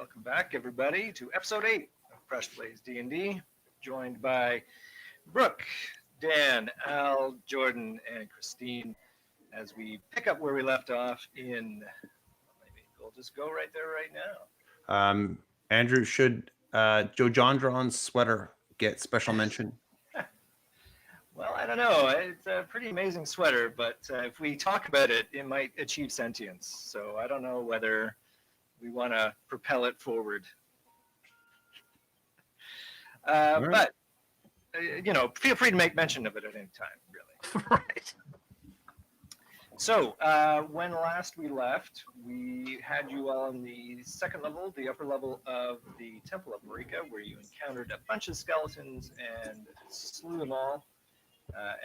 Welcome back, everybody, to episode 8 of Crush Plays D&D, joined by Brooke, Dan, Al, Jordan, and Christine, as we pick up where we left off in, maybe we'll just go right there right now. Andrew, should Joe Jondron's sweater get special mention? Well, I don't know. It's a pretty amazing sweater, but if we talk about it, it might achieve sentience. So I don't know whether we want to propel it forward. Right. But, feel free to make mention of it at any time, really. Right. So when last we left, we had you all in the second level, the upper level of the Temple of Marika, where you encountered a bunch of skeletons and slew them all.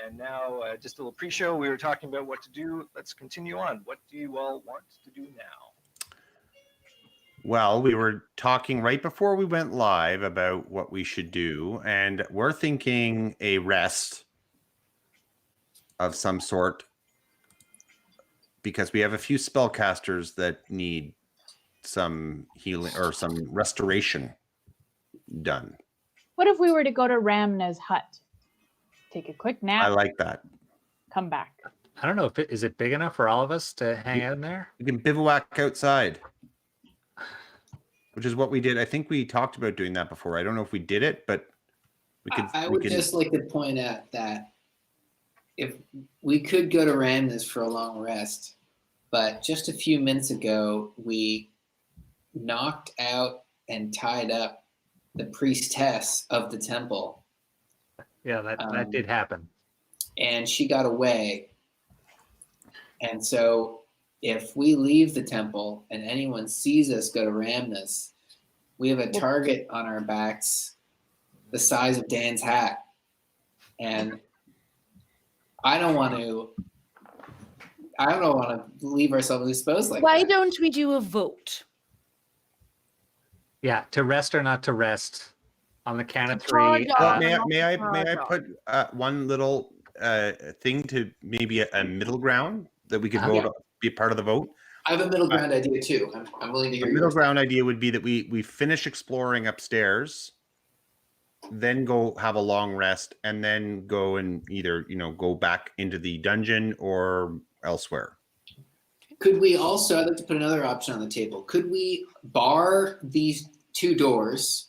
And now, just a little pre-show, we were talking about what to do. Let's continue on. What do you all want to do now? Well, we were talking right before we went live about what we should do, and we're thinking a rest of some sort because we have a few spellcasters that need some healing or some restoration done. What if we were to go to Ramna's hut? Take a quick nap. I like that. Come back. I don't know if is it big enough for all of us to hang out in there? We can bivouac outside, which is what we did. I think we talked about doing that before. I don't know if we did it, but we could. I would just like to point out that if we could go to Ramna's for a long rest, but just a few minutes ago, we knocked out and tied up the priestess of the temple. Yeah, that did happen. And she got away. And so if we leave the temple and anyone sees us go to Ramna's, we have a target on our backs the size of Dan's hat. And I don't want to leave ourselves exposed like Why that. don't we do a vote? Yeah, to rest or not to rest on the count of three. Well, may I put one little thing to maybe a middle ground that we could vote on, be a part of the vote? I have a middle ground idea too. I'm willing to hear The middle ground idea would be that we finish exploring upstairs, then go have a long rest, and then go and either go back into the dungeon or elsewhere. Could we also, I'd like to put another option on the table. Could we bar these two doors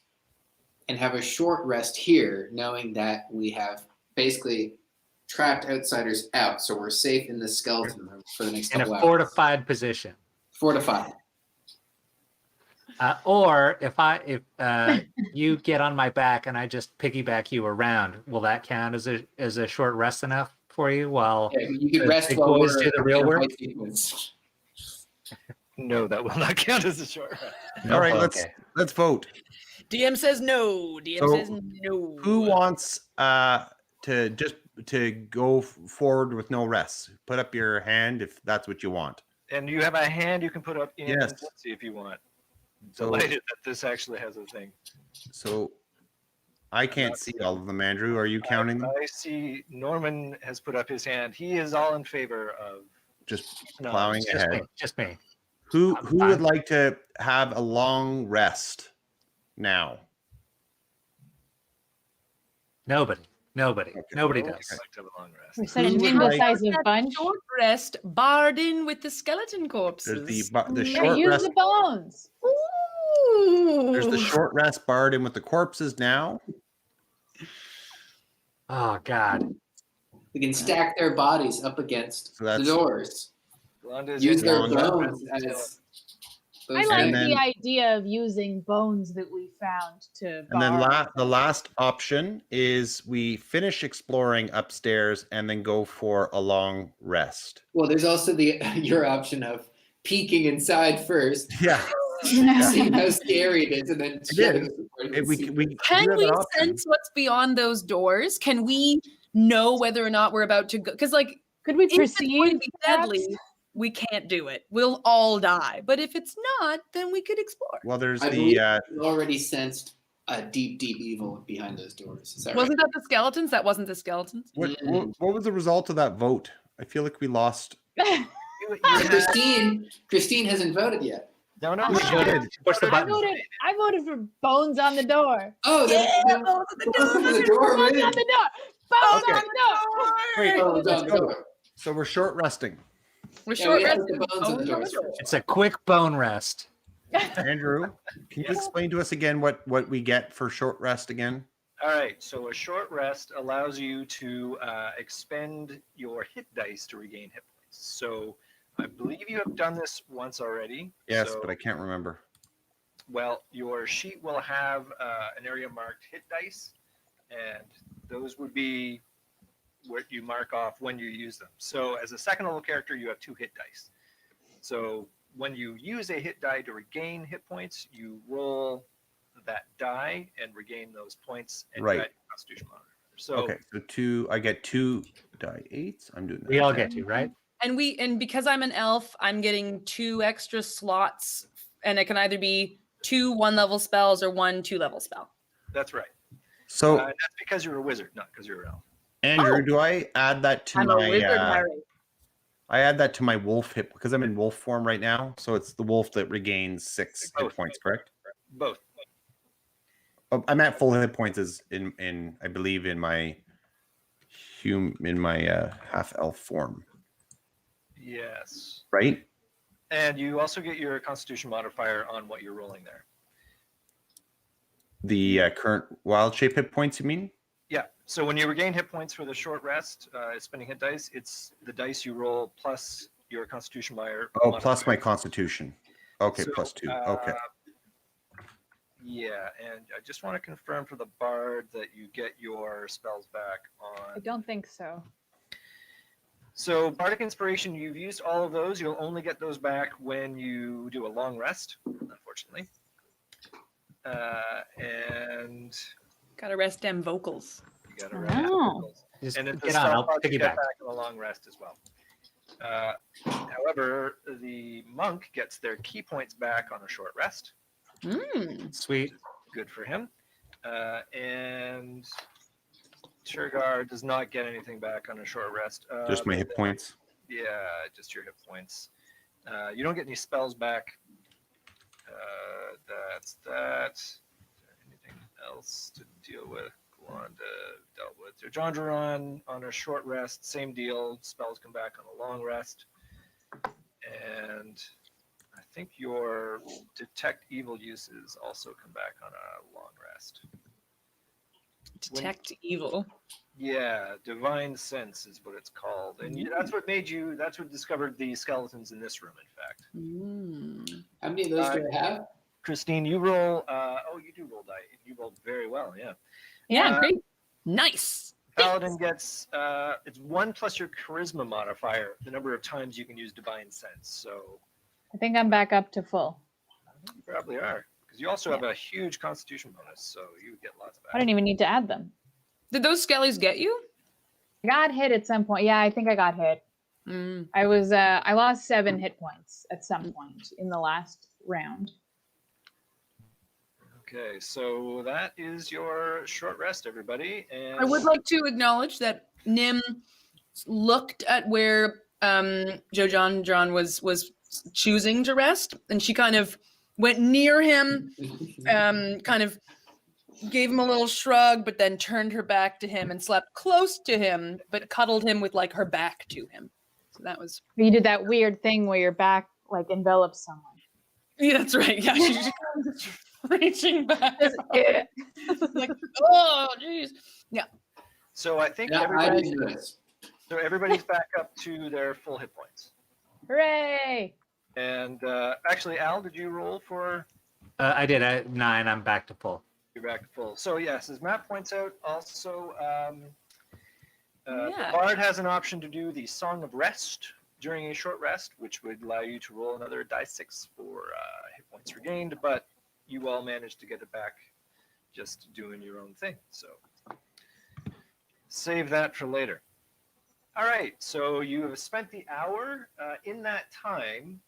and have a short rest here, knowing that we have basically trapped outsiders out, so we're safe in the skeleton room for the next in couple a hours. fortified position. Fortified. Or if you get on my back and I just piggyback you around, will that count as a short rest enough for you? While Yeah, you could the rest big while boys we're do the real in work. fight sequence. No, that will not count as a short rest. All right, Okay. let's vote. DM says no. DM So, says no. Who wants to go forward with no rest? Put up your hand if that's what you want. And you have a hand you can put up in Yes. Dipsy if you want. So- Delighted that this actually has a thing. So I can't see all of them, Andrew. Are you counting them? I see Norman has put up his hand. He is all in favor of Just no, plowing Just ahead. me. Just me. Who I'm would fine. like to have a long rest now? Nobody. Nobody I'd does. like to have a long rest. We're such a Who would nimble like- size of bunch. Short rest barred in with the skeleton corpses. There's the Yeah, short use rest. the bones. Ooh. There's the short rest barred in with the corpses now. Oh God. We can stack their bodies up against So the that's- doors. Wanda is Use their using Wanda. bones as those I like And then- the idea of using bones that we found to And then bar. the last option is we finish exploring upstairs and then go for a long rest. Well, there's also your option of peeking inside first, Yeah. seeing how scary it is, and then shutting the door and We see- do Can have we an option. sense what's beyond those doors? Can we know whether or not we're about to go? Because Could we if it's going to proceed? be perhaps? deadly, we can't do it. We'll all die. But if it's not, then we could explore. Well, there's I believe the you already sensed a deep evil behind those doors. Is that Wasn't that the skeletons? That wasn't the skeletons. what was the result of that vote? I feel like we lost. right? Christine hasn't voted yet. No, no, Ah. no. She did. Push the button. I voted for bones on the door. Oh, Yeah, bones both of the on the doors. door. Bones man. on the door. Bones Okay. on the door. Wait, Bones on the door. so we're short resting. We're Yeah, short we have rested. the bones on the Bones door. It's a quick bone rest. Andrew, can you Yes. explain to us again what we get for short rest again? All right, so a short rest allows you to expend your hit dice to regain hit points. So I believe you have done this once already. Yes, so, but I can't remember. Well, your sheet will have an area marked hit dice, and those would be what you mark off when you use them. So as a second level character, you have 2 hit dice. So when you use a hit die to regain hit points, you roll that die and regain those points and Right. you add your constitution modifier. So Okay, I get 2 die 8s. I'm doing that. We all get to, right? And because I'm an elf, I'm getting 2 extra slots, and it can either be 2 1-level spells or 1 2-level spell. that's right. So That's because you're a wizard, not because you're an elf. Andrew, Oh. do I add that to I'm my? a wizard, Harry. I add that to my wolf hit because I'm in wolf form right now. So it's the wolf that regains 6 hit Both. points, correct? Both. Oh, I'm at full hit points is in I believe in my half elf form, Yes. right? And you also get your constitution modifier on what you're rolling there. The current wild shape hit points, you mean? Yeah. So when you regain hit points for the short rest, spending hit dice, it's the dice you roll plus your constitution modifier. Oh, plus my constitution. Okay, So, plus 2. Okay. Yeah, and I just want to confirm for the bard that you get your spells back I on. don't think so. So bardic inspiration, you've used all of those. You'll only get those back when you do a long rest, unfortunately. And Gotta rest them vocals. you got to rest. Oh. Just And it's get a on. spell I'll slot you get piggyback. back on a long rest as well. However, the monk gets their key points back on a short rest. Sweet. Good for him. And Turgar does not get anything back on a short rest. Just my hit points. Yeah, just your hit points. You don't get any spells back. That's that. Is there anything else to deal with? Gwanda dealt with. Jondron on a short rest, same deal. Spells come back on a long rest. And I think your detect evil uses also come back on a long rest. Detect evil. Yeah, divine sense is what it's called, and that's what made you. That's what discovered the skeletons in this room. In fact, How many of those do I have? Christine, you roll. You do roll die. You rolled very well. Yeah. Yeah, great. Nice. Paladin gets it's 1 plus your charisma modifier, the number of times you can use divine sense. So I think I'm back up to full. you probably are, because you also have a huge constitution bonus, so you get lots I back. don't even need to add them. Did those skellies get you? I got hit at some point. Yeah, I think I got hit. I was I lost 7 hit points at some point in the last round. Okay, so that is your short rest, everybody. And I would like to acknowledge that Nim looked at where Joe John was choosing to rest, and she kind of went near him, kind of gave him a little shrug, but then turned her back to him and slept close to him, but cuddled him with like her back to him. So that was You did that weird thing where your back like envelops someone. yeah, that's right. Yeah, she's just reaching back. Yeah. Like, oh, jeez. Yeah. so I think Yeah, I everybody, didn't do this. so everybody's back up to their full hit points. Hooray! And actually, Al, did you roll for? I did. 9. I'm back to full. You're back to full. So yes, as Matt points out, also the Yeah. bard has an option to do the Song of Rest during a short rest, which would allow you to roll another die 6 for hit points regained. But you all managed to get it back just doing your own thing. So save that for later. All right. So you have spent the hour. In that time,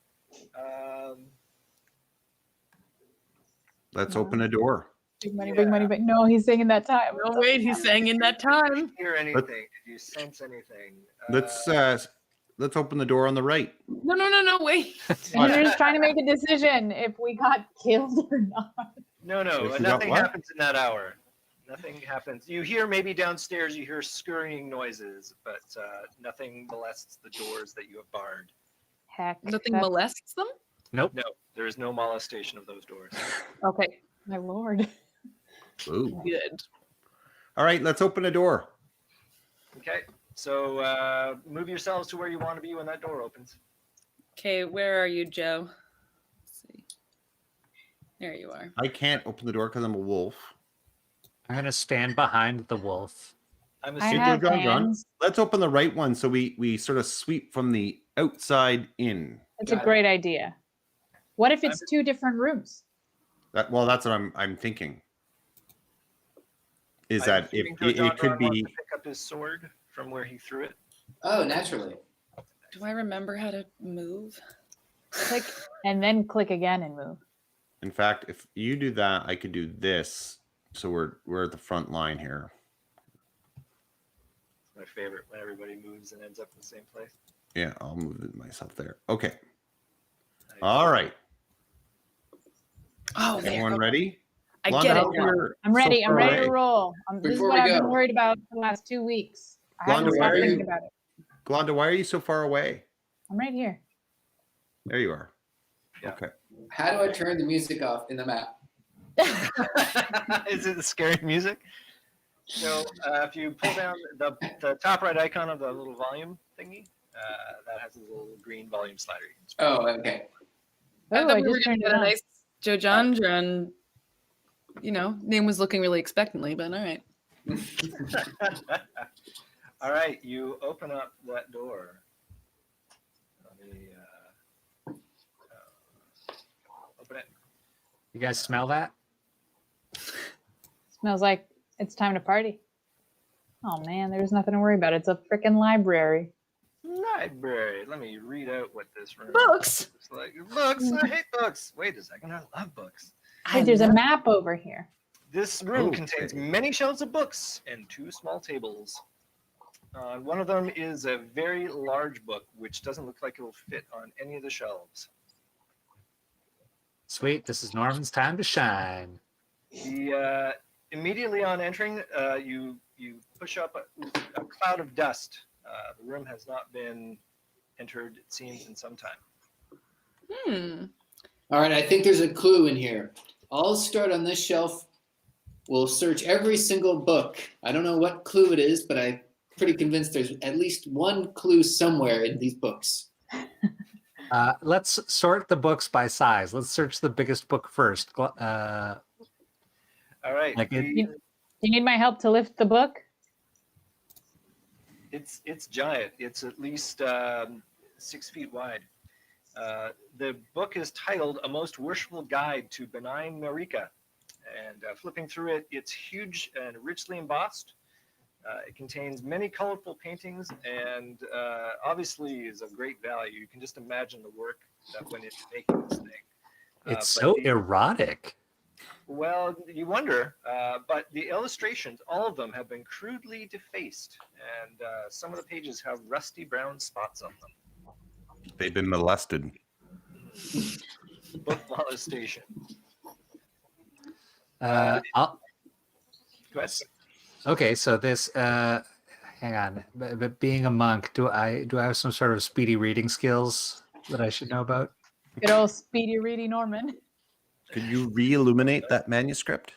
Let's open a door. Big money, big money, but no, he's saying that time. Oh, wait, he's saying in that time. hear anything? Did you sense anything? Let's let's open the door on the right. No, wait. You're just trying to make a decision if we got killed or not. No, So if we got nothing what? happens in that hour. Nothing happens. You hear maybe downstairs, you hear scurrying noises, but nothing molests the doors that you have barred. Heck. Nothing that's- molests them? Nope. No, there is no molestation of those doors. Okay. My lord. Ooh. Good. All right, let's open a door. Okay, so move yourselves to where you want to be when that door opens. Okay, where are you, Joe? Let's see. There you are. I can't open the door because I'm a wolf. I'm gonna stand behind the wolf. I'm I Hey, assuming have John. hands. Let's open the right one so we sort of sweep from the outside in. It's a Got it. great idea. What if it's two different rooms? That's what I'm thinking. Is I'm that assuming it John could Ron wants be to pick up his sword from where he threw it. Oh, naturally. Do I remember how to move? Click and then click again and move. in fact, if you do that, I could do this. So we're at the front line here. It's my favorite when everybody moves and ends up in the same place. Yeah, I'll move it myself there. Okay. Nice. All right. Oh, there. Everyone Okay. ready? I Londa, get it how's now. your- I'm ready. so I'm far ready to away? roll. This is Before what we I've been go- worried about for the last 2 weeks. I haven't Londa, stopped why are thinking you- about it. Glonda, why are you so far away? I'm right here. There you are. Yeah. Okay. How do I turn the music off in the map? Is it the scary music? So if you pull down the top right icon of the little volume thingy, that has a little green volume slider. You can scroll. Oh, okay. I Oh, thought I we were just gonna turned get it a on. nice Joe John, name was looking really expectantly, but all right. All right, you open up that door. Let me open it. You guys smell that? Smells like it's time to party. Oh man, there's nothing to worry about. It's a freaking library. Library. Let me read out what this room Books. looks like. Books. I hate books. Wait a second. I love books. Hey, there's a map over here. This room Okay. contains many shelves of books and 2 small tables. One of them is a very large book, which doesn't look like it will fit on any of the shelves. Sweet. This is Norman's time to shine. Immediately on entering, you push up a cloud of dust. The room has not been entered, it seems, in some time. All right, I think there's a clue in here. I'll start on this shelf. We'll search every single book. I don't know what clue it is, but I'm pretty convinced there's at least one clue somewhere in these books. Let's sort the books by size. Let's search the biggest book first. All right. Like it- the- Do you need my help to lift the book? It's giant. It's at least 6 feet wide. The book is titled "A Most Worshipful Guide to Benign Marika," and flipping through it, it's huge and richly embossed. It contains many colorful paintings, and obviously is of great value. You can just imagine the work that went into making this thing. It's But so the- erotic. Well, you wonder, but the illustrations, all of them, have been crudely defaced, and some of the pages have rusty brown spots on them. They've been molested. Book molestation. I'll, Go ahead. okay, so this. Hang on. But being a monk, do I have some sort of speedy reading skills that I should know about? Good old speedy reedy Norman. Could you re-illuminate that manuscript?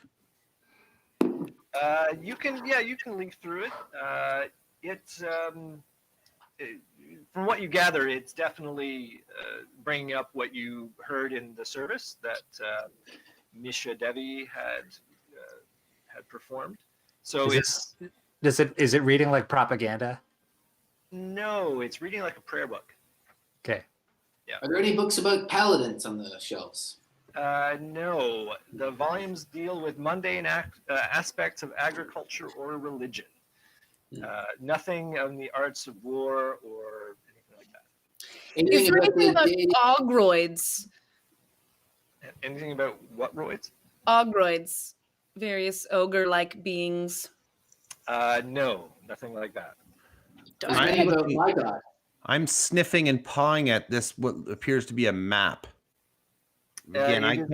You can leaf through it. From what you gather, it's definitely bringing up what you heard in the service that Misha Devi had performed. So Is it reading like propaganda? no, it's reading like a prayer book. Okay. Are there any books about paladins on the shelves? No, the volumes deal with mundane aspects of agriculture or religion. Nothing on the arts of war or anything like that. Is Anything there about anything the about daily- ogroids? Anything about what roids? Ogroids. Various ogre-like beings. No, nothing like that. Anything about my god? I'm sniffing and pawing at this what appears to be a map. Again, I can't.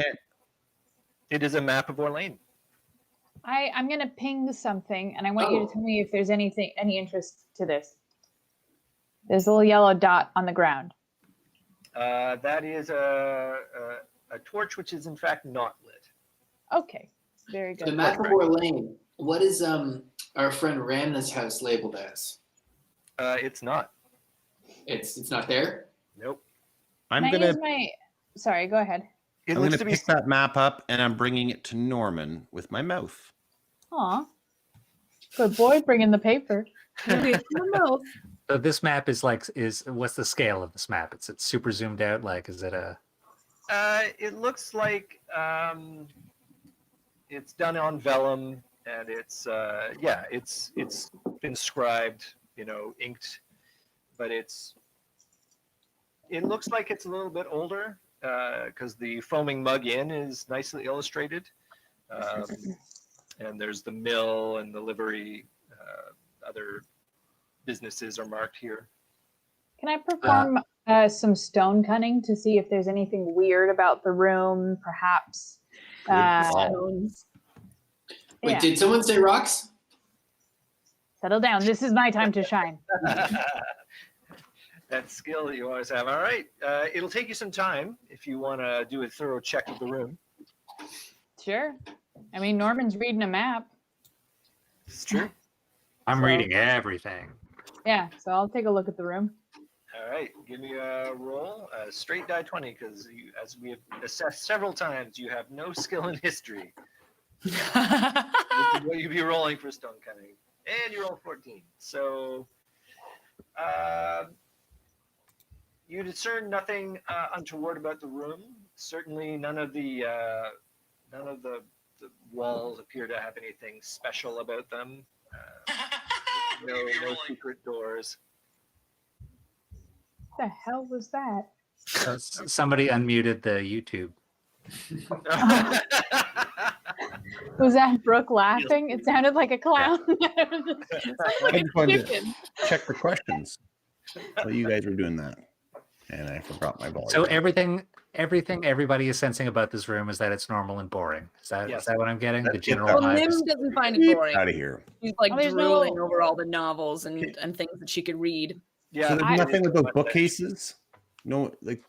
It is a map of Orlane. I'm gonna ping something, and I want you to tell me if there's any interest to this. There's a little yellow dot on the ground. That is a torch, which is in fact not lit. Okay, very good. The map of Orlane. What is our friend Ramna's house labeled as? It's not. It's not there. Nope. I'm Can I gonna. use my? Sorry, go ahead. It I'm looks gonna to be. pick that map up and I'm bringing it to Norman with my mouth. Aw, good boy, bringing the paper. So this map is what's the scale of this map? It's super zoomed out. Like, is it a? It looks like it's done on vellum, and it's been scribed, inked, but it looks like it's a little bit older because the foaming mug inn is nicely illustrated, and there's the mill and the livery. Other businesses are marked here. Can I perform some stone cutting to see if there's anything weird about the room, perhaps? Stones. Wait, Yeah. did someone say rocks? Settle down. This is my time to shine. That skill that you always have. All right. It'll take you some time if you want to do a thorough check of the room. Sure. I mean, Norman's reading a map. It's true. I'm So- reading everything. Yeah, so I'll take a look at the room. All right. Give me a roll. Straight die 20, because as we have assessed several times, you have no skill in history. This is what you'd be rolling for stone cutting. And you roll 14. So you discern nothing untoward about the room. Certainly none of the walls appear to have anything special about them. No secret doors. What the hell was that? Somebody unmuted the YouTube. Was that Brooke laughing? It sounded like a clown. I just wanted to check the questions. Well, you guys were doing that, and I forgot my volume. So everything everybody is sensing about this room is that it's normal and boring. Is that Yes. is that what I'm getting? That's The it. general Well, vibe. Nim is- doesn't find it boring. Out of here. She's like Oh, there's drooling no- over all the novels and things that she could read. Yeah. So there's I- nothing with those bookcases. No, like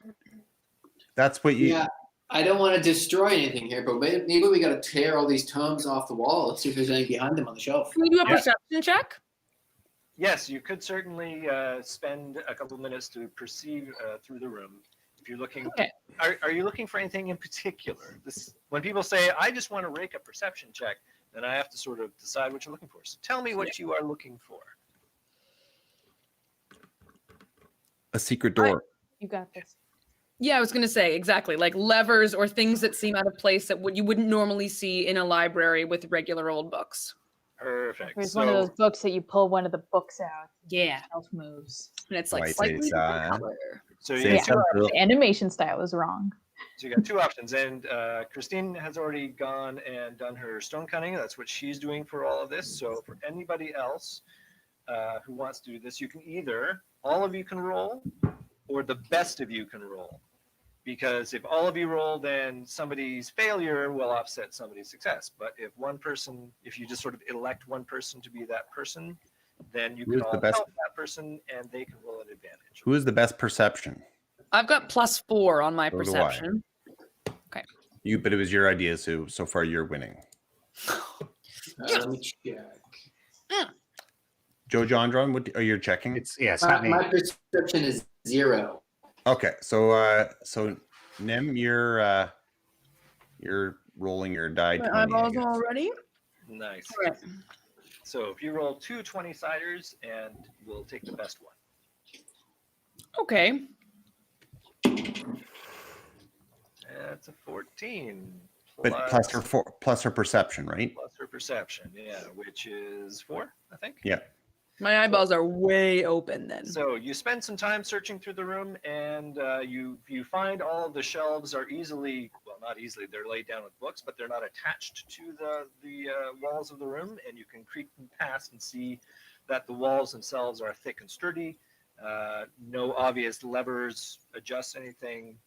that's what you. Yeah. I don't want to destroy anything here, but maybe we got to tear all these tomes off the wall. Let's see if there's anything behind them on the shelf. Can we do a Yeah. perception check? Yes, you could certainly spend a couple of minutes to perceive through the room. If you're looking, Okay. are you looking for anything in particular? When people say, "I just want to rake a perception check," then I have to sort of decide what you're looking for. So tell me what you are looking for. A secret door. You got this. Yeah, I was gonna say exactly like levers or things that seem out of place that you wouldn't normally see in a library with regular old books. Perfect. There's So, one of those books that you pull one of the books out. Yeah, Elf moves. and it's like White slightly different side. color. so Say you, got something. The animation style is wrong. so you got two options, and Christine has already gone and done her stone cutting. That's what she's doing for all of this. So for anybody else who wants to do this, you can either all of you can roll, or the best of you can roll. Because if all of you roll, then somebody's failure will offset somebody's success. But if you just sort of elect one person to be that person, then you Who's can the all best? help that person and they can roll an advantage. Who is the best perception? I've got +4 on my So do I. perception. You, but it was your idea, so far you're winning. Let me check. Joe Jondron, what are you checking? It's not me. My perception is 0. Okay, so Nim, you're rolling your die. My 20, I eyeballs guess. already. Nice. All right. So if you roll two 20-siders, and we'll take the best one. Okay. That's a 14. But plus her perception, right? Plus her perception, yeah, which is 4, I think. Yeah. My eyeballs are way open then. So you spend some time searching through the room, and you find all of the shelves are not easily, they're laid down with books, but they're not attached to the walls of the room, and you can creep past and see that the walls themselves are thick and sturdy. No obvious levers adjust anything.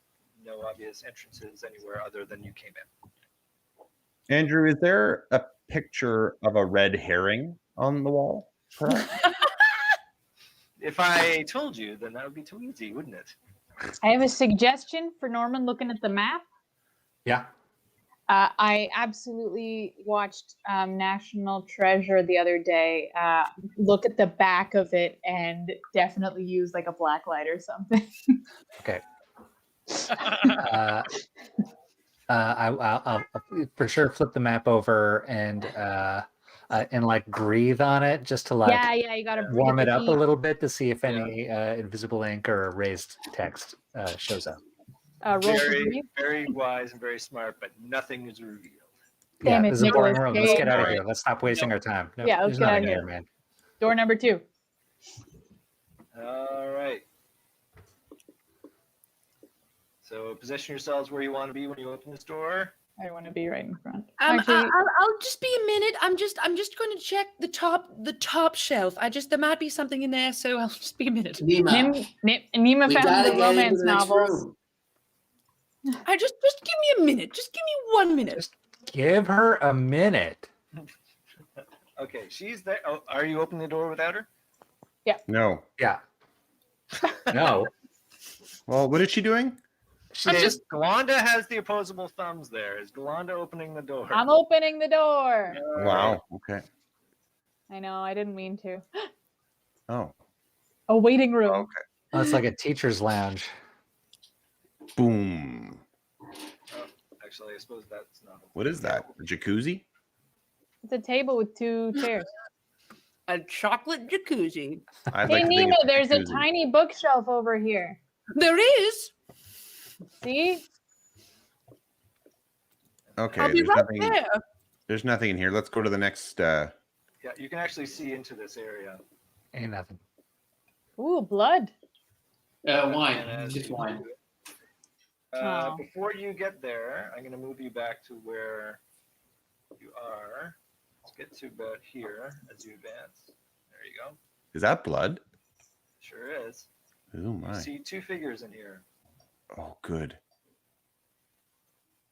No obvious entrances anywhere other than you came in. Andrew, is there a picture of a red herring on the wall? Perhaps? If I told you, then that would be too easy, wouldn't it? I have a suggestion for Norman looking at the map. Yeah. I absolutely watched National Treasure the other day. Look at the back of it and definitely use like a black light or something. Okay. I'll for sure flip the map over and like breathe on it just to like yeah, you gotta breathe warm it the up a heat. little bit to see if any invisible ink or raised text shows up. Roll for Very, breathe. very wise and very smart, but nothing is revealed. Damn Yeah, it, this is a boring Nicholas room. Let's Cage. get out of Alright. here. Let's stop wasting our time. No, Yeah, let's there's get out nothing of here, here. man. Door number 2. All right. So position yourselves where you want to be when you open this door. I want to be right in front. I'll Actually, just be a minute. I'm just going to check the top shelf. There might be something in there, so I'll just be a minute. Nima, Nima we found gotta the get into romance the next novels. room. I just give me a minute. Just give me 1 minute. Just give her a minute. Okay, she's there. Oh, are you opening the door without her? No. Yeah. No. Well, what is she doing? She's Galanda has the opposable thumbs there. Is Galanda opening the door? I'm opening the door. All right. Wow. Okay. I know, I didn't mean to. Oh. A waiting room. Okay. Oh, it's like a teacher's lounge. Boom. Actually, I suppose that's not. What is that? A jacuzzi? It's a table with 2 chairs. A chocolate jacuzzi. I'd Hey, like to think Nima, it's there's a jacuzzi. tiny bookshelf over here. There is. See? Okay. I'll be There's right nothing. there. There's nothing in here. Let's go to the next. Yeah, you can actually see into this area. Ain't nothing. Ooh, blood. Wine, And as just you wine. do it, Oh. Before you get there, I'm going to move you back to where you are. Let's get to about here as you advance. There you go. Is that blood? Sure is. Oh You my. see 2 figures in here. Oh, good.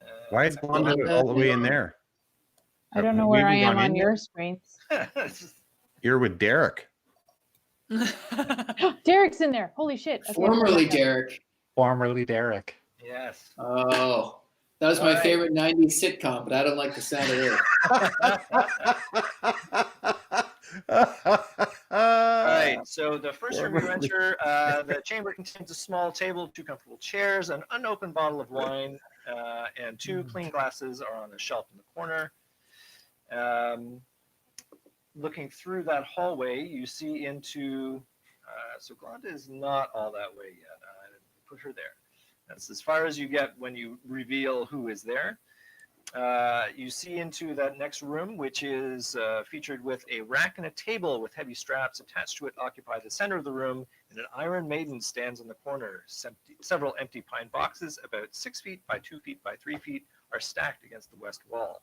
Uh, Why is Blonda all the way in there? I don't know Have we where I even am gone on in your yet? screen. You're with Derek. Derek's in there. Holy shit. Okay, Formerly Derek. Formerly Derek. Yes. Oh, that was my Alright. favorite 90s sitcom, but I don't like the sound of it. All right. So the first room you enter, the chamber contains a small table, 2 comfortable chairs, an unopened bottle of wine, and 2 clean glasses are on a shelf in the corner. Looking through that hallway, you see into. So Glenda is not all that way yet. Put her there. That's as far as you get when you reveal who is there. You see into that next room, which is featured with a rack and a table with heavy straps attached to it occupy the center of the room, and an Iron Maiden stands in the corner. Several empty pine boxes, about 6 feet by 2 feet by 3 feet, are stacked against the west wall.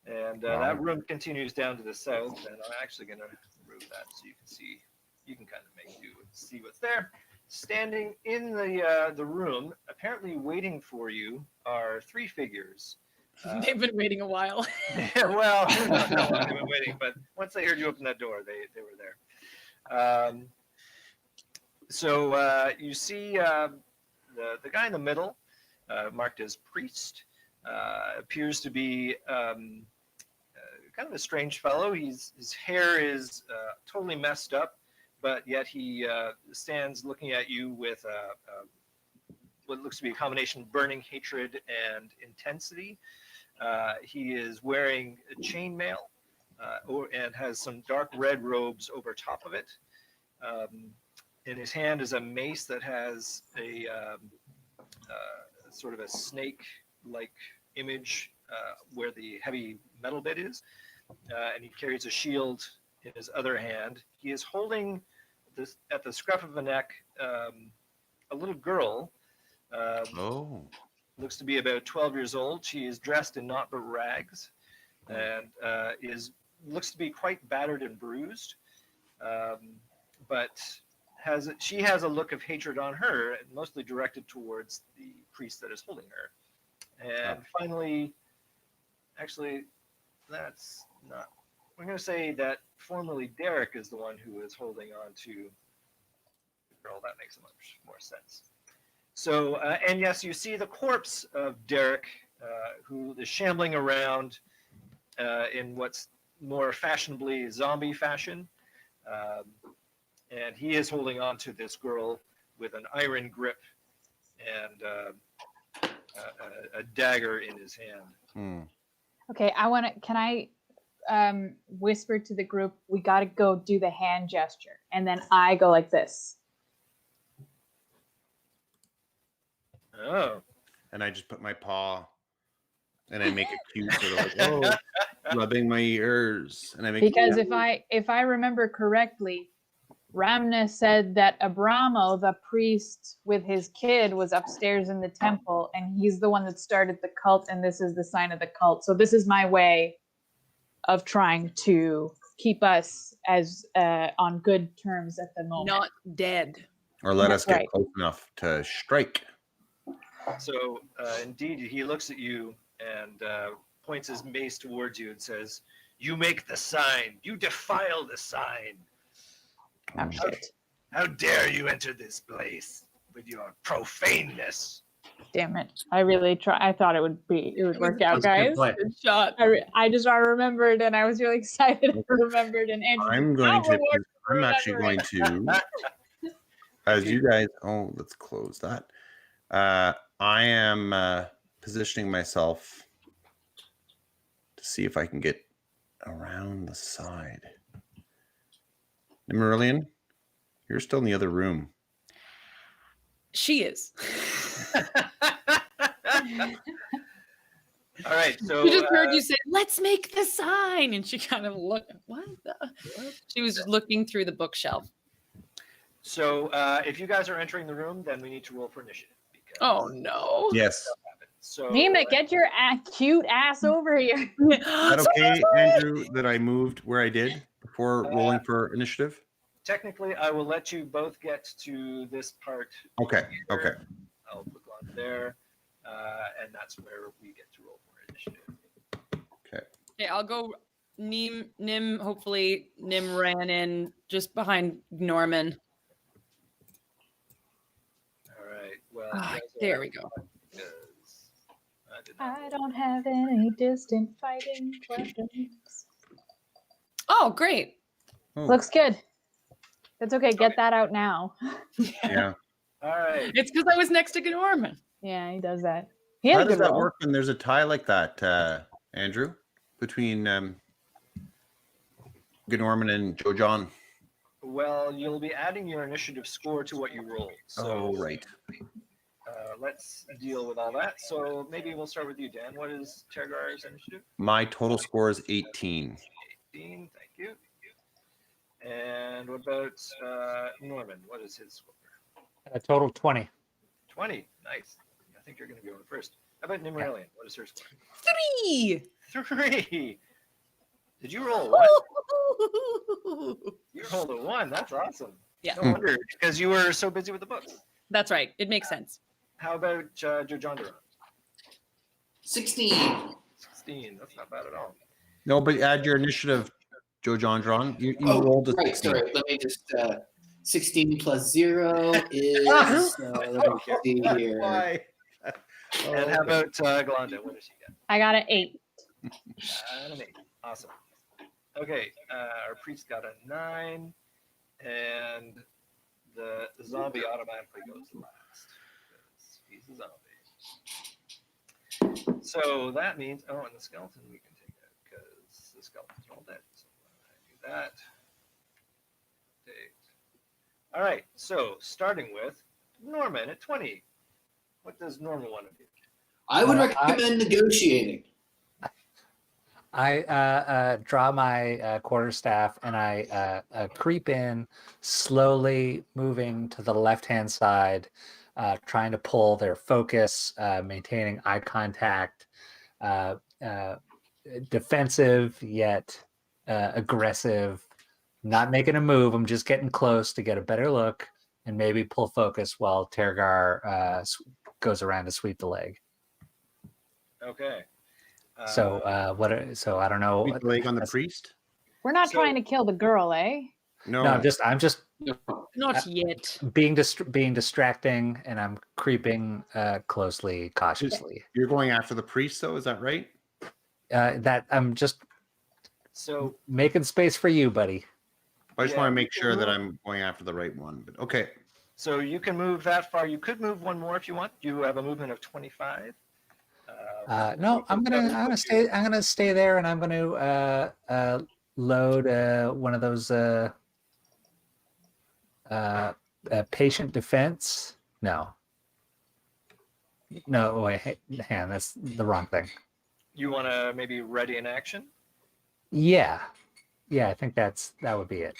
And that room continues down to the south, and I'm actually going to remove that so you can see. You can kind of make do and see what's there. Standing in the room, apparently waiting for you, are 3 figures. They've been waiting a while. Yeah, well, not how long they've been waiting, but once they heard you open that door, they were there. So you see the guy in the middle, marked as priest, appears to be kind of a strange fellow. His hair is totally messed up, but yet he stands looking at you with what looks to be a combination of burning hatred and intensity. He is wearing a chainmail and has some dark red robes over top of it. In his hand is a mace that has a sort of a snake-like image where the heavy metal bit is, and he carries a shield in his other hand. He is holding this at the scruff of the neck a little girl. Oh. Looks to be about 12 years old. She is dressed in naught but rags, and looks to be quite battered and bruised. but she has a look of hatred on her, mostly directed towards the priest that is holding her. And finally, actually, that's not. We're going to say that formerly Derek is the one who is holding on to the girl. That makes much more sense. So, and yes, you see the corpse of Derek, who is shambling around in what's more fashionably zombie fashion. And he is holding on to this girl with an iron grip and a dagger in his hand. Okay, can I whisper to the group, we got to go do the hand gesture. And then I go like this. Oh. And I just put my paw and I make it cute, sort of like, oh, rubbing my ears. And I make Because if I remember correctly, Ramna said that Abramo, the priest with his kid, was upstairs in the temple, and he's the one that started the cult, and this is the sign of the cult. So this is my way of trying to keep us as on good terms at the moment. Not dead. or let us get Right. close enough to strike. So indeed, he looks at you and points his mace towards you and says, "You make the sign. You defile the sign. Oh, shit. How dare you enter this place with your profaneness?" Damn it. I really I thought it would work out, That's a good guys. play. Good shot. I just remembered, and I was really excited I remembered. And Andrew, I'm going "I'll to. reward you for I'm actually going remembering." to. As you guys. Oh, let's close that. I am positioning myself to see if I can get around the side. Marillion, you're still in the other room. She is. All right, so We just heard you say, "Let's make the sign," and she kind of looked. What? She was just looking through the bookshelf. So if you guys are entering the room, then we need to roll for initiative. Because Oh no! Yes. So Nima, get your cute ass over here. Is that okay, Andrew, that I moved where I did before rolling for initiative? technically, I will let you both get to this part. Okay. here. Okay. I'll click on there, and that's where we get to roll for initiative. Okay, I'll go. Nim. Hopefully, Nim ran in just behind Norman. All right. Well, Ah, you guys there are- we go. because I did not I roll. don't have any distant fighting weapons. Oh, great. Oh, Looks good. That's okay. Get that out now. yeah. All right. It's because I was next to Norman. Yeah, he does that. He had How a does good that roll. work when there's a tie like that, Andrew, between Norman and Joe John? Well, you'll be adding your initiative score to what you rolled. So Right. let's deal with all that. So maybe we'll start with you, Dan. What is Tergar's initiative? My total score is 18. 18. Thank you. And what about Norman? What is his score? A total 20. 20. Nice. I think you're going to be going first. How about Nimralian? What is her score? 3. 3. Did you roll a 1? You rolled a 1. That's awesome. Yeah. No wonder, because you were so busy with the books. That's right. It makes sense. How about Joe John Duran? 16. 16. That's not bad at all. No, but add your initiative, Joe John Dron. You Oh, rolled a right. 16. Sorry. Let me just. 16 plus 0 is. Let me see here. Why? And how about Glenda? What does she get? I got an 8. And an 8. Awesome. Okay, our priest got a 9, and the zombie automatically goes last because he's a zombie. So that means, oh, and the skeleton we can take out because the skeleton's all dead. So do that. All right, so starting with Norman at 20. What does Norman want to do? I would recommend negotiating. I draw my quarterstaff and I creep in, slowly moving to the left-hand side, trying to pull their focus, maintaining eye contact, defensive yet aggressive, not making a move. I'm just getting close to get a better look and maybe pull focus while Tergar goes around to sweep the leg. Okay. So so I don't know. Sweep the leg on the That's- priest? We're not So- trying to kill the girl, eh? No. No, I'm just No. Not yet. being distracting, and I'm creeping closely, cautiously. You're going after the priest, though. Is that right? That I'm just So making space for you, buddy. I just Yeah, want to you make can sure that move- I'm going after the right one. But okay. so you can move that far. You could move one more if you want. You have a movement of 25. No, I'm gonna stay there, and I'm gonna load one of those patient defense. No, wait, hang on, that's the wrong thing. You want to maybe ready in action. Yeah, I think that would be it.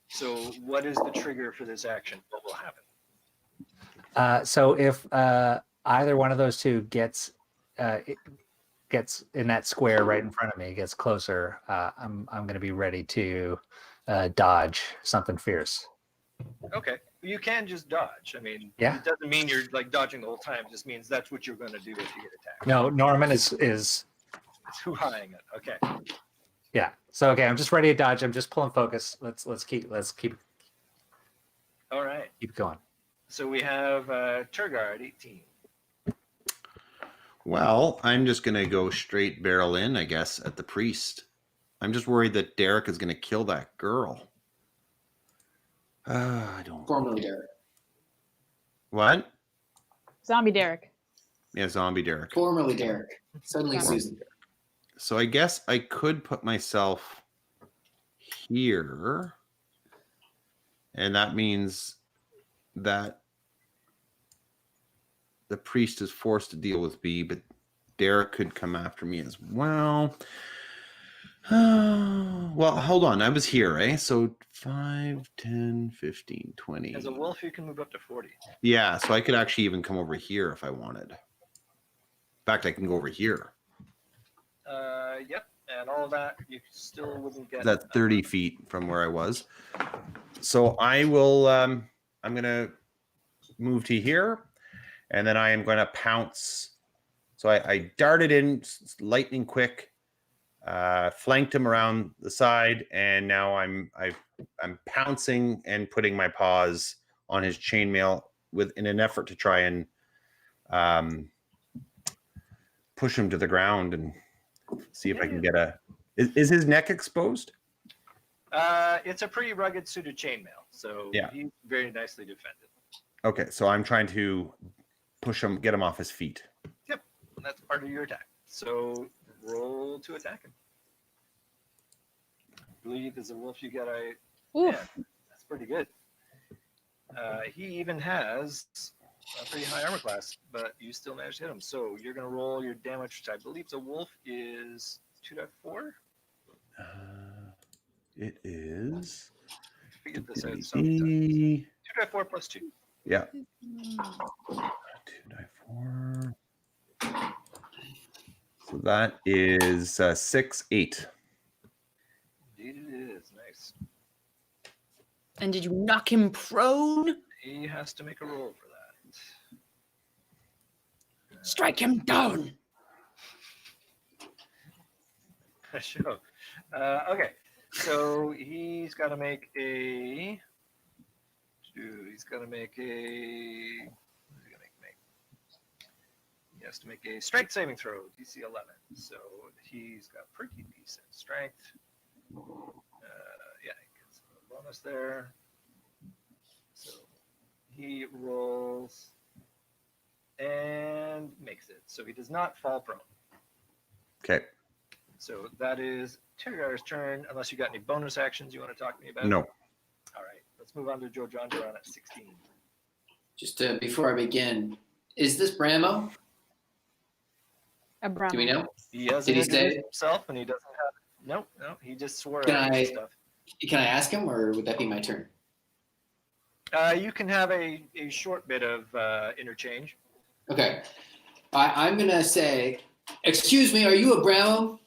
So what is the trigger for this action? What will happen? So if either one of those two gets in that square right in front of me, gets closer, I'm going to be ready to dodge something fierce. Okay. You can just dodge. I mean, Yeah. it doesn't mean you're like dodging the whole time. It just means that's what you're going to do if you get attacked. No, Norman is It's hoo-haing it. Okay. yeah. So okay, I'm just ready to dodge. I'm just pulling focus. Let's keep All right. going. So we have Turgard 18. Well, I'm just going to go straight barrel in, I guess, at the priest. I'm just worried that Derek is going to kill that girl. I don't. Formerly Derek. What? Zombie Derek. Yeah, zombie Derek. Formerly Derek. Suddenly Formerly. Susan. So I guess I could put myself here. And that means that the priest is forced to deal with me, but Derek could come after me as well. Well, hold on. I was here, eh? So 5, 10, 15, 20. As a wolf, you can move up to 40. Yeah, so I could actually even come over here if I wanted. In fact, I can go over here. Yep. And all of that, you still wouldn't get. That's 30 feet from where I was. So I will, I'm going to move to here, and then I am going to pounce. So I darted in lightning quick, flanked him around the side, and now I'm pouncing and putting my paws on his chainmail in an effort to try and push him to the ground and see if I can get a. Is his neck exposed? It's a pretty rugged suited chainmail, so Yeah. he's very nicely defended. Okay, so I'm trying to push him, get him off his feet. Yep, that's part of your attack. So roll to attack him. I believe as a wolf you get a. Oof. Yeah, that's pretty good. He even has a pretty high armor class, but you still managed to hit him. So you're going to roll your damage, which I believe a wolf is 2.4. It is. I figured this out so many times. 2.4 plus 2. Yeah. 2d4. So that is 6, 8. Indeed it is. Nice. And did you knock him prone? He has to make a roll for that. Strike him down. Sure. Okay. So he's got to make a. He's got to make a. What is he gonna make? He has to make a strength saving throw, DC 11. So he's got pretty decent strength. Yeah, he gets a bonus there. So he rolls and makes it. So he does not fall prone. Okay. So that is Tirgar's turn, unless you got any bonus actions you want to talk to me about. No. All right, let's move on to Joe John Duran at 16. Just before I begin, is this Bramo? A brown. Do we know? He hasn't Did he introduced say- himself, and he doesn't have. No, he just swore Can out I- stuff. Can I ask him, or would that be my turn? You can have a short bit of interchange. Okay. I'm going to say, excuse me, are you a Bramo?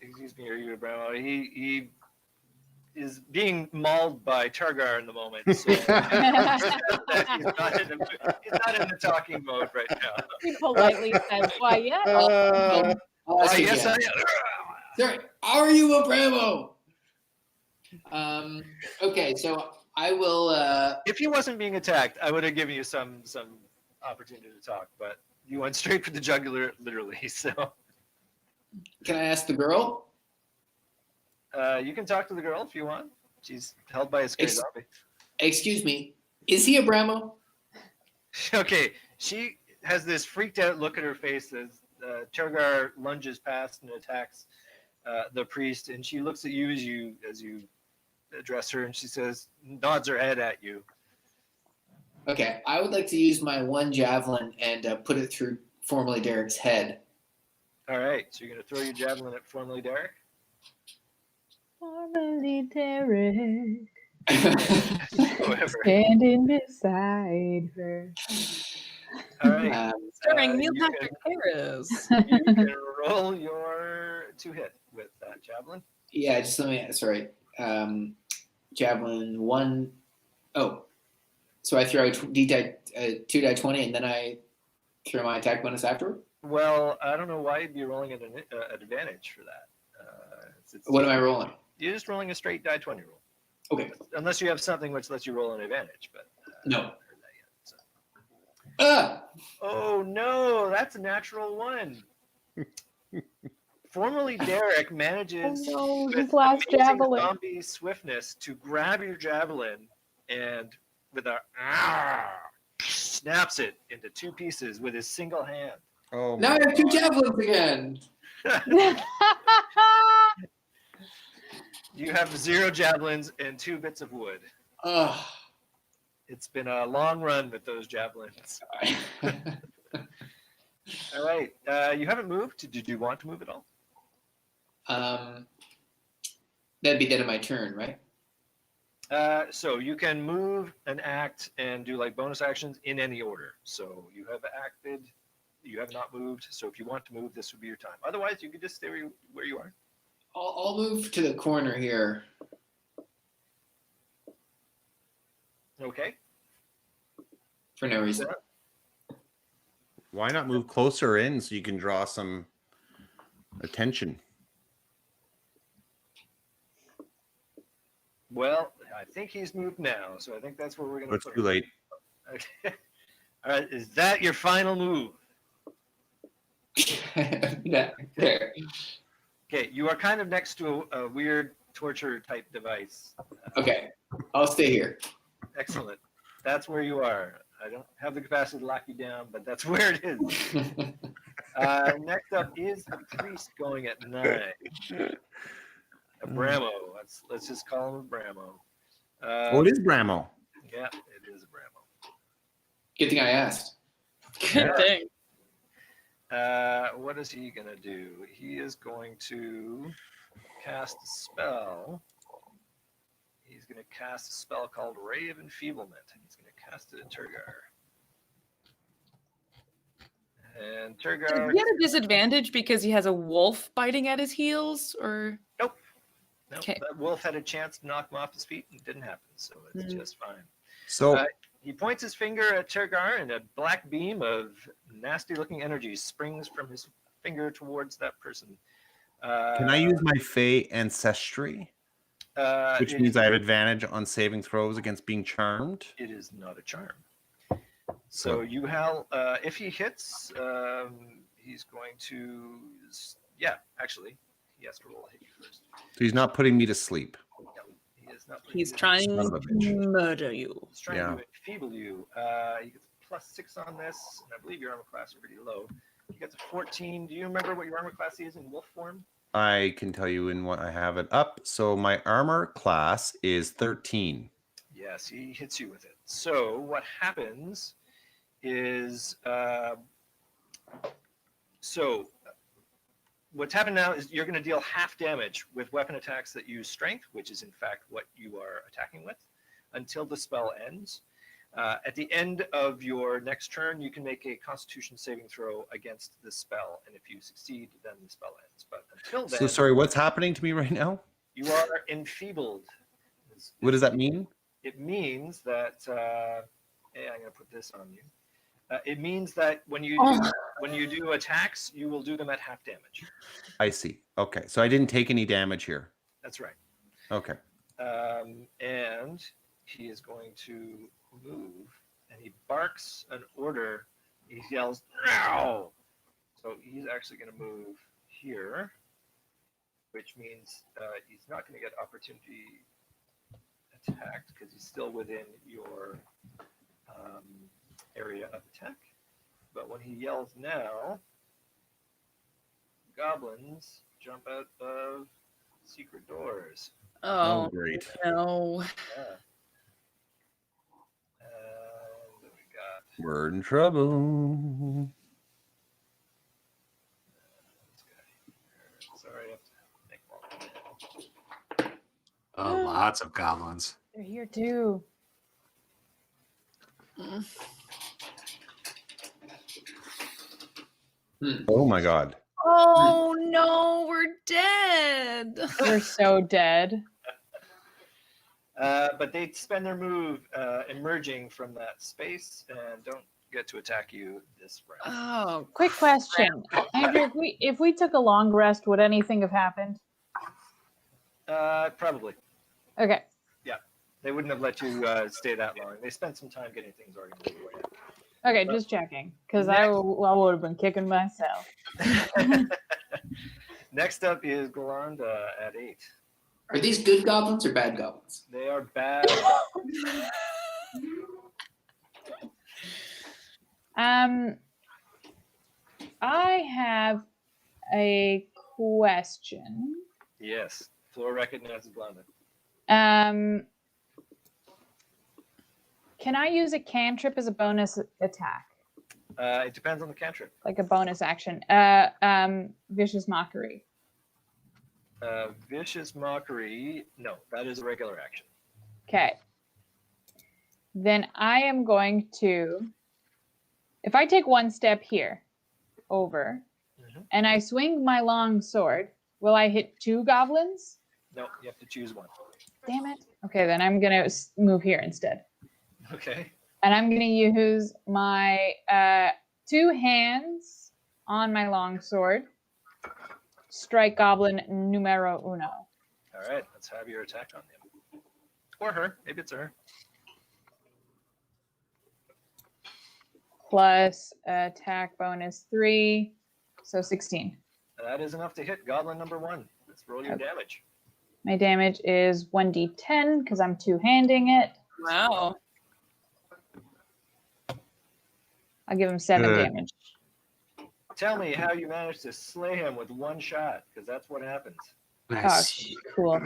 Excuse me, are you Abramo? He is being mauled by Targar in the moment, so he's not in the talking mode right now. He politely says, "Why, yeah." I'll ask Yes, I again. am. Sorry, are you Abramo? Okay, so I will. If he wasn't being attacked, I would have given you some opportunity to talk, but you went straight for the jugular, literally. So Can I ask the girl? you can talk to the girl if you want. She's held by a scary Ex- zombie. Excuse me, is he Abramo? Okay, she has this freaked out look at her face as Turgar lunges past and attacks the priest, and she looks at you as you address her, and she says, nods her head at you. Okay, I would like to use my one javelin and put it through formerly Derek's head. All right, so you're gonna throw your javelin at formerly Derek. Formerly Derek, However, standing beside her. all right. Starring Neil you Patrick Harris. You can roll your 2-hit with that javelin. Yeah, just let me. Sorry, javelin 1. Oh, so I throw 2d20 and then I throw my attack bonus afterward. Well, I don't know why you'd be rolling at an advantage for that. What am I rolling? You're just rolling a straight die 20 roll. Okay. Unless you have something which lets you roll an advantage, but No. I haven't heard that yet, so. Ah! Oh no, that's a natural 1. Formerly Derek manages Oh no, with his last amazing javelin. zombie swiftness to grab your javelin and with a snaps it into 2 pieces with his single hand. Oh, Now I have 2 javelins again. You have 0 javelins and 2 bits of wood. Ugh. It's been a long run with those javelins. All right, you haven't moved. Did you want to move at all? That'd be the end of my turn, right? So you can move and act and do like bonus actions in any order. So you have acted, you have not moved. So if you want to move, this would be your time. Otherwise, you could just stay where you are. I'll move to the corner here. Okay. For no reason. why not move closer in so you can draw some attention? Well, I think he's moved now, so I think that's where we're going to It's put too him. late. Okay. All right, is that your final move? Yeah, there. Okay, you are kind of next to a weird torture type device. Okay, I'll stay here. Excellent. That's where you are. I don't have the capacity to lock you down, but that's where it is. Next up is the priest going at 9. Abramo. Let's just call him Abramo. Oh, it is Bramo. Yeah, it is Abramo. Good thing I asked. Good thing. What is he going to do? He is going to cast a spell. He's going to cast a spell called Ray of Enfeeblement. He's going to cast it at Turgar. And Does Turgar. he have a disadvantage because he has a wolf biting at his heels, or No, Okay. that wolf had a chance to knock him off his feet and it didn't happen, so it's just fine. So He points his finger at Turgar, and a black beam of nasty-looking energy springs from his finger towards that person. can I use my Fey ancestry, which means I have advantage on saving throws against being charmed? It is not a charm. So you have, if he hits, he's going to, yeah, actually, he has to roll a hit you first. So he's not putting me to sleep. No, he is not. he's trying Son of a to bitch. murder you. He's trying Yeah. to enfeeble you. He gets a +6 on this, and I believe your armor class is pretty low. He gets a 14. Do you remember what your armor class is in wolf form? I can tell you in what I have it up. So my armor class is 13. Yes, he hits you with it. So what happens is, what's happened now is you're going to deal half damage with weapon attacks that use strength, which is in fact what you are attacking with, until the spell ends. At the end of your next turn, you can make a Constitution saving throw against the spell, and if you succeed, then the spell ends. But until then, So sorry, what's happening to me right now? you are enfeebled. What does that mean? It means that hey, I'm going to put this on you. It means that when you do attacks, you will do them at half damage. I see. Okay, so I didn't take any damage here. That's right. Okay. And he is going to move, and he barks an order. He yells, "Now!" So he's actually going to move here, which means he's not going to get opportunity attacked because he's still within your area of attack. But when he yells now, goblins jump out of secret doors. Oh, great. no. Yeah. And then we got We're in trouble. this guy here. Sorry, I have to make one. Oh, lots of goblins. They're here too. Oh my god. Oh, no, we're dead. We're so dead. But they spend their move emerging from that space and don't get to attack you this round. Oh, Quick question, Andrew. If we took a long rest, would anything have happened? Probably. Okay. They wouldn't have let you stay that long. They spent some time getting things organized for you. Okay, just checking, because I would have been kicking myself. Next up is Galanda at 8. Are these good goblins or bad goblins? They are bad. I have a question. Yes. Floor recognizes Galanda. Can I use a cantrip as a bonus attack, It depends on the cantrip. like a bonus action? Vicious Mockery. Vicious Mockery. No, that is a regular action. Okay. Then I am going to, if I take one step here, over, Mhm. and I swing my long sword, will I hit 2 goblins? No, you have to choose one. Damn it. Okay, then I'm going to move here instead. Okay. And I'm going to use my 2 hands on my long sword. Strike goblin numero 1. All right. Let's have your attack on him. Or her. Maybe it's her. Plus attack bonus 3. So 16. That is enough to hit goblin number 1. Let's roll your Okay. damage. My damage is 1d10 because I'm 2-handing it. wow. I'll give him 7 Good. damage. Tell me how you managed to slay him with one shot, because that's what happens. Nice. Cool.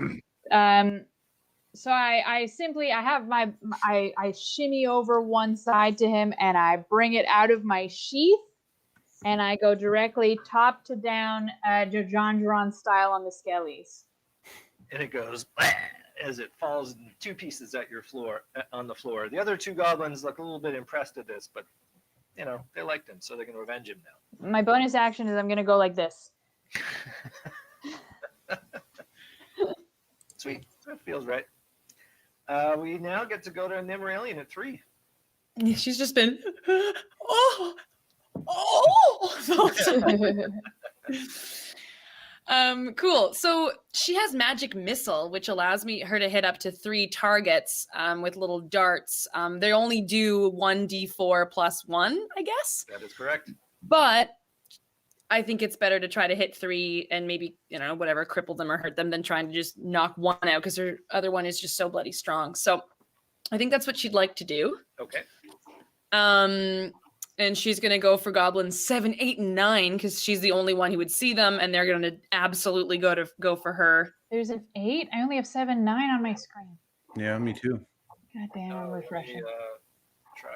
So I simply I shimmy over one side to him and I bring it out of my sheath and I go directly top to down, Jojon style on the skellies. And it goes as it falls in 2 pieces at your floor on the floor. The other 2 goblins look a little bit impressed at this, but you know they liked him, so they're going to revenge him now. My bonus action is I'm going to go like this. Sweet, that feels right. We now get to go to Nimmeralian at 3. Yeah, she's just been, oh. Cool. So she has magic missile, which allows her to hit up to 3 targets with little darts. They only do 1d4 plus 1, I guess. That is correct. But I think it's better to try to hit 3 and maybe, whatever, cripple them or hurt them than trying to just knock 1 out because her other one is just so bloody strong. So I think that's what she'd like to do. Okay. And she's going to go for goblins 7, 8, and 9 because she's the only one who would see them, and they're going to absolutely go for her. There's an 8. I only have 7, 9 on my screen. Yeah, me too. God damn, I'm refreshing. Let me, try.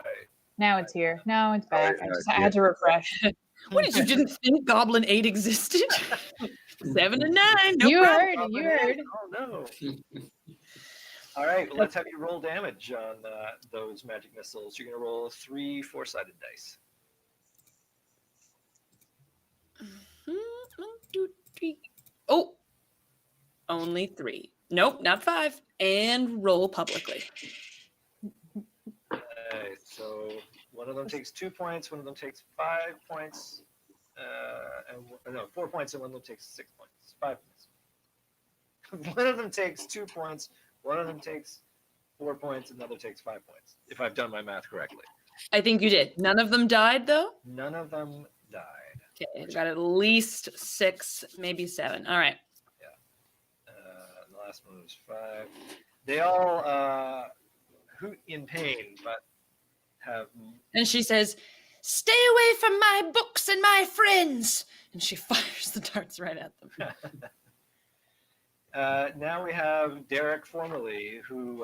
Now it's here. Now it's back. yeah, I had to refresh. What did you didn't think Goblin 8 existed? 7 and 9. No You problem. heard. You heard. Oh no. All right, well, let's have you roll damage on those magic missiles. You're going to roll 3 4-sided dice. One, two, three. Oh, only 3. Nope, not 5. And roll publicly. Okay, so one of them takes 2 points, one of them takes 5 points, no, 4 points, and one of them takes 6 points. 5 points. One of them takes 2 points, one of them takes 4 points, another takes 5 points, if I've done my math correctly. I think you did. None of them died, though? None of them died. Okay, I got at least 6, maybe 7. All right. The last one was 5. They all hoot in pain, but have. And she says, "Stay away from my books and my friends." And she fires the darts right at them. Now we have Derek Formerly, who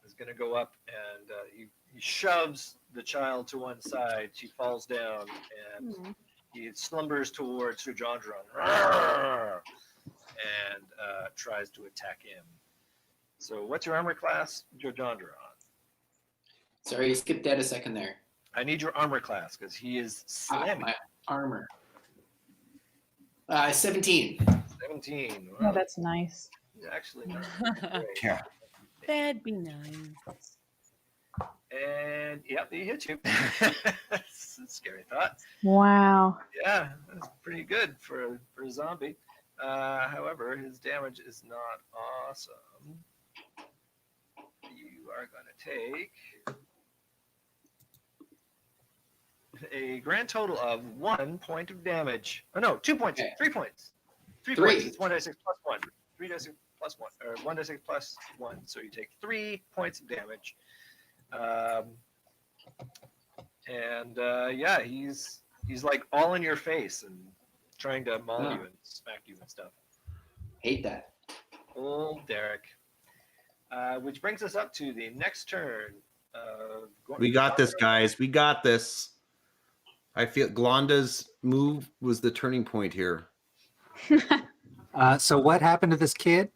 is going to go up and he shoves the child to one side. She falls down and he slumbers towards Sir Jondron and tries to attack him. So, what's your armor class, Jondron? Sorry, you skipped out a second there. I need your armor class because he is slamming. My armor. 17. 17. Yeah, Wow. that's nice. Actually not great. Yeah. That'd be nice. And yep, he hit you. That's a scary thought. Wow. Yeah, that's pretty good for a zombie. However, his damage is not awesome. You are going to take a grand total of 1 point of damage. Oh no, 2 points. Okay. 3 points. 3 Three. points. It's 1d6 plus 1. 3d6 plus 1, or 1d6 plus 1. So you take 3 points of damage. Yeah, he's like all in your face and trying to maul you and smack you and stuff. Hate that. Old Derek. Which brings us up to the next turn. We got this, guys. We got this. I feel Glonda's move was the turning point here. So what happened to this kid?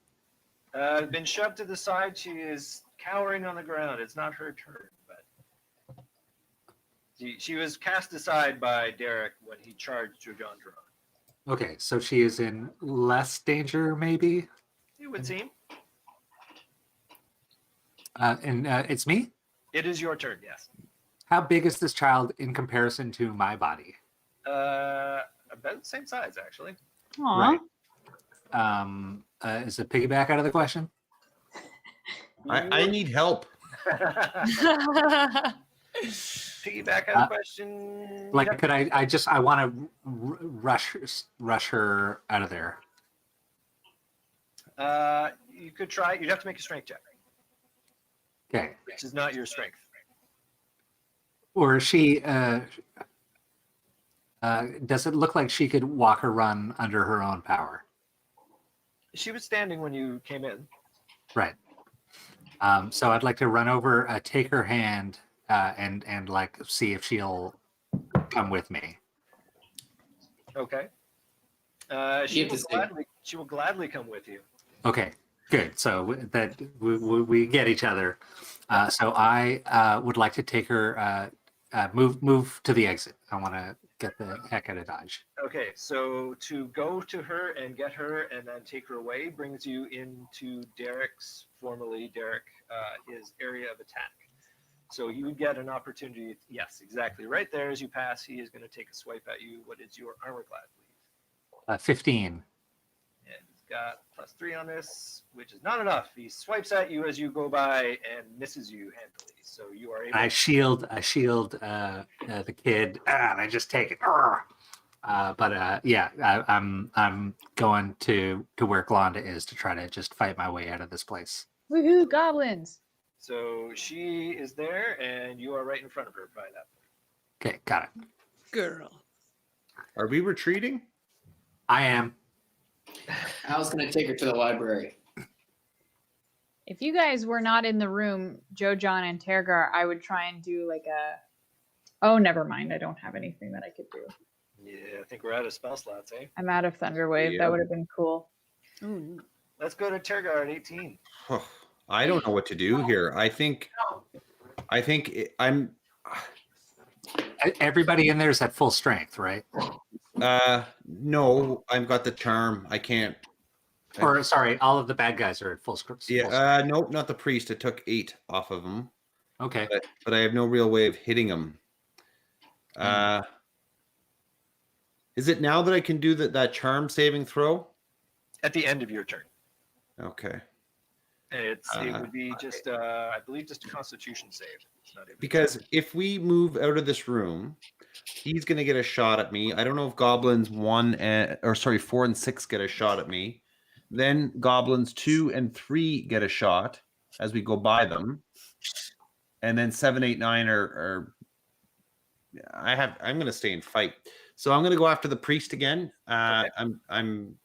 Been shoved to the side. She is cowering on the ground. It's not her turn, but she was cast aside by Derek when he charged Jojondron. Okay, so she is in less danger, maybe? It would seem. And it's me? It is your turn, yes. How big is this child in comparison to my body? About the same size, actually. Aw. Right. Is a piggyback out of the question? I need help. Piggyback out of the question. Like, Yep. could I want to rush her out of there. You could try. You'd have to make a strength check, Okay. which is not your strength. Or she, does it look like she could walk or run under her own power? She was standing when you came in. Right. So I'd like to run over, take her hand, and like see if she'll come with me. Okay. You have to stay. She will gladly come with you. Okay, good. So that we get each other. So I would like to take her, move to the exit. I want to get the heck out of Dodge. Okay, so to go to her and get her and then take her away brings you into Derek's, formerly Derek, his area of attack. So you would get an opportunity. Yes, exactly. Right there as you pass, he is going to take a swipe at you. What is your armor class, please? 15. And he's got +3 on this, which is not enough. He swipes at you as you go by and misses you handily. So you are able. I shield the kid, and I just take it. I'm going to where Glonda is to try to just fight my way out of this place. Woohoo, goblins. So she is there, and you are right in front of her by that point. Okay, got it. Girl. Are we retreating? I am. I was going to take her to the library. If you guys were not in the room, Joe, John, and Tergar, I would try and do like a. Oh, never mind. I don't have anything that I could do. Yeah, I think we're out of spell slots, eh? I'm out of Thunderwave. Yeah. That would have been cool. Ooh. Let's go to Tergar at 18. I don't know what to do here. I think I'm. Everybody in there is at full strength, right? No, I've got the charm. I can't. Or sorry, all of the bad guys are at full strength. Yeah. Nope, not the priest. It took 8 off of him. Okay. But I have no real way of hitting him. Is it now that I can do that charm saving throw? At the end of your turn. Okay. It would be just, I believe, just a Constitution save. It's not even Because if we move out of this room, he's going to get a shot at me. I don't know if goblins 4 and 6 get a shot at me. Then goblins 2 and 3 get a shot as we go by them. And then 7, 8, 9 are I'm going to stay and fight. So I'm going to go after the priest again. Okay. I'm going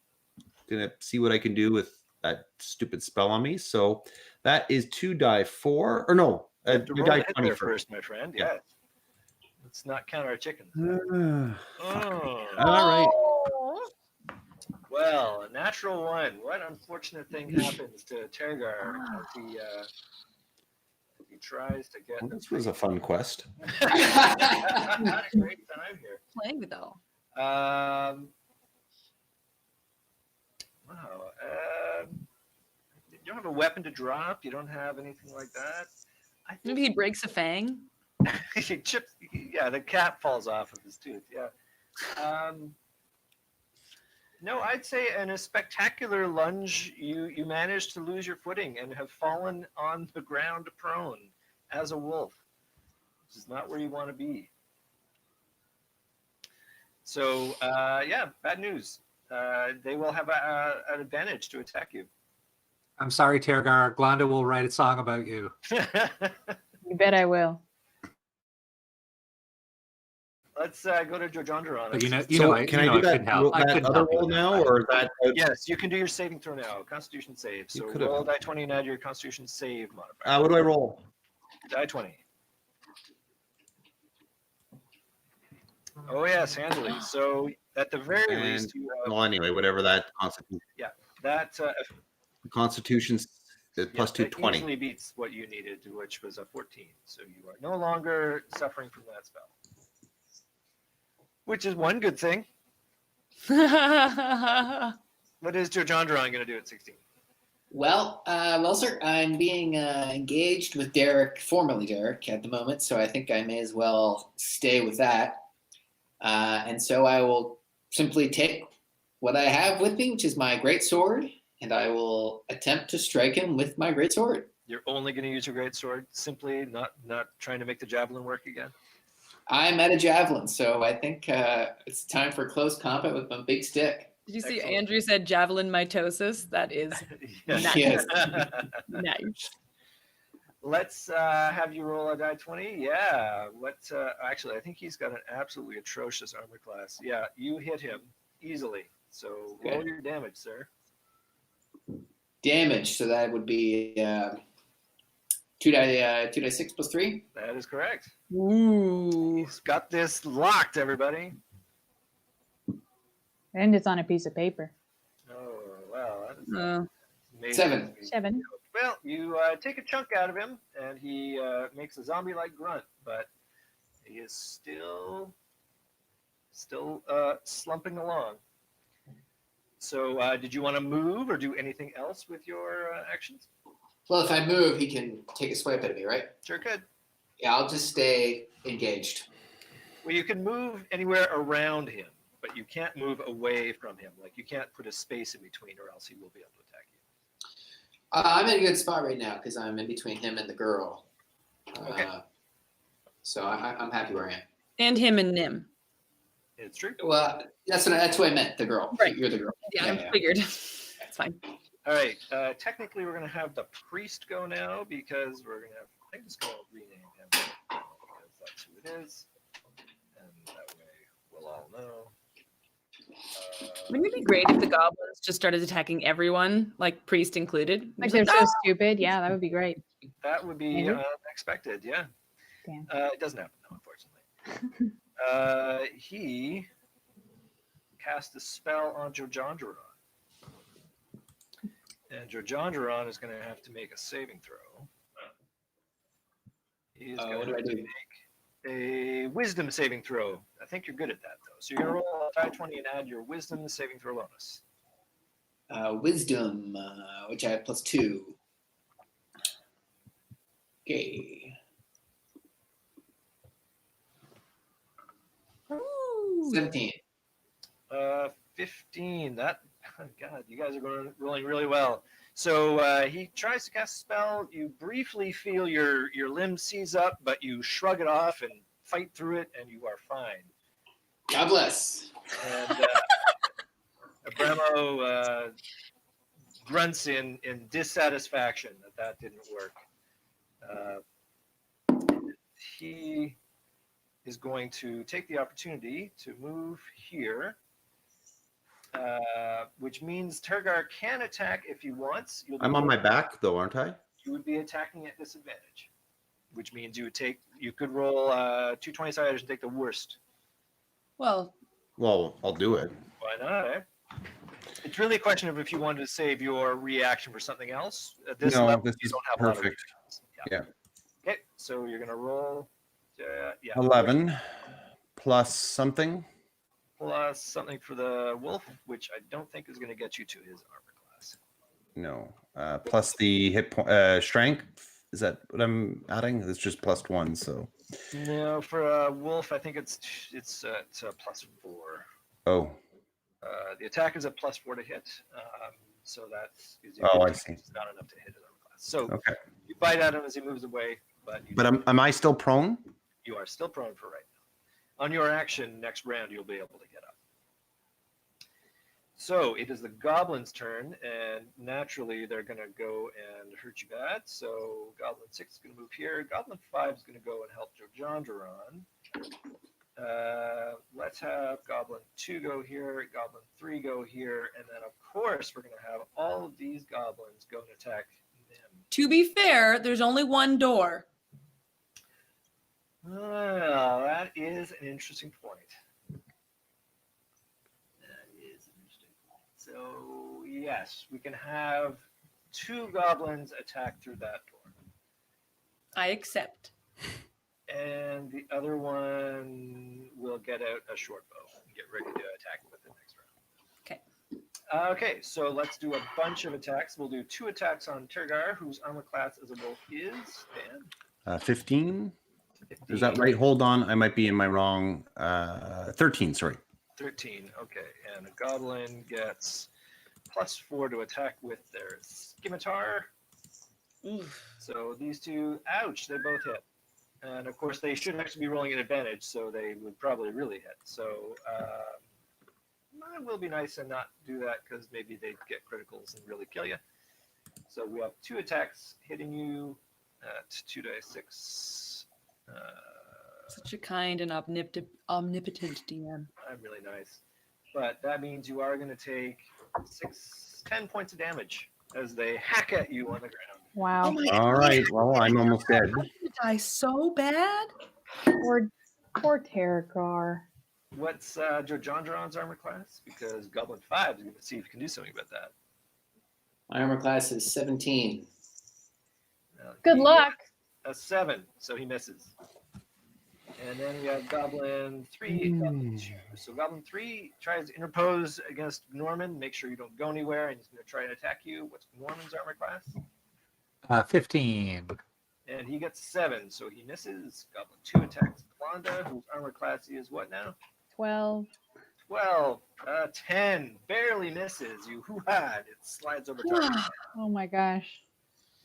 to see what I can do with that stupid spell on me. So that is 2 die 4 or no, You have to you roll die the hit 20 there first. first, my friend. Yeah. Yeah. Let's not count our chickens. All Oh. right. Well, a natural 1. What unfortunate thing happens to Tergar as he tries to get... Well, this was a fun quest. Had a great time here. Playing with all. Wow. You don't have a weapon to drop. You don't have anything like that. I think Maybe he breaks a fang. he chips. Yeah, the cap falls off of his tooth. Yeah. No, I'd say in a spectacular lunge, you managed to lose your footing and have fallen on the ground prone as a wolf, which is not where you want to be. So, yeah, bad news. They will have an advantage to attack you. I'm sorry, Tergar. Glanda will write a song about you. You bet I will. Let's go to Jojondron. But Can I I do couldn't that, help. I couldn't other help you roll with now, that. or is that Yes, you can do your saving throw now. Constitution save. You So could've- roll die 20 and add your Constitution save modifier. what do I roll? Die 20. Oh yes, handily. So at the very And- least, you have Well, anyway, whatever that that Constitution's plus yeah, 2, that 20. easily beats what you needed, which was a 14. So you are no longer suffering from that spell, which is one good thing. What is Jojondron going to do at 16? Well, sir, I'm being engaged with Derek, formerly Derek, at the moment, so I think I may as well stay with that. And so I will simply take what I have with me, which is my great sword, and I will attempt to strike him with my great sword. You're only going to use your great sword, simply not trying to make the javelin work again. I'm at a javelin, so I think it's time for close combat with my big stick. Did you see Excellent. Andrew said javelin mitosis? That is Yes. Yes. nice. Let's have you roll a die 20. Yeah. Actually, I think he's got an absolutely atrocious armor class. Yeah, you hit him easily. So roll Okay. your damage, sir. Damage, so that would be 2 die 6 plus 3. That is correct. Ooh. He's got this locked, everybody. And it's on a piece of paper. Oh, wow. That is amazing. 7. 7. Well, you take a chunk out of him, and he makes a zombie-like grunt, but he is still slumping along. So, did you want to move or do anything else with your actions? Well, if I move, he can take a swipe at me, right? Sure could. Yeah, I'll just stay engaged. Well, you can move anywhere around him, but you can't move away from him. Like, you can't put a space in between, or else he will be able to attack you. I'm in a good spot right now because I'm in between him and the girl. Okay. So I'm happy where I am. And him and Nim. It's true. Well, that's what I meant. The girl. Right. You're the girl. Yeah, Yeah. I figured. That's fine. All right. Technically, we're going to have the priest go now because we're going to have. I'm just going to rename him because that's who it is, and that way we'll all know. Wouldn't it be great if the goblins just started attacking everyone, like priest included? Like Just they're so stupid. Yeah, that would be great. That would be Maybe. unexpected. Yeah. Damn. It doesn't happen, no, unfortunately. He cast a spell on Jojondron. And Jorjondron is going to have to make a saving throw. He's What going do to I have to do? make a wisdom saving throw. I think you're good at that, though. So you're going to roll a die 20 and add your wisdom saving throw bonus. Wisdom, which I have +2. Okay. 17. 15. That, oh God, you guys are rolling really well. So he tries to cast a spell. You briefly feel your limb seize up, but you shrug it off and fight through it, and you are fine. God bless. And Abramo grunts in dissatisfaction that didn't work. He is going to take the opportunity to move here, which means Turgar can attack if he wants. I'm on my back though, aren't I? You would be attacking at disadvantage, which means you could roll 2 20-siders and take the worst. Well, Well, I'll do it. Why not, eh? It's really a question of if you wanted to save your reaction for something else. At this No, level, this you is don't have a lot of perfect. reactions. Yeah. Okay, so you're going to roll 11 plus something. plus something for the wolf, which I don't think is going to get you to his armor class. No. Plus the hit point, strength. Is that what I'm adding? It's just +1. So. No, for a wolf, I think it's a +4. Oh. The attack is a +4 to hit, so that's Oh, I see. It's not enough to hit his armor class. So Okay. you bite at him as he moves away, but Am I still prone? you are still prone for right now. On your action, next round, you'll be able to get up. So it is the goblin's turn, and naturally they're going to go and hurt you bad. So Goblin 6 is going to move here. Goblin 5 is going to go and help Jorjondron. Let's have Goblin 2 go here, Goblin 3 go here, and then of course we're going to have all of these goblins go and attack them. to be fair, there's only one door. Well, that is an interesting point. That is an interesting point. So yes, we can have 2 goblins attack through that door. I accept. And the other one will get out a short bow and get ready to attack with it next round. Okay, so let's do a bunch of attacks. We'll do 2 attacks on Turgar, whose armor class as a wolf is, Dan. 15. 15. Is that right? Hold on. I might be in my wrong. 13, sorry. 13, okay. And a goblin gets +4 to attack with their scimitar. Oof. So these 2, ouch, they both hit. And of course, they should actually be rolling an advantage, so they would probably really hit. So it will be nice and not do that because maybe they'd get criticals and really kill you. So we have 2 attacks hitting you at 2d6. Such a kind and omnipotent DM. I'm really nice. But that means you are going to take 10 points of damage as they hack at you on the ground. Wow. Oh my All right. Well, I'm almost dead. Die so bad. Poor Terragar. What's Jorjondron's armor class? Because Goblin 5 is going to see if he can do something about that. My armor class is 17. Good He luck. gets a 7, so he misses. And then we have Goblin 3, Goblin 2. So Goblin 3 tries to interpose against Norman, make sure you don't go anywhere, and he's going to try and attack you. What's Norman's armor class? 15. And he gets 7, so he misses. Goblin 2 attacks Wanda, whose armor class is what now? 12. 12. 10. Barely misses. You hoo-ha. It slides over target. Oh my gosh.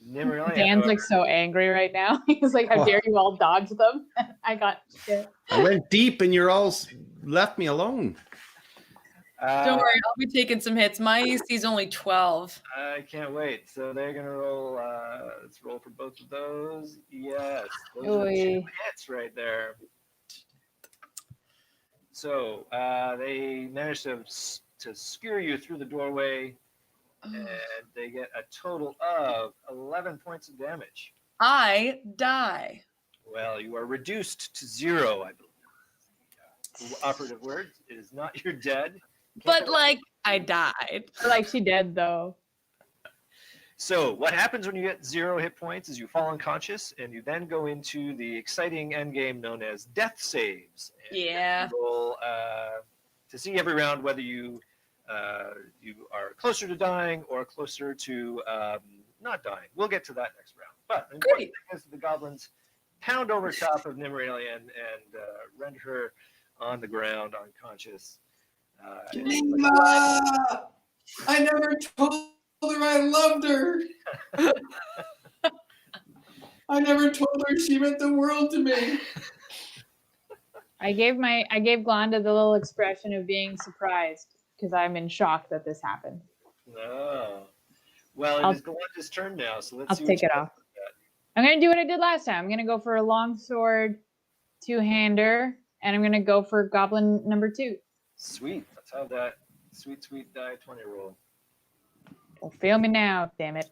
Nimralia, Dan's like however, so angry right now. He's like, how dare you all dodge them? I got shit. I went deep and you're all left me alone. Don't worry, I'll be taking some hits. My AC is only 12. I can't wait. So they're gonna roll. Let's roll for both of those. Yes, those are 2 Oy. hits right there. So they managed to skewer you through the doorway, and they get a total of 11 points of damage. I die. Well, you are reduced to 0, I believe. The operative word is not you're dead. But like, I died. Like she did though. So what happens when you get 0 hit points is you fall unconscious, and you then go into the exciting end game known as death saves. And Yeah. you roll to see every round whether you are closer to dying or closer to not dying. We'll get to that next round. But the important thing is the goblins pound over top of Nimralian and render her on the ground unconscious. Nima! I never told her I loved her. I never told her she meant the world to me. I gave Glonda the little expression of being surprised because I'm in shock that this happened. No. Well, it is Galanta's turn now, so let's I'll see what take you it got off. for that. I'm gonna do what I did last time. I'm gonna go for a longsword two-hander, and I'm gonna go for goblin number 2. Sweet. Let's have that sweet die 20 roll. Well, fail me now, damn it.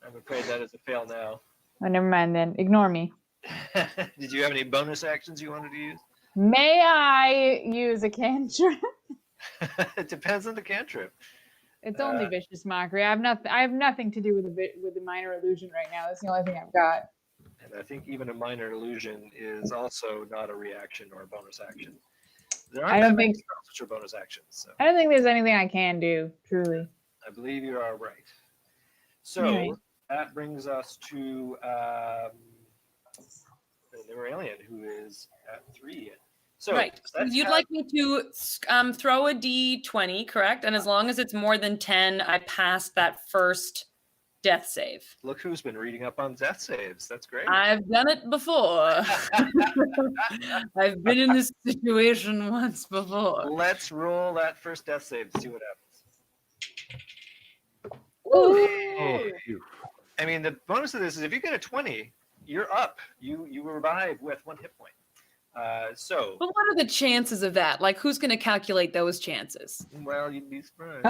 I'm afraid that is a fail now. Oh, never mind then. Ignore me. Did you have any bonus actions you wanted to use? May I use a cantrip? It depends on the cantrip. It's only vicious mockery. I have nothing to do with the minor illusion right now. That's the only thing I've got. And I think even a minor illusion is also not a reaction or a bonus action. There aren't I don't that many think- spells which are bonus actions, so I don't think there's anything I can do, truly. I believe you are right. So Alright. that brings us to the Nimralian, who is at 3. So Right. So let's you'd have- like me to throw a d20, correct? And as long as it's more than 10, I pass that first death save. Look who's been reading up on death saves. That's great. I've done it before. I've been in this situation once before. Let's roll that first death save to see what happens. Oh, I mean, the bonus of this is if you get a 20, you're up. You revive with 1 hit point. So, But what are the chances of that? Like, who's going to calculate those chances? well, you'd be surprised.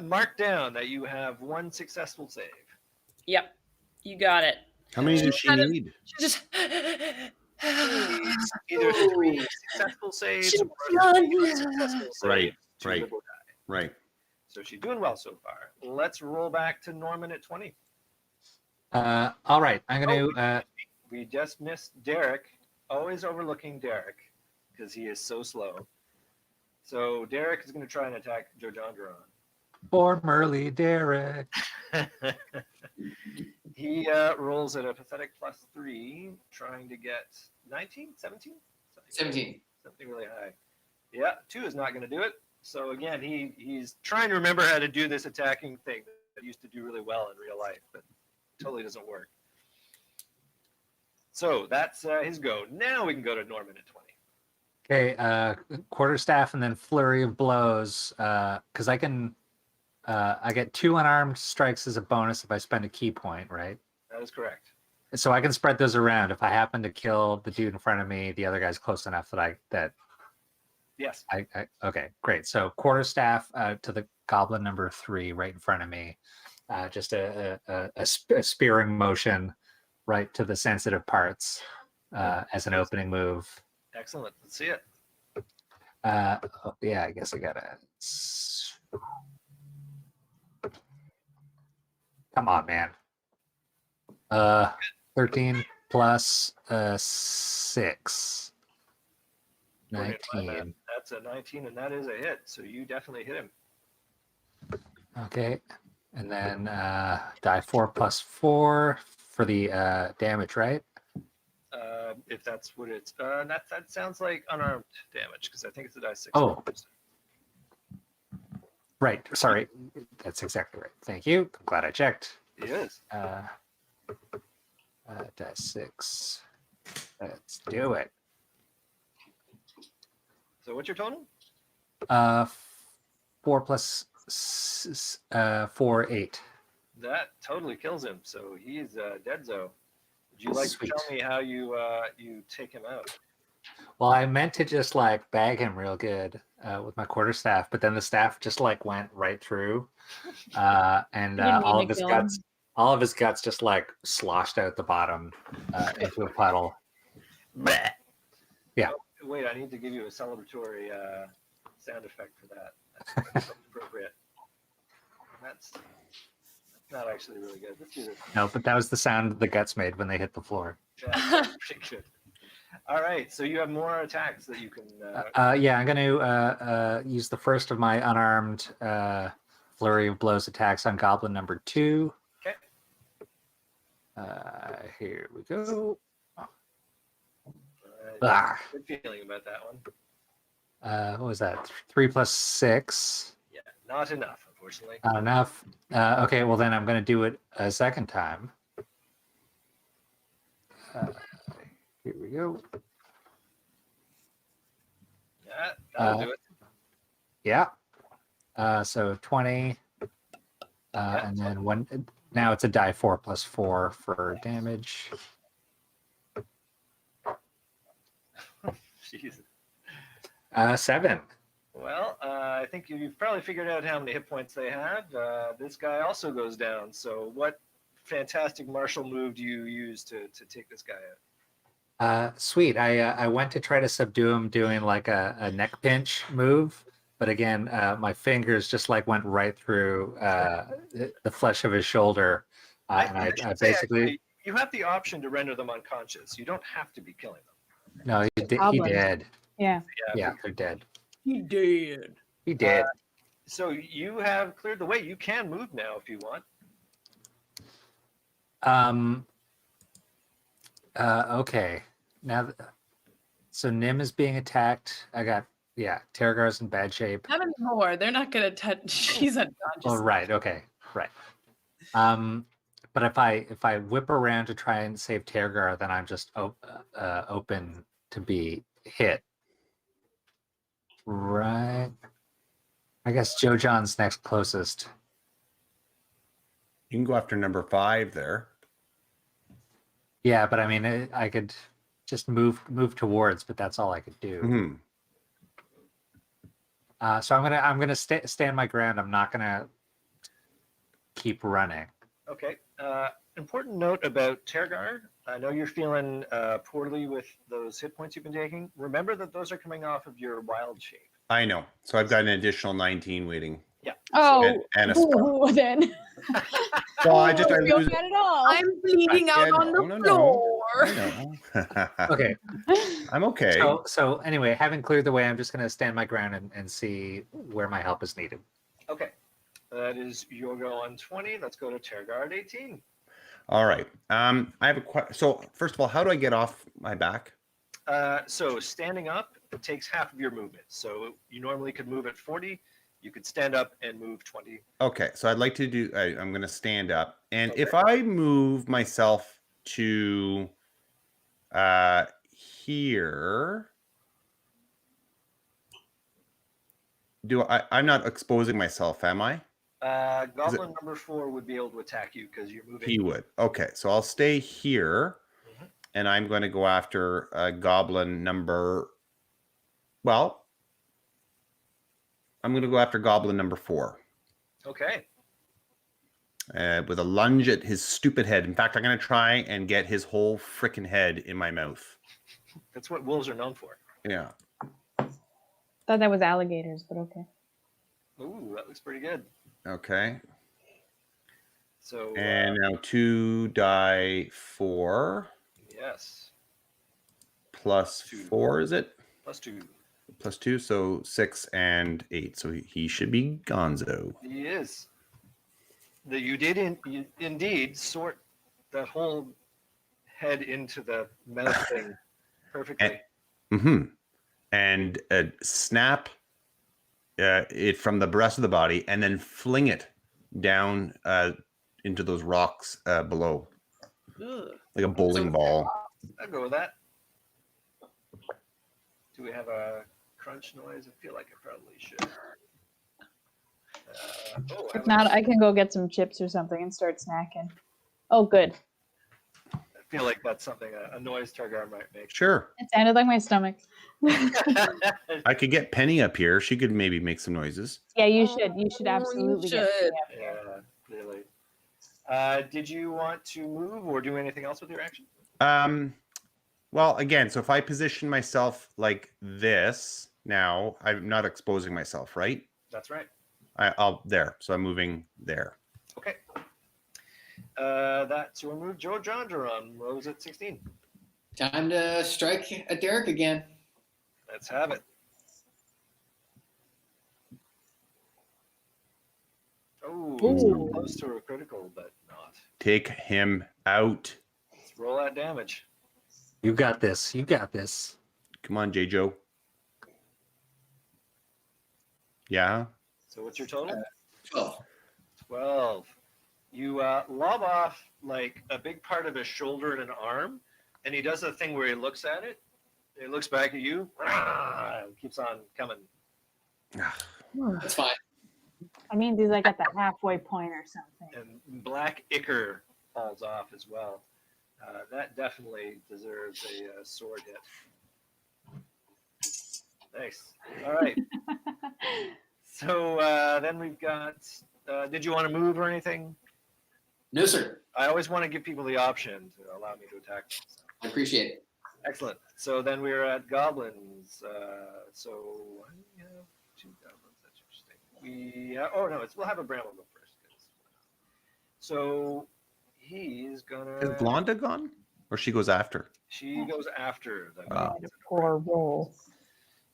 Mark down that you have 1 successful save. Yep, you got it. How many does she Kind of- need? She just. It's either 3 successful saves She's or 3 done. unsuccessful saves. Right, to right. live or die. Right. So she's doing well so far. Let's roll back to Norman at 20. all right. I'm going to. We just missed Derek. Always overlooking Derek because he is so slow. So Derek is going to try and attack Jojandron. Formerly Derek. He rolls at a pathetic +3, trying to get 19, 17? 17. Something really high. Yeah, 2 is not going to do it. So again, he's trying to remember how to do this attacking thing that he used to do really well in real life, but totally doesn't work. So that's his go. Now we can go to Norman at 20. Okay, quarterstaff and then flurry of blows. Because I can, I get 2 unarmed strikes as a bonus if I spend a key point, right? That is correct. So I can spread those around. If I happen to kill the dude in front of me, the other guy's close enough that Yes. I okay, great. So quarterstaff to the goblin number 3 right in front of me. Just a spearing motion right to the sensitive parts as an opening move. Excellent. Let's see it. Yeah, I guess I gotta. Come on, man. 13 plus 6. 19. That's a 19, and that is a hit. So you definitely hit him. Okay. And then die 4 plus 4 for the damage, right? If that's what it's that sounds like unarmed damage because I think it's a die 6. Oh. Right. Sorry. That's exactly right. Thank you. I'm glad I checked. It is. Die 6. Let's do it. So what's your total? 4 plus 4, 8. That totally kills him. So he's dead. Would you like Sweet. to tell me how you take him out? Well, I meant to just like bag him real good with my quarterstaff, but then the staff just like went right through, and You didn't all mean of to his kill guts, all of his guts just like sloshed out the bottom into a puddle. Yeah. Oh, wait, I need to give you a celebratory sound effect for that. That's appropriate. That's Not actually really good. Let's do this. No, but that was the sound the guts made when they hit the floor. Yeah, pretty good. All right, so you have more attacks that you can. Yeah, I'm going to use the first of my unarmed flurry of blows attacks on goblin number 2. Okay. Here we go. Uh, Ah. good feeling about that one. What was that? 3 plus 6. Yeah, not enough, unfortunately. Not enough. Okay, well then I'm going to do it a second time. Here we go. Yeah, that'll do it. Yeah. So 20. And then one. Now it's a die 4 plus 4 for damage. Jesus. 7. Well, I think you've probably figured out how many hit points they have. This guy also goes down. So, what fantastic martial move do you use to take this guy out? Sweet. I went to try to subdue him doing like a neck pinch move, but again, my fingers just like went right through the flesh of his shoulder, and I should say, basically. actually, you have the option to render them unconscious. You don't have to be killing them. No, he did. He Goblins. did. Yeah. Yeah, they're dead. He did. He did. So you have cleared the way. You can move now if you want. Okay. Now, so Nim is being attacked. I got Terragar's in bad shape. Not anymore. They're not gonna touch. She's unconscious. Oh, right. Okay. Right. But if I whip around to try and save Terragar, then I'm just open to be hit. Right. I guess Joe John's next closest. You can go after number 5 there. Yeah, but I mean, I could just move towards, but that's all I could do. Mm-hmm. So I'm gonna stand my ground. I'm not gonna keep running. Okay. Important note about Tergar. I know you're feeling poorly with those hit points you've been taking. Remember that those are coming off of your wild shape. I know. So I've got an additional 19 waiting. Yeah. Oh, And a scar. ooh, then. Well, I don't feel lose. bad at all. I'm bleeding out on the floor. I know. Okay. I'm okay. So anyway, having cleared the way, I'm just gonna stand my ground and see where my help is needed. Okay. That is your go on 20. Let's go to Tergar at 18. All right. I have a question. So first of all, how do I get off my back? So standing up takes half of your movement. So you normally could move at 40. You could stand up and move 20. Okay. So I'd like to do. I'm going to stand up, and Okay. if I move myself to here, I'm not exposing myself, am I? Goblin number 4 would be able to attack you because you're moving. He would. Okay, so I'll stay here, Mhm. and I'm going to go after goblin number. Well, I'm going to go after goblin number 4 Okay. with a lunge at his stupid head. In fact, I'm going to try and get his whole freaking head in my mouth. That's what wolves are known for. Yeah. Thought that was alligators, but okay. Ooh, that looks pretty good. Okay. So And now 2 die 4 yes, plus 4, is it? +2. Plus 2, so 6 and 8. So he should be gonzo. He is. You did indeed sort that whole head into the mouth thing perfectly. Mm-hmm. And snap it from the rest of the body, and then fling it down into those rocks below, Ugh. like a bowling ball. I'll go with that. Do we have a crunch noise? I feel like I probably should. If not, I can go get some chips or something and start snacking. Oh, good. I feel like that's something a noise Tergar might make. Sure. It sounded like my stomach. I could get Penny up here. She could maybe make some noises. Yeah, you should. You should Oh, absolutely you get should. Yeah, clearly. Did you want to move or do anything else with your action? Well, again, so if I position myself like this, now I'm not exposing myself, right? That's right. I'll there. So I'm moving there. Okay. That's your move, Joe Jonderon. Rose at 16. Time to strike at Derek again. Let's have it. Oh, Ooh. close to a critical, but not. Take him out. Let's roll that damage. You got this. You got this. Come on, J. Joe. Yeah. So what's your total? 12. 12. You lob off like a big part of his shoulder and an arm, and he does the thing where he looks at it. He looks back at you. And keeps on coming. That's fine. I mean, he's like at the halfway point or something. And black ichor falls off as well. That definitely deserves a sword hit. Nice. All right. So then we've got. Did you want to move or anything? No, sir. I always want to give people the option to allow me to attack them. So. I appreciate it. Excellent. So then we're at goblins. So we have 2 goblins. That's interesting. We'll have a Bramble go first. So he's gonna. Is Glonda gone? Or she goes after? She goes after the. Ah. goblins. Poor roll.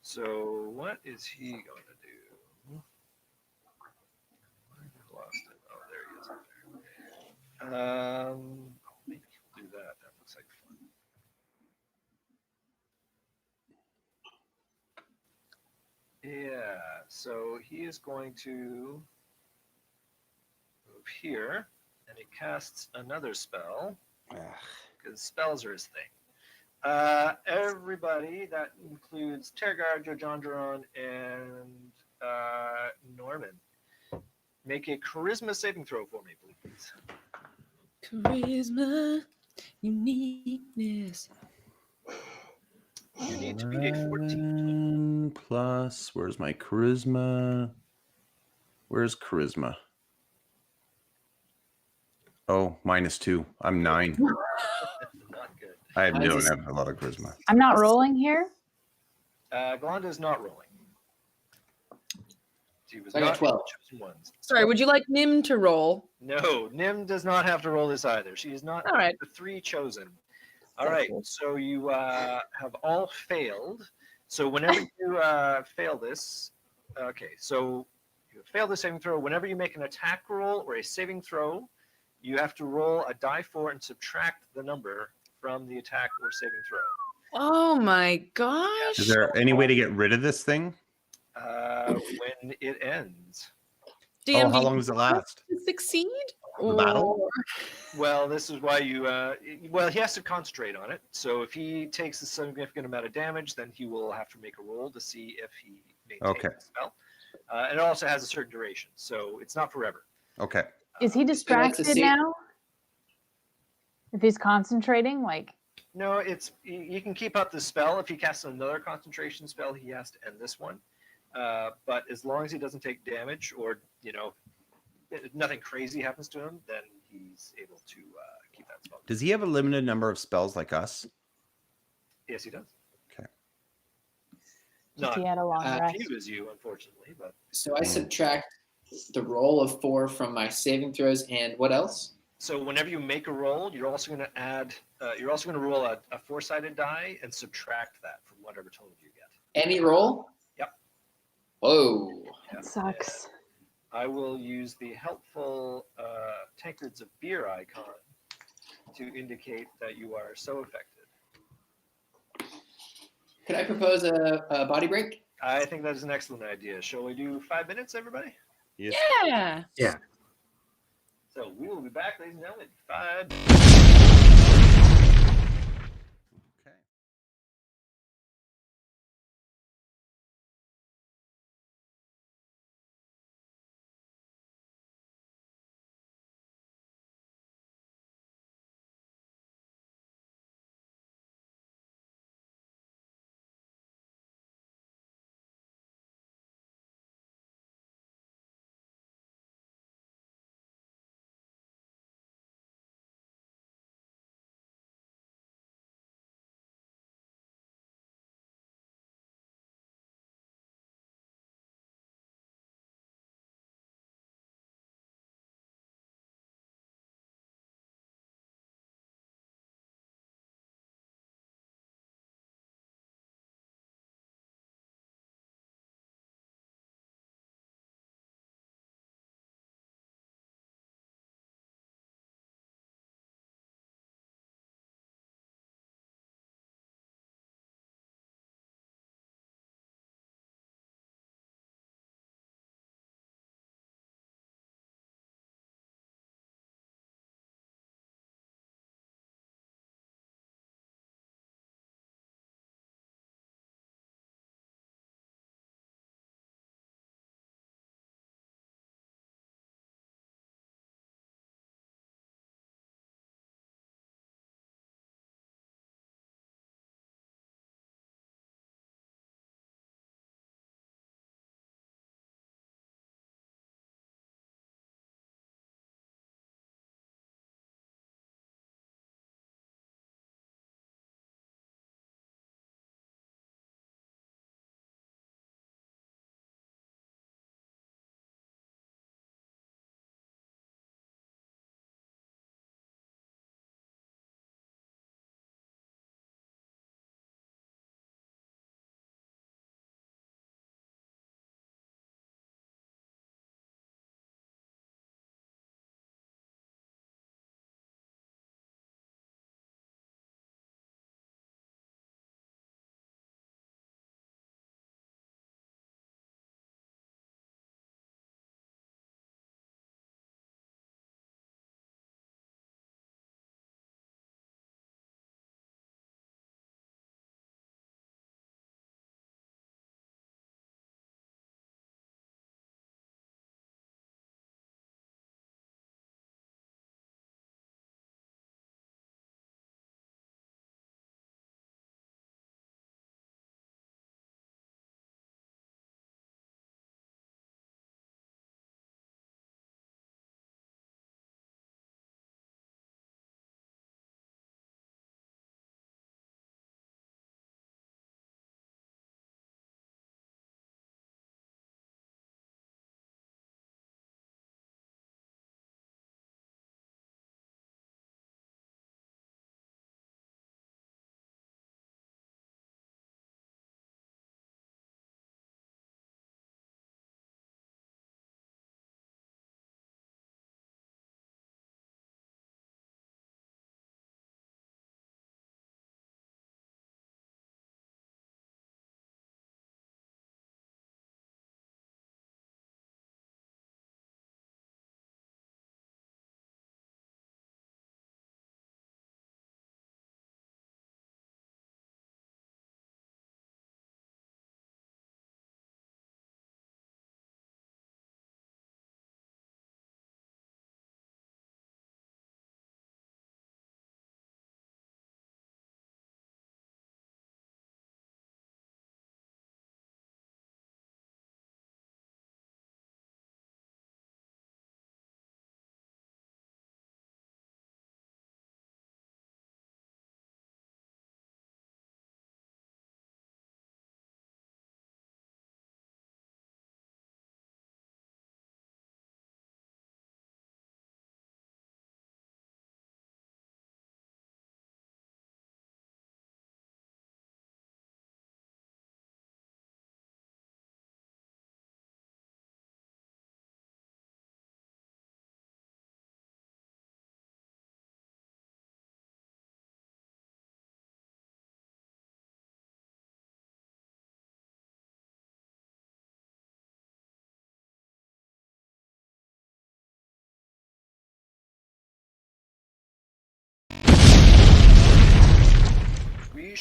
So what is he going to do? I lost it. Oh, there he is up there. Maybe he'll do that. That looks like fun. Yeah, so he is going to move here, and he casts another spell, because spells are his thing. Everybody, that includes Tergar, Jojonderon, and Norman. Make a charisma saving throw for me, please. Charisma, uniqueness. You need to beat a 14. Plus, where's my charisma? Where's charisma? Oh, -2. I'm 9. Not good. I I don't just- have a lot of charisma. I'm not rolling here. Glonda's not rolling. She was I got not 12. in the chosen ones. Sorry, would you like Nim to roll? No, Nim does not have to roll this either. She is not All right. the 3 chosen. All right, so you have all failed. So whenever you fail this, okay, so you fail the saving throw. Whenever you make an attack roll or a saving throw, you have to roll a die 4 and subtract the number from the attack or saving throw. Oh my gosh. Is there any way to get rid of this thing? When it ends. DM, How do long you does it last? want to succeed? The battle? Or- Well, this is why you. He has to concentrate on it. So if he takes a significant amount of damage, then he will have to make a roll to see if he maintains Okay. the spell. And it also has a certain duration, so it's not forever. Okay. Is he distracted see- now? If he's concentrating, like No, it's you can keep up the spell. If he casts another concentration spell, he has to end this one. But as long as he doesn't take damage, or nothing crazy happens to him, then he's able to keep that spell. Does he have a limited number of spells like us? Yes, he does. Okay. Not he had a long as rest. few as you, unfortunately, but So I subtract the roll of 4 from my saving throws, and what else? so whenever you make a roll, you're also going to add. You're also going to roll a 4-sided die and subtract that from whatever total you get. Any roll? Yep. Whoa. Yeah. sucks. I will use the helpful tankards of beer icon to indicate that you are so affected. Could I propose a body break? I think that is an excellent idea. Shall we do 5 minutes, everybody? Yes. Yeah. So we will be back, ladies and gentlemen, in 5.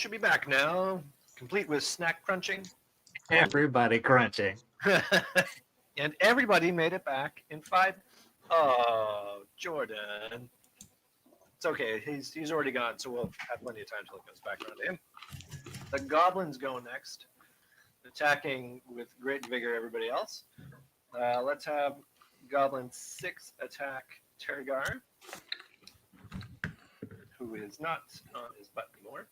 should be back now, complete with snack crunching. Everybody crunching. And everybody made it back in 5. Oh, Jordan. It's okay. He's already gone, so we'll have plenty of time till it comes back around to him. The goblins go next, attacking with great vigor everybody else. Let's have Goblin 6 attack Tergar, who is not on his butt anymore.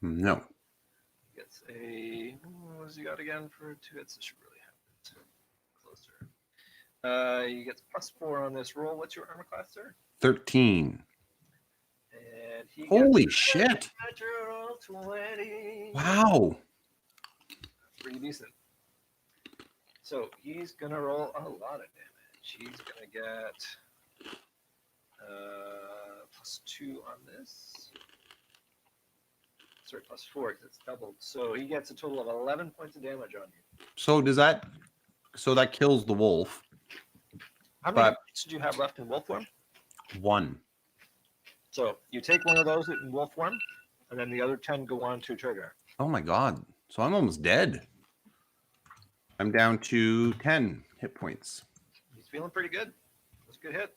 No. Gets a, what has he got again for 2 hits? This should really have it closer. He gets +4 on this roll. What's your armor class, sir? 13. And he Holy gets shit. a natural 20. Wow. Pretty decent. So he's gonna roll a lot of damage. He's gonna get +2 on this. Sorry, +4 because it's doubled. So he gets a total of 11 points of damage on you. So that kills the wolf. How many But- points did you have left in wolf form? 1. So you take one of those in wolf form, and then the other 10 go on to Tergar. Oh my god. So I'm almost dead. I'm down to 10 hit points. He's feeling pretty good. That's a good hit.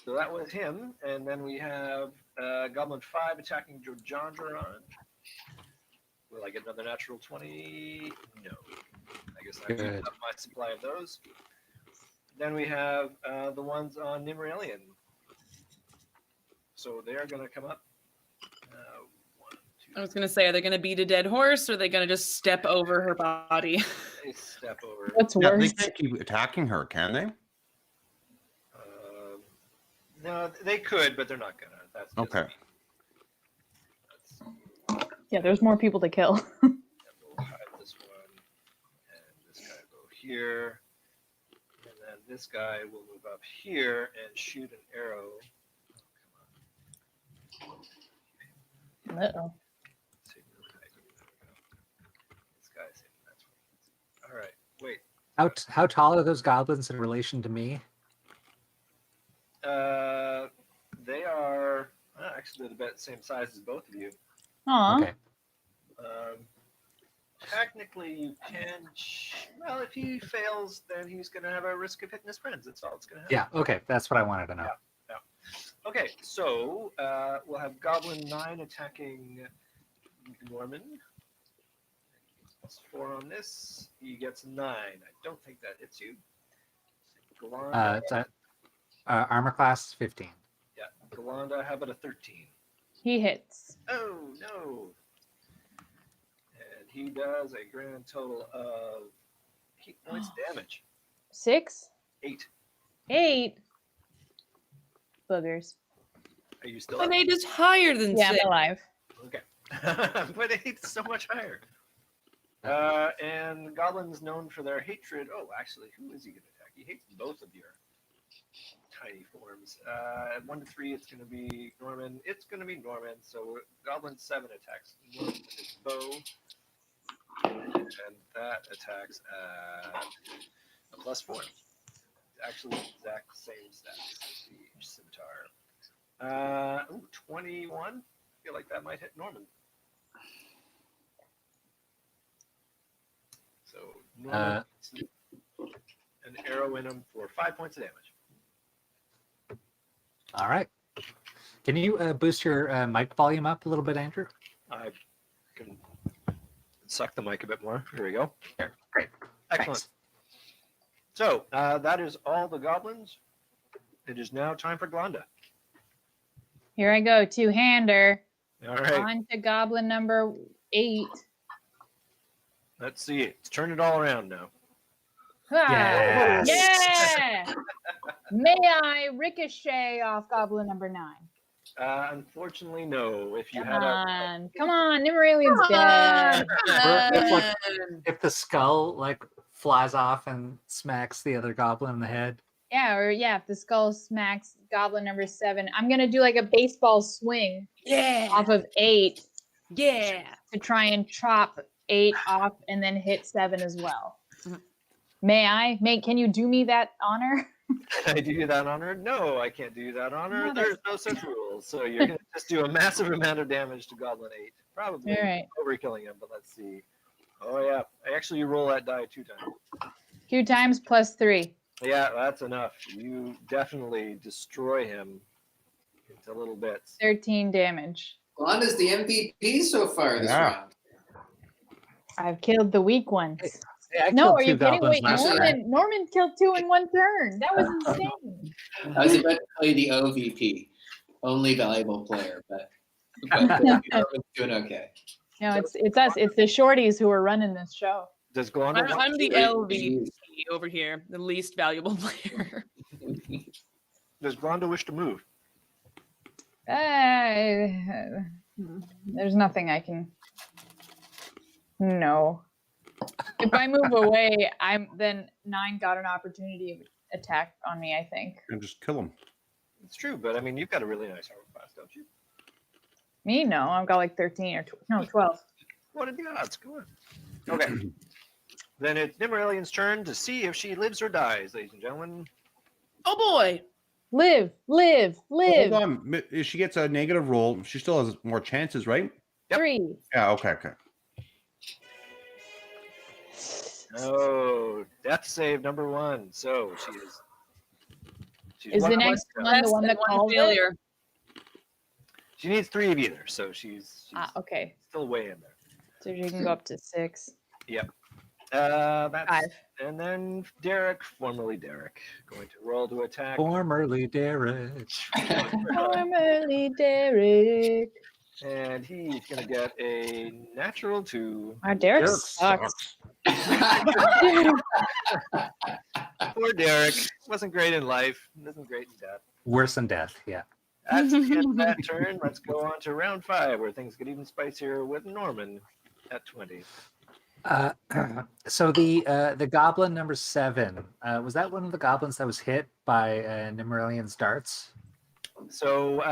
So that was him, and then we have Goblin 5 attacking Jojandron. Will I get another natural 20? No. I guess I do Good. have my supply of those. Then we have the ones on Nimralian. So they're going to come up. 1, 2, I was gonna say, are they gonna beat a dead horse, or are they gonna just step over her body? they step over. What's Yeah, they worse? can't keep attacking her, can they? No, they could, but they're not going to. That's just Okay. That's, Yeah, there's more people to kill. and we'll hide this one, and this guy will go here, and then this guy will move up here and shoot an arrow. Oh, come on. Uh-oh. Save real tight. There we go. This guy's in. That's what he is. All right, wait. How tall are those goblins in relation to me? They are actually about the same size as both of you. Aw. Okay. Technically, you can. Well, if he fails, then he's going to have a risk of hitting his friends. That's all it's going to happen. Yeah, okay. That's what I wanted to know. Okay, so we'll have Goblin 9 attacking Norman. +4 on this. He gets 9. I don't think that hits you. Galanda, It's armor class 15. yeah, Galanda, how about a 13? He hits. Oh, no. And he does a grand total of 8 points damage. 6, 8. 8. Boogers. Are you still My up? name is higher than Yeah, 6. I'm alive. Okay. But 8's so much higher. And goblins known for their hatred. Oh, actually, who is he going to attack? He hates both of your tiny forms. At 1 to 3, it's going to be Norman. It's going to be Norman. So Goblin 7 attacks Norman with his bow. And that attacks at a +4. Actually, exact same stats as the scimitar. 21. I feel like that might hit Norman. So Norman gets an arrow in him for 5 points of damage. All right. Can you boost your mic volume up a little bit, Andrew? I can suck the mic a bit more. Here we go. There. Great. Excellent. Thanks. So that is all the goblins. It is now time for Glanda. Here I go. Two-hander. All right. On to goblin number 8. Let's see it. Let's turn it all around now. Ah, Yes. Yeah. May I ricochet off goblin number 9? Unfortunately, no. If you Come had a on. Come on. Nimralian's dead. If the skull like flies off and smacks the other goblin in the head. Yeah, or yeah, if the skull smacks goblin number 7, I'm going to do like a baseball swing Yeah. off of 8 Yeah. to try and chop 8 off and then hit 7 as well. Mhm. May I? Can you do me that honor? Can I do you that honor? No, I can't do you that honor. No, There's no such rules. So you're going to just do a massive amount of damage to Goblin 8. Probably All right. overkilling him, but let's see. Oh, yeah. Actually, you roll that die 2 times. 2 times plus 3. Yeah, that's enough. You definitely destroy him into little bits. 13 damage. Glanda's the MVP so far this Yeah. round. I've killed the weak ones. Hey, I No, killed are 2 you kidding? goblins Wait, last turn. Norman killed 2 in 1 turn. That was insane. I was about to play the OVP, only valuable player, but Norman's doing okay. No, it's us. It's the shorties who are running this show. Does Glonda I'm the Great LVP news. over here, the least valuable player. Does Glonda wish to move? There's nothing I can. No. If I move away, then 9 got an opportunity of attack on me, I think. And just kill him. It's true, but I mean, you've got a really nice armor class, don't you? Me? No, I've got like 13 or 12. What are the odds? Come on. Okay. Then it's Nimmeralian's turn to see if she lives or dies, ladies and gentlemen. Oh boy! Live. Hold on. If she gets a negative roll, she still has more chances, right? Yep. 3. Yeah, okay. Oh, death save number 1. So she's Is one the point next down. one the Less one than that calls it? failure. She needs 3 of either, so she's Okay. still way in there. So you can go up to 6. That's 5. and then Derek, formerly Derek, going to roll to attack. Formerly Derek. Formerly Derek. And he's gonna get a natural 2. Our Derek Derek sucks. Poor Derek. Wasn't great in life. Wasn't great in death. Worse than death. Yeah. That's the end of that turn. Let's go on to round 5, where things get even spicier with Norman at 20. So the goblin number 7 was that one of the goblins that was hit by Nimmeralian's darts? So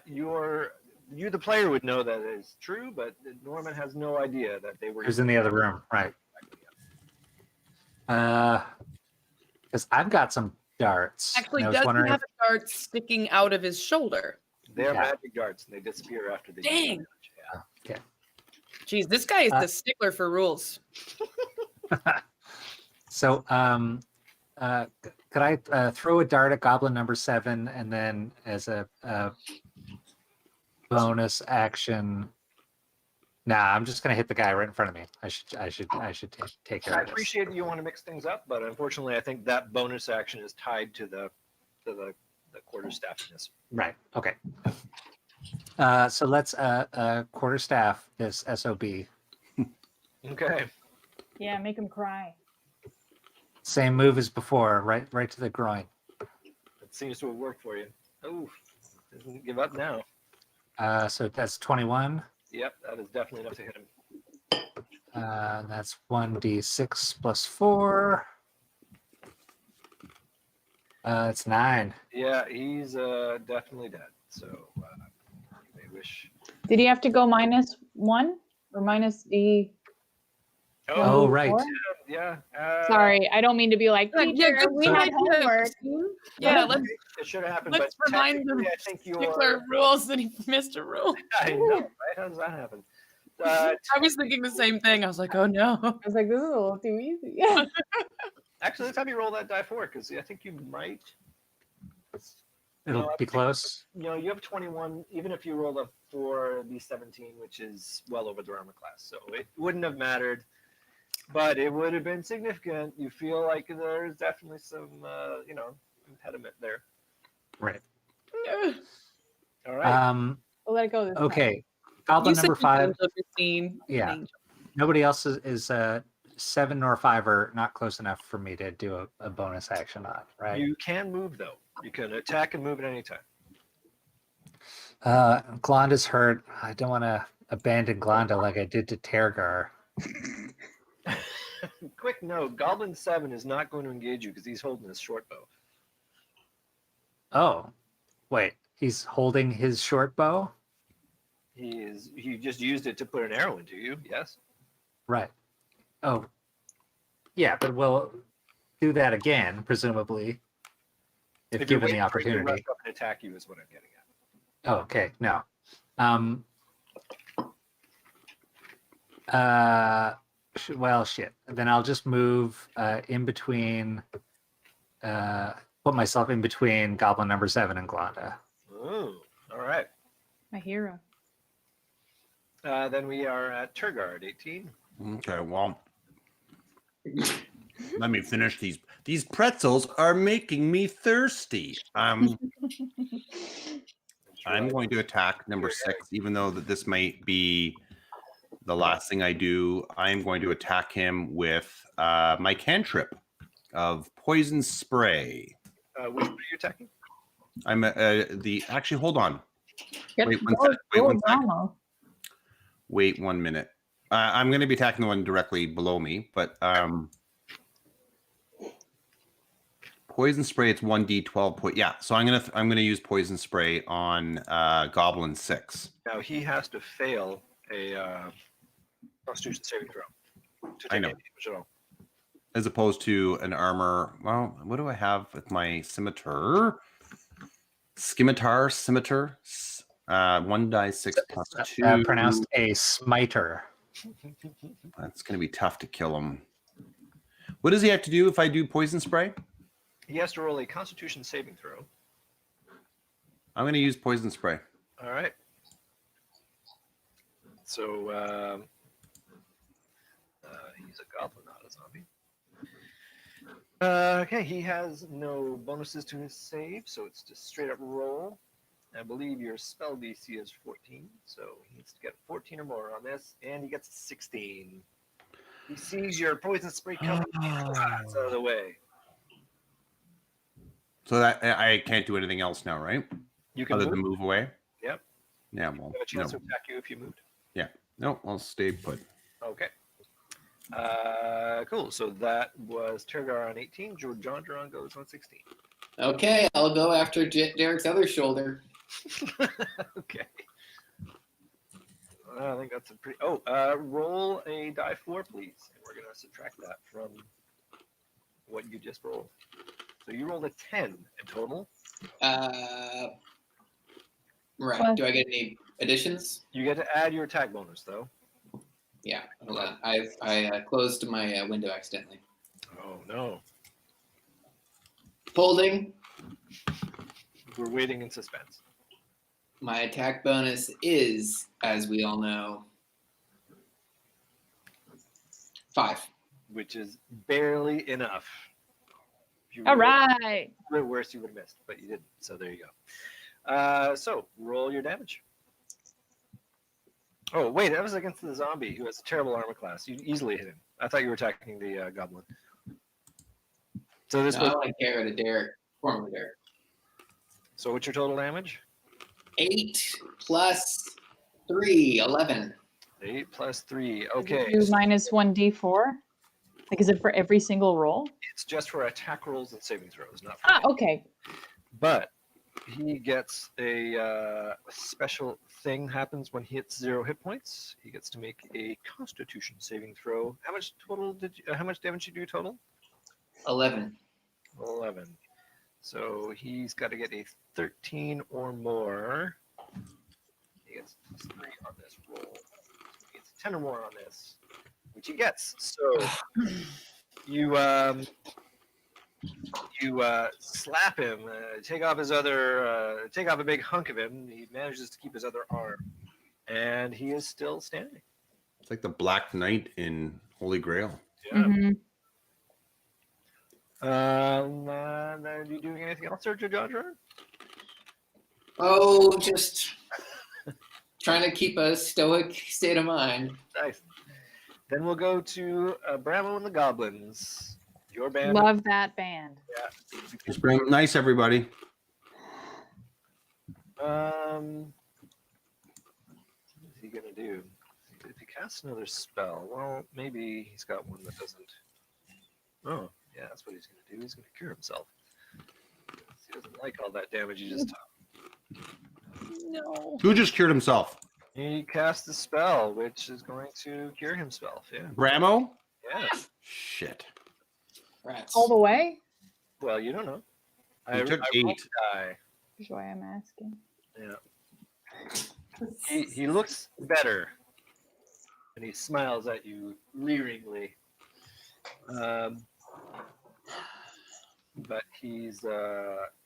you, the player, would know that is true, but Norman has no idea that they were. He was in the other room, right? Because I've got some darts. Actually, and I was does he wondering have a dart sticking out of his shoulder? They're Yeah. magic darts, and they disappear after they. Dang. Yeah. Jeez, this guy is the stickler for rules. So, could I throw a dart at goblin number 7 and then as a bonus action? Nah, I'm just gonna hit the guy right in front of me. I should take care I of this. appreciate you want to mix things up, but unfortunately, I think that bonus action is tied to the quarterstaffiness. Right. Okay. So let's quarterstaff this SOB. Okay. Yeah, make him cry. Same move as before, right to the groin. It seems to have worked for you. Oh, doesn't give up now. So that's 21. Yep, that is definitely enough to hit him. That's 1d6 plus 4. It's 9. Yeah, he's definitely dead. So you may wish. Did he have to go -1 or minus D? Oh, right. Yeah. Sorry, I don't mean to be like, Yeah, teacher, good we job, had homework. Christine. Yeah, let's It should have happened. let's but remind them technically, I think stickler rules that he missed a rule. I know, right? How does that happen? I was thinking the same thing. I was like, oh no. I was like, this is a little too easy. Actually, let's have you roll that die 4, because I think you might. It'll No, I be think- close. You have 21. Even if you roll a 4, it'd be 17, which is well over the armor class. So it wouldn't have mattered, but it would have been significant. You feel like there's definitely some, impediment there. Right. All right. We'll let it go this time. Okay. Goblin You said number 5. angel, Christine. Yeah. Angel. Nobody else is 7 nor 5 are not close enough for me to do a bonus action on, right? You can move, though. You can attack and move at any time. Glanda's hurt. I don't want to abandon Glanda like I did to Tergar. Quick note, Goblin 7 is not going to engage you because he's holding his short bow. Oh, wait. He's holding his short bow? He just used it to put an arrow into you, yes? Right. Oh, yeah, but we'll do that again, presumably. if If you're given the waiting for it to opportunity. rush up and attack you is what I'm getting at. Oh, okay. No. Well, shit. Then I'll just move in between. Put myself in between Goblin number 7 and Glonda. Ooh, all right. My hero. Then we are at Turgard, 18. Okay, well, let me finish these. These pretzels are making me thirsty. I'm going to attack number 6, even though that this might be the last thing I do. I am going to attack him with my cantrip of poison spray. Which one are you attacking? I'm actually, hold on. Get, Wait one go, sec. Wait go, one sec. Brahmo. Wait 1 minute. I'm going to be attacking the one directly below me, but poison spray. It's 1d12 yeah. So I'm gonna use poison spray on Goblin 6. Now he has to fail a Constitution saving throw to I take know. any damage at all. As opposed to an armor. Well, what do I have with my scimitar? Scimitar. 1d6 plus 2. Pronounced a smiter. That's gonna be tough to kill him. What does he have to do if I do poison spray? He has to roll a Constitution saving throw. I'm gonna use poison spray. All right. So he's a goblin, not a zombie. Okay, he has no bonuses to his save, so it's just straight up roll. I believe your spell DC is 14, so he needs to get 14 or more on this, and he gets a 16. He sees your poison spray coming, it's out of the way. So that I can't do anything else now, right? You can Other move. than move away. Yep. Yeah. Well. Have a chance No. to attack you if you moved. No. I'll stay put. Okay. Cool. So that was Turgar on 18. John Duran goes on 16. Okay, I'll go after Derek's other shoulder. Okay. I think that's a pretty. Oh, roll a die 4, please. And we're gonna subtract that from what you just rolled. So you rolled a 10 in total. Right. Plus- Do I get any additions? You get to add your attack bonus, though. Yeah. Hold on. I closed my window accidentally. Oh no. Holding. We're waiting in suspense. My attack bonus is, as we all know, 5. Which is barely enough. If you All rolled right. a bit worse, you would have missed, but you didn't. So there you go. So roll your damage. Oh wait, that was against the zombie who has a terrible armor class. You easily hit him. I thought you were attacking the goblin. So this No, I was. want to carry to Derek. Former Derek. So what's your total damage? 8 plus 3, 11. 8 plus 3. Does it Okay. do minus 1d4? Like, is it for every single roll? It's just for attack rolls and saving throws, not for. Ah, okay. But he gets a special thing happens when he hits 0 hit points. He gets to make a Constitution saving throw. How much total how much damage did you do total? 11. 11. So he's got to get a 13 or more. He gets plus 3 on this roll. He gets 10 or more on this, which he gets. So you slap him, take off a big hunk of him. He manages to keep his other arm, and he is still standing. It's like the Black Knight in Holy Grail. Yeah. Mhm. Are you doing anything else, Sergio Dodger? Oh, just trying to keep a stoic state of mind. Nice. Then we'll go to Bramo and the Goblins. Your band. Love that band. It's very nice, everybody. What is he gonna do? If he casts another spell, well, maybe he's got one that doesn't. Oh, yeah, that's what he's gonna do. He's gonna cure himself. He doesn't like all that damage he just took. No. Who just cured himself? He cast the spell, which is going to cure himself. Yeah. Bramo? Yeah. Shit. Rats. All the way? Well, you don't know. You took rolled 8. a die. That's why I'm asking. Yeah. He looks better, and he smiles at you leeringly. But he's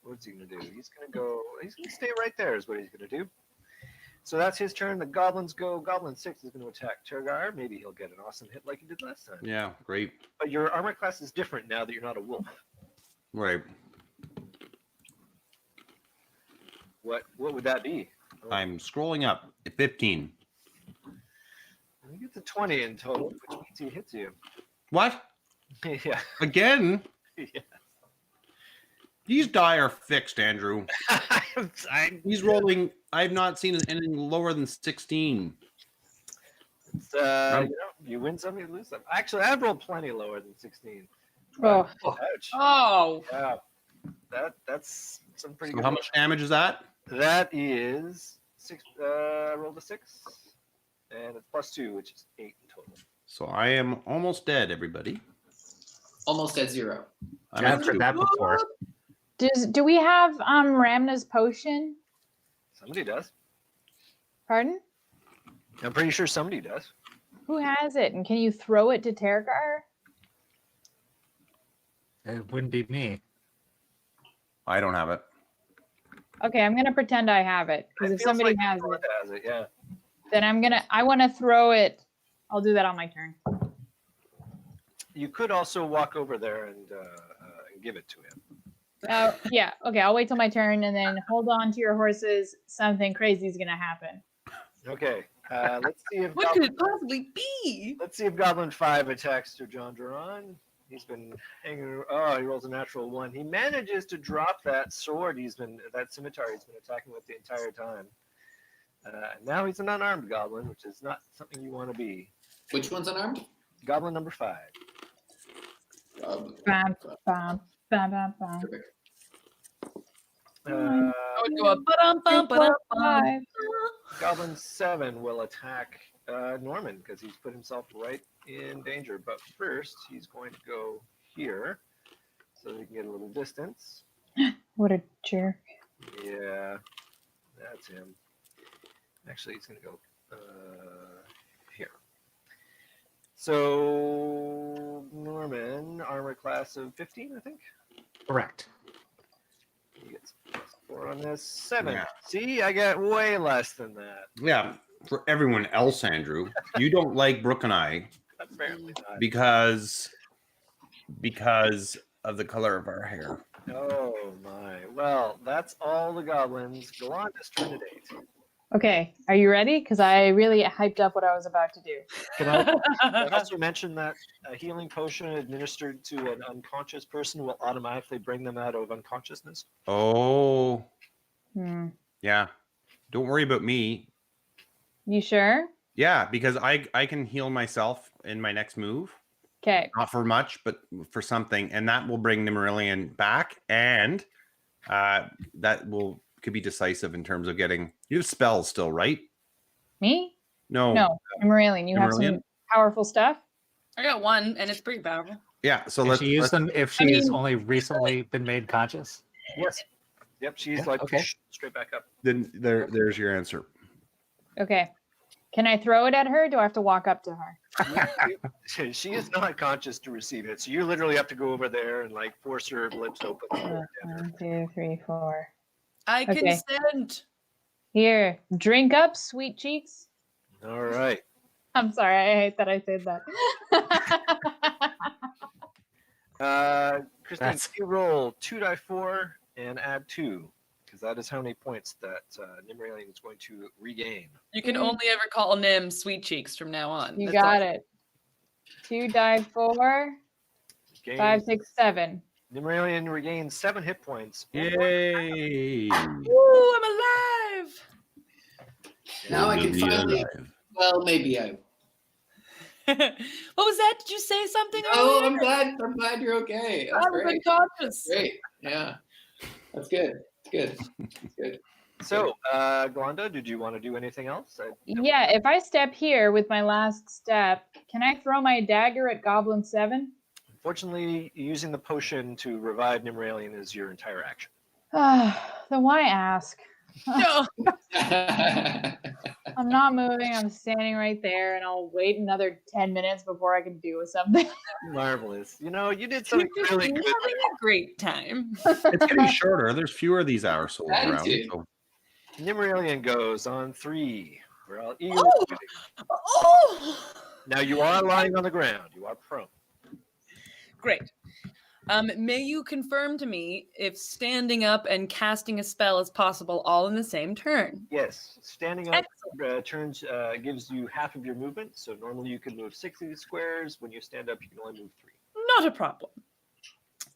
what's he gonna do? He's gonna stay right there. Is what he's gonna do. So that's his turn. The goblins go. Goblin 6 is going to attack Tergar. Maybe he'll get an awesome hit like he did last time. Yeah, great. But your armor class is different now that you're not a wolf. Right. What would that be? I'm scrolling up. 15. He gets a 20 in total, which means he hits you. What? Yeah. Again? Yeah. These die are fixed, Andrew. I- He's rolling. I've not seen anything lower than 16. It's, you win some, you lose some. Actually, I've rolled plenty lower than 16. Oh, Ouch. Oh, Yeah. That's some pretty So good. how much damage is that? That is 6. I rolled a 6, and it's +2, which is 8 in total. So I am almost dead, everybody. Almost at 0. I'm I've at heard 2. that before. do we have Ramna's potion? Somebody does. Pardon? I'm pretty sure somebody does. Who has it? And can you throw it to Tergar? It wouldn't be me. I don't have it. Okay, I'm gonna pretend I have it because It if feels somebody like has Glenda it, has it, yeah. then I want to throw it. I'll do that on my turn. You could also walk over there and give it to him. Yeah. Okay, I'll wait till my turn and then hold on to your horses. Something crazy is gonna happen. Okay. Let's see if what could it possibly be? Goblin 5 attacks to John Duran. He's been hanging. Oh, he rolls a natural 1. He manages to drop that sword. That scimitar he's been attacking with the entire time. Now he's an unarmed goblin, which is not something you want to be. Which one's unarmed? Goblin number 5. Bam, bam, bam, bam, bam. Perfect. I would go up. Ba-dum, bum, ba-dum, bum. 5. Goblin 7 will attack Norman because he's put himself right in danger. But first, he's going to go here so he can get a little distance. What a jerk. Yeah, that's him. Actually, he's going to go here. So, Norman, armor class of 15, I think. Correct. He gets +4 on this. 7. Yeah. See, I got way less than that. Yeah. For everyone else, Andrew, you don't like Brooke and I Apparently not. because of the color of our hair. Oh my. Well, that's all the goblins. Galanda's turn at 8. Okay, are you ready? Because I really hyped up what I was about to do. Can I also mention that a healing potion administered to an unconscious person will automatically bring them out of unconsciousness? Oh, Hmm. yeah. Don't worry about me. You sure? Yeah, because I can heal myself in my next move. Okay. Not for much, but for something, and that will bring the Marillion back, and that could be decisive in terms of getting. You have spells still, right? Me? No. No. Marillion, you have Marillion? some powerful stuff? I got one, and it's pretty powerful. Yeah. So Can let's she use them if I she's mean- only recently been made conscious? Yes. Yep, she's Yeah, like okay. straight back up. Then there's your answer. Okay. Can I throw it at her? Do I have to walk up to her? She is not conscious to receive it, so you literally have to go over there and like force her lips open. 1, 2, 3, 4. I Okay. consent. Here, drink up, sweet cheeks. All right. I'm sorry, I hate that I said that. Christine, That's- you roll 2d4 and add 2, because that is how many points that Nimralian is going to regain. You can only ever call Nim Sweet Cheeks from now on. You That's all. got it. 2 die 4, Gain, 5, 6, 7. Nimralian regains 7 hit points. Yay! Ooh, I'm alive. Now I can Be finally. alive. Well, maybe I. What was that? Did you say something? Oh, earlier? I'm glad you're okay. That's I'm great. unconscious. Great. Yeah. That's good. It's good. It's good. So, Glenda, did you want to do anything else? Yeah, if I step here with my last step, can I throw my dagger at Goblin 7? Unfortunately, using the potion to revive Nimralian is your entire action. Then why ask? No. I'm not moving. I'm standing right there, and I'll wait another 10 minutes before I can do something. Marvelous. You know, you did something really You're good. having a great time. It's getting shorter. There's fewer of these hour souls around. Attitude. So Nimralian goes on 3. We're all eagerly Oh! waiting. Oh, Now you are lying on the ground. You are prone. great. May you confirm to me if standing up and casting a spell is possible all in the same turn? Yes, standing up Excellent. turns gives you half of your movement. So normally you can move 60 squares. When you stand up, you can only move 3. Not a problem.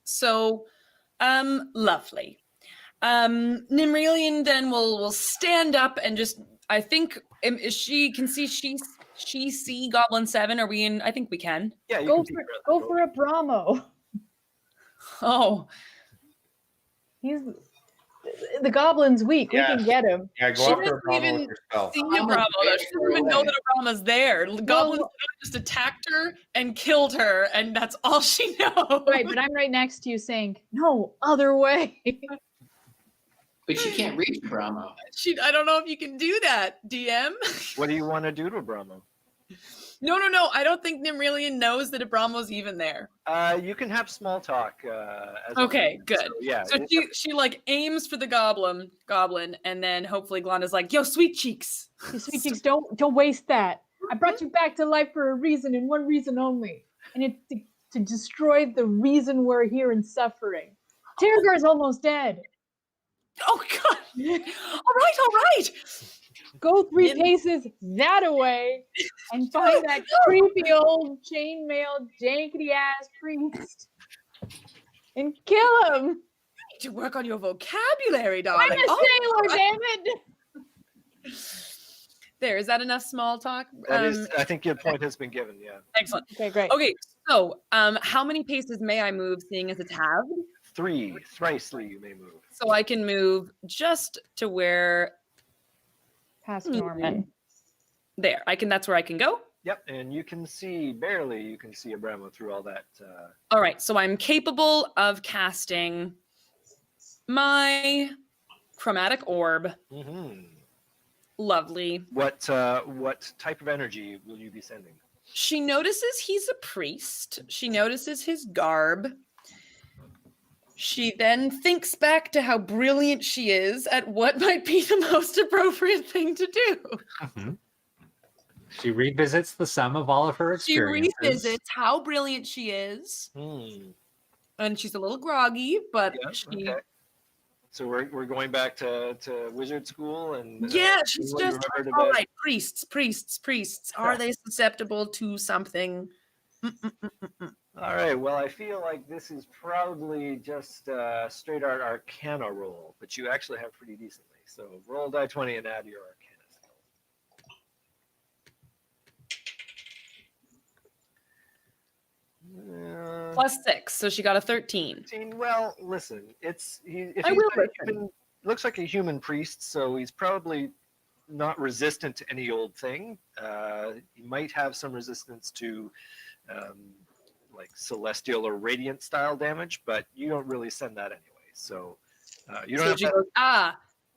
So, lovely. Nimralian then will stand up and just. I think is she can see she see Goblin 7. Are we in? I think we can. Yeah, you Go can for see go for a Brahmo. Oh, He's the goblin's weak. Yeah. We can get him. yeah, She go after doesn't a Brahmo even with your spell. see a I'm a Brahmo. bit She doesn't even know away. that a Brahma's there. Goblins just attacked her and killed her, and that's all she knows. Right, but I'm right next to you saying, no, other way. But she can't reach Brahmo. I don't know if you can do that, DM. What do you want to do to a Brahmo? No. I don't think Nimralian knows that a Brahmo's even there. You can have small talk. As Okay, good. So, yeah. So she like aims for the goblin, and then hopefully Glanda's like, "Yo, sweet cheeks." You sweet cheeks, don't waste that. I brought you back to life for a reason and one reason only. And it's to destroy the reason we're here and suffering. Tirgar's almost dead. Oh God! All right. Go 3 Nim- paces that away and find that creepy old chainmail jankety ass priest and kill him. You need to work on your vocabulary, I'm darling. a sailor, damn it. There, is that enough small talk? That is, I think your point has been given. Yeah. Excellent. Okay, great. Okay, so how many paces may I move, seeing as it's halved? 3, thricely you may move. So I can move just to where Past Norman. there. That's where I can go. Yep, and you can see barely. You can see a Brahmo through all that. All right, so I'm capable of casting my chromatic orb. Mm-hmm. Lovely. What type of energy will you be sending? She notices he's a priest. She notices his garb. She then thinks back to how brilliant she is at what might be the most appropriate thing to do. Mhm. She revisits the sum of all of her She experiences. revisits how brilliant she is, and she's a little groggy, but Yeah. she. Okay. So we're going back to wizard school and Yeah, see she's what you just remembered all about- right. Priests. Are they susceptible to something? All right. Well, I feel like this is probably just straight art Arcana roll, but you actually have pretty decently. So roll die 20 and add your Arcana skill. +6, so she got a 13. 13. Well, listen, if I he's will a listen. human, looks like a human priest, so he's probably not resistant to any old thing. He might have some resistance to like celestial or radiant style damage, but you don't really send that anyway. So you don't So have she that. goes,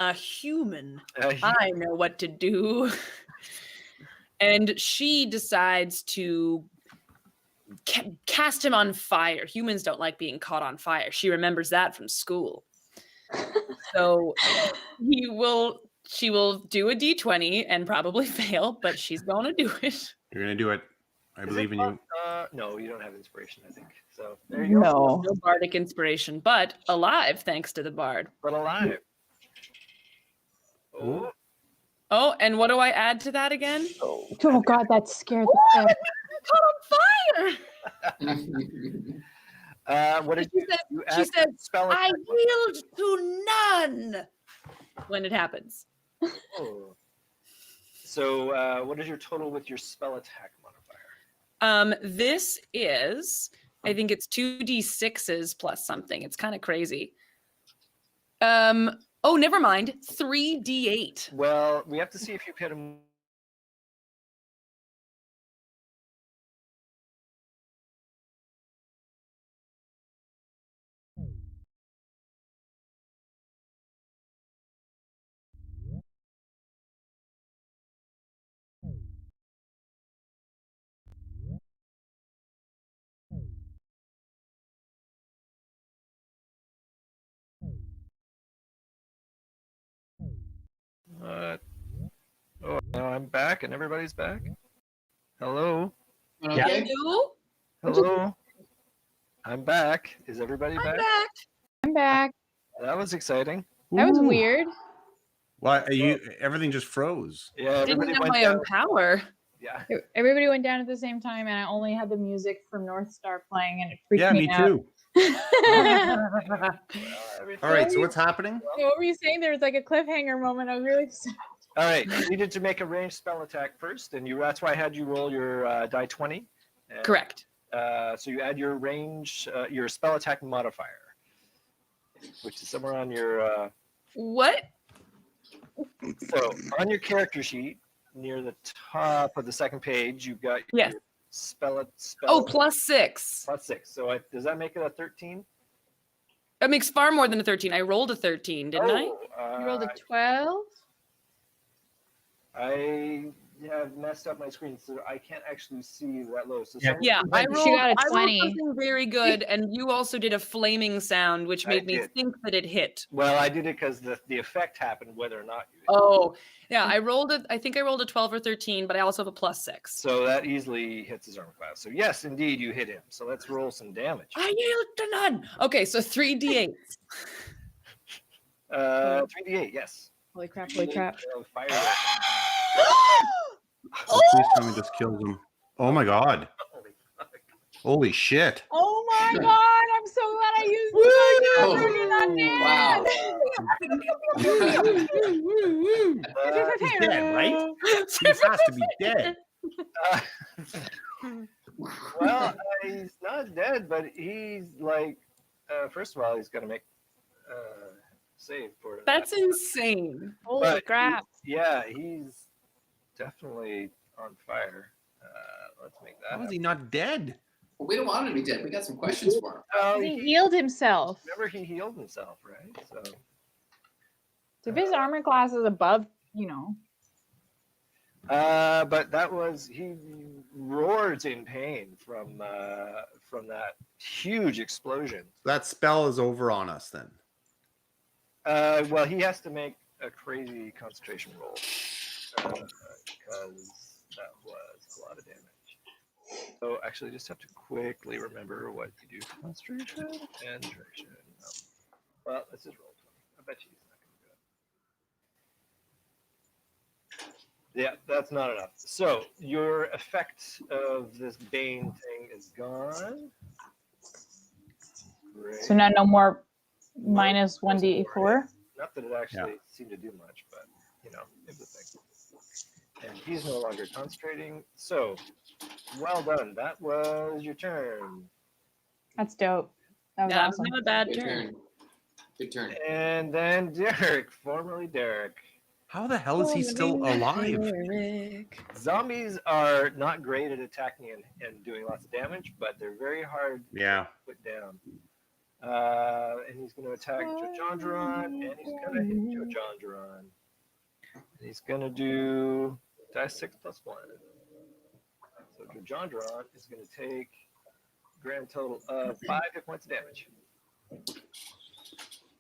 a human. I know what to do. And she decides to cast him on fire. Humans don't like being caught on fire. She remembers that from school. So she will do a d20 and probably fail, but she's going to do it. You're gonna do it. I believe in you. No, you don't have inspiration, I think. So there you go. No. No bardic inspiration, but alive thanks to the bard. But alive. Oh, Oh, and what do I add to that again? Oh God, that scared the Oh, crap. caught on fire. what did She you? said, You she add said, spell I attack yield to none when it happens. Oh. So what is your total with your spell attack modifier? This is, I think it's 2d6s plus something. It's kind of crazy. Oh, never mind. 3d8. Well, we have to see if you hit him Oh, now I'm back and everybody's back. Hello? Okay. Hello? Hello? I'm back. Is everybody I'm back? back. I'm back. That was exciting. That was Ooh. weird. Why are you? Everything just froze. Yeah, Didn't everybody have went my down. own power. Yeah. Everybody went down at the same time, and I only had the music from North Star playing, and it freaked Yeah, me me out. too. Well, everything- All right. So what's happening? So what were you saying? There was like a cliffhanger moment. I was really excited. All right, you needed to make a ranged spell attack first, and that's why I had you roll your die 20. And, Correct. So you add your your spell attack modifier, which is somewhere on your. What? So on your character sheet, near the top of the second page, you've got Yes. your spell. Oh, +6. +6. So does that make it a 13? That makes far more than a 13. I rolled a 13, didn't I? You rolled a 12. I have messed up my screen, so I can't actually see that low. So Yeah. someone- Yeah, I She rolled, got a I rolled 20. something very good, and you also did a flaming sound, which I made me did. think that it hit. Well, I did it because the effect happened whether or not you. Oh, yeah, I think I rolled a 12 or 13, but I also have a +6. So that easily hits his armor class. So yes, indeed, you hit him. So let's roll some damage. I yield to none. Okay, so 3d8. 3d8, yes. Holy crap! Holy crap! Fire. Oh, please tell me this kills him. Oh my god. Holy fuck. Holy shit. Oh my god! I'm so glad I used this. Wow. He's dead, right? He has to be dead. Well, he's not dead, but he's like, first of all, he's going to make save for That's insane. Holy But crap! Yeah, he's definitely on fire. Let's make that. How is he not dead? Well, we don't want him to be dead. We got some questions for him. Oh, He healed himself. Remember, he healed himself, right? So. So if his armor class is above, But that was he roars in pain from that huge explosion. That spell is over on us then. Well, he has to make a crazy concentration roll because that was a lot of damage. So actually, just have to quickly remember what you do: concentration and duration. No. Well, let's just roll 20. I bet you he's not going to do it. Yeah, that's not enough. So your effect of this Bane thing is gone. Great. so now no more minus 1d4. Not that it actually seemed to do much, but it was a thing. And he's no longer concentrating. So, well done. That was your turn. That's dope. That was Yeah, awesome. not a bad Good turn. turn. Good turn. And then Derek, formerly Derek. How the hell is he still alive? Derek. Zombies are not great at attacking and doing lots of damage, but they're very hard Yeah. to put down. And he's going to attack Jojondron, and he's going to hit Jojondron. And he's going to do dice 6 + 1. So Jojondron is going to take a grand total of 5 hit points of damage.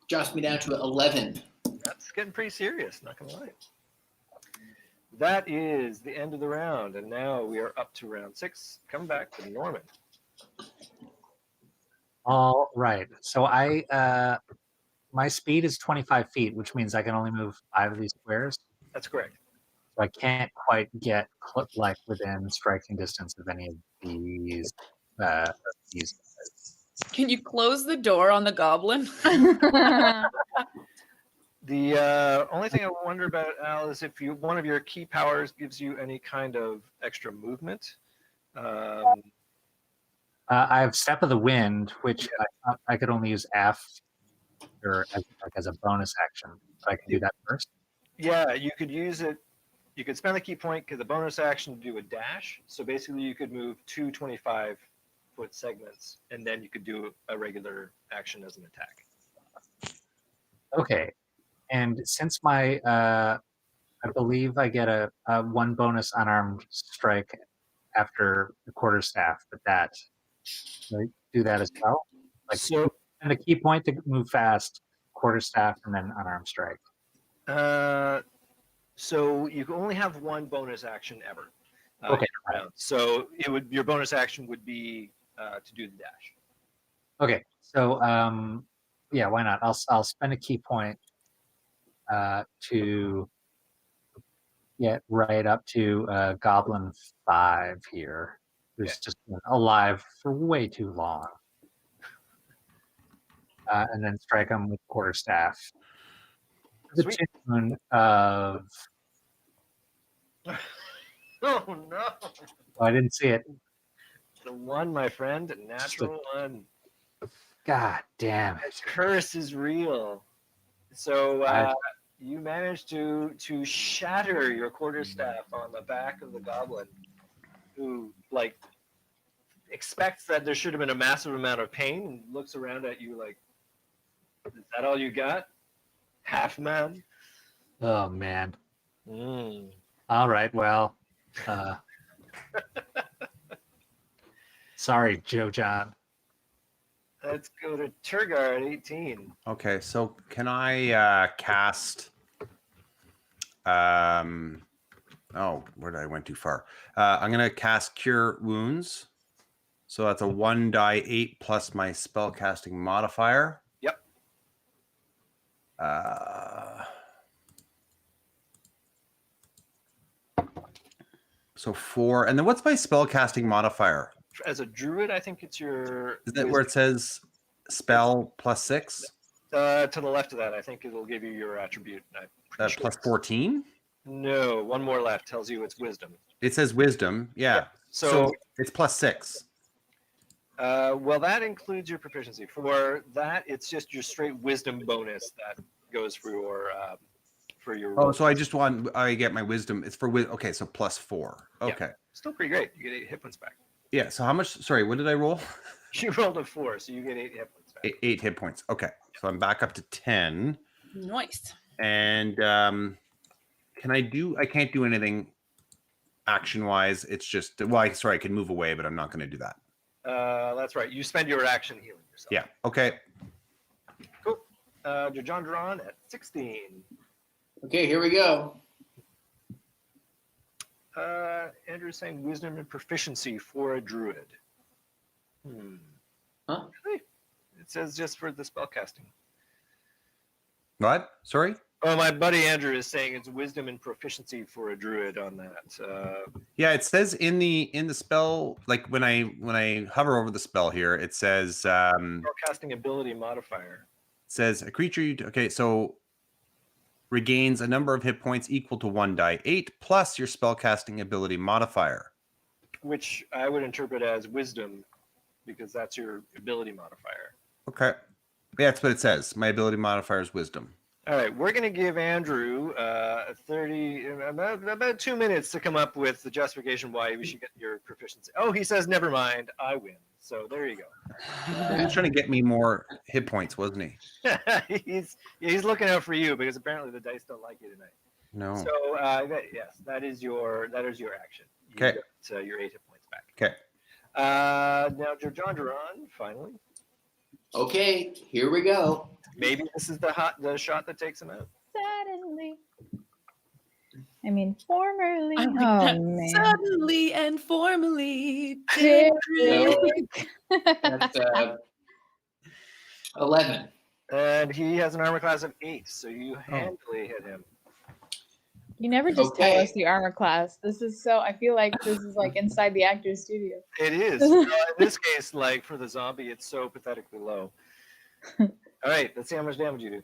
Drops me down to 11. That's getting pretty serious, not going to lie. That is the end of the round, and now we are up to round 6. Come back to Norman. All right. So my speed is 25 feet, which means I can only move 5 of these squares. That's correct. So I can't quite get within striking distance of any of these. Can you close the door on the goblin? The only thing I wonder about, Al, is if one of your key powers gives you any kind of extra movement. I have Step of the Wind, which I could only use F or as a bonus action. So I can do that first. Yeah, you could use it. You could spend the key point because the bonus action to do a dash. So basically, you could move 2 25-foot segments, and then you could do a regular action as an attack. Okay. And since my, I believe I get a 1 bonus unarmed strike after the quarterstaff, but that, can I do that as well? And the key point to move fast, quarterstaff, and then unarmed strike. So you can only have one bonus action ever. Okay. in a round. So your bonus action would be to do the dash. Okay, so yeah, why not? I'll spend a key point to get right up to Goblin 5 here, who's just been alive for way too long, and then strike him with quarterstaff. The Sweet. tune of Oh no! oh, I didn't see it. The one, my friend, natural one. God damn The it! curse is real. So you managed to shatter your quarterstaff on the back of the goblin, who like expects that there should have been a massive amount of pain and looks around at you like, "Is that all you got? Half man?" Oh man. Mm. All right, well, sorry, Joe John. Let's go to Turgar at 18. Okay, so can I cast? Oh, where did I went too far? I'm gonna cast Cure Wounds. So that's a 1d8 plus my spellcasting modifier. Yep. So 4, and then what's my spellcasting modifier? As a druid, I think it's your. Is that where it says spell plus 6? To the left of that, I think it'll give you your attribute. I'm pretty sure Plus it's- 14? No, one more left tells you it's wisdom. It says wisdom, yeah. So it's plus 6. well, that includes your proficiency. For that, it's just your straight wisdom bonus that goes for your Oh, so I get my wisdom. It's for okay, so plus 4. Okay. Still pretty great. You get 8 hit points back. Yeah, so how much? Sorry, what did I roll? You rolled a 4, so you get 8 hit points back. 8 hit points. Okay, so I'm back up to 10. Nice. And can I do? I can't do anything action wise. It's just I can move away, but I'm not going to do that. That's right. You spend your action healing yourself. Yeah. Okay. Cool. John Duran at 16. Okay, here we go. Andrew's saying wisdom and proficiency for a druid. Huh? Really? It says just for the spellcasting. What? Sorry. Oh, my buddy Andrew is saying it's wisdom and proficiency for a druid on that. Yeah, it says in the spell, like when I hover over the spell here, it says Spellcasting ability modifier. It says a creature. Okay, so regains a number of hit points equal to 1d8 plus your spellcasting ability modifier. Which I would interpret as wisdom, because that's your ability modifier. Okay. Yeah, that's what it says. My ability modifier is wisdom. All right, we're going to give Andrew about 2 minutes to come up with the justification why we should get your proficiency. Oh, he says, never mind, I win. So there you go. He was trying to get me more hit points, wasn't he? he's looking out for you because apparently the dice don't like you tonight. No. So yes, that is your action. You Okay. get, your 8 hit points back. Okay. Now John Duran, finally. Okay, here we go. Maybe this is the shot that takes him out. Suddenly. I mean, formerly. I like Oh, that. man. Suddenly and formally. That's 11. And he has an armor class of 8, so you handily hit him. You never just tell Okay. us the armor class. This is so, I feel like this is like inside the actor's studio. It is. In this case, like for the zombie, it's so pathetically low. All right, let's see how much damage you do.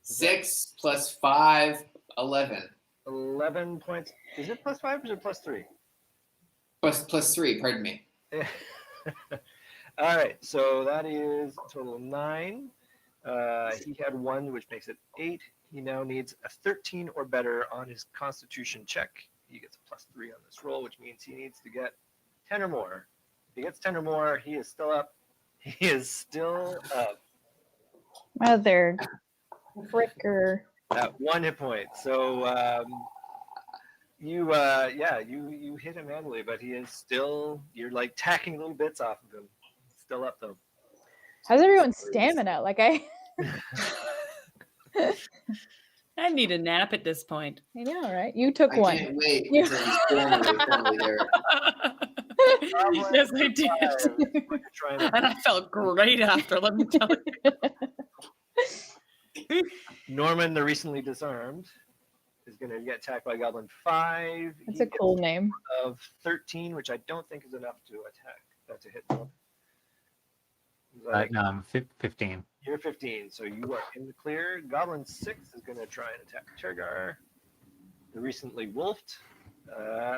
6 plus 5, 11. 11 points. Is it plus 5 or is it plus 3? Plus 3, pardon me. All right, so that is a total of 9. He had 1, which makes it 8. He now needs a 13 or better on his Constitution check. He gets a plus 3 on this roll, which means he needs to get 10 or more. If he gets 10 or more, he is still up. He is still up. Mother fricker. At 1 hit point. So you hit him handily, but he is still, you're like tacking little bits off of him. Still up though. How's everyone's stamina? Like I need a nap at this point. I know, right? You took I one. can't wait You- until he's blown away from me there. Yes, I did. We're trying to And I felt great after, let me tell you. Norman, the recently disarmed, is going to get attacked by Goblin 5. That's He a cool name. gets of 13, which I don't think is enough to attack. To hit them. Like, No, I'm 15. you're 15, so you are in the clear. Goblin 6 is going to try and attack Turgar, the recently wolfed.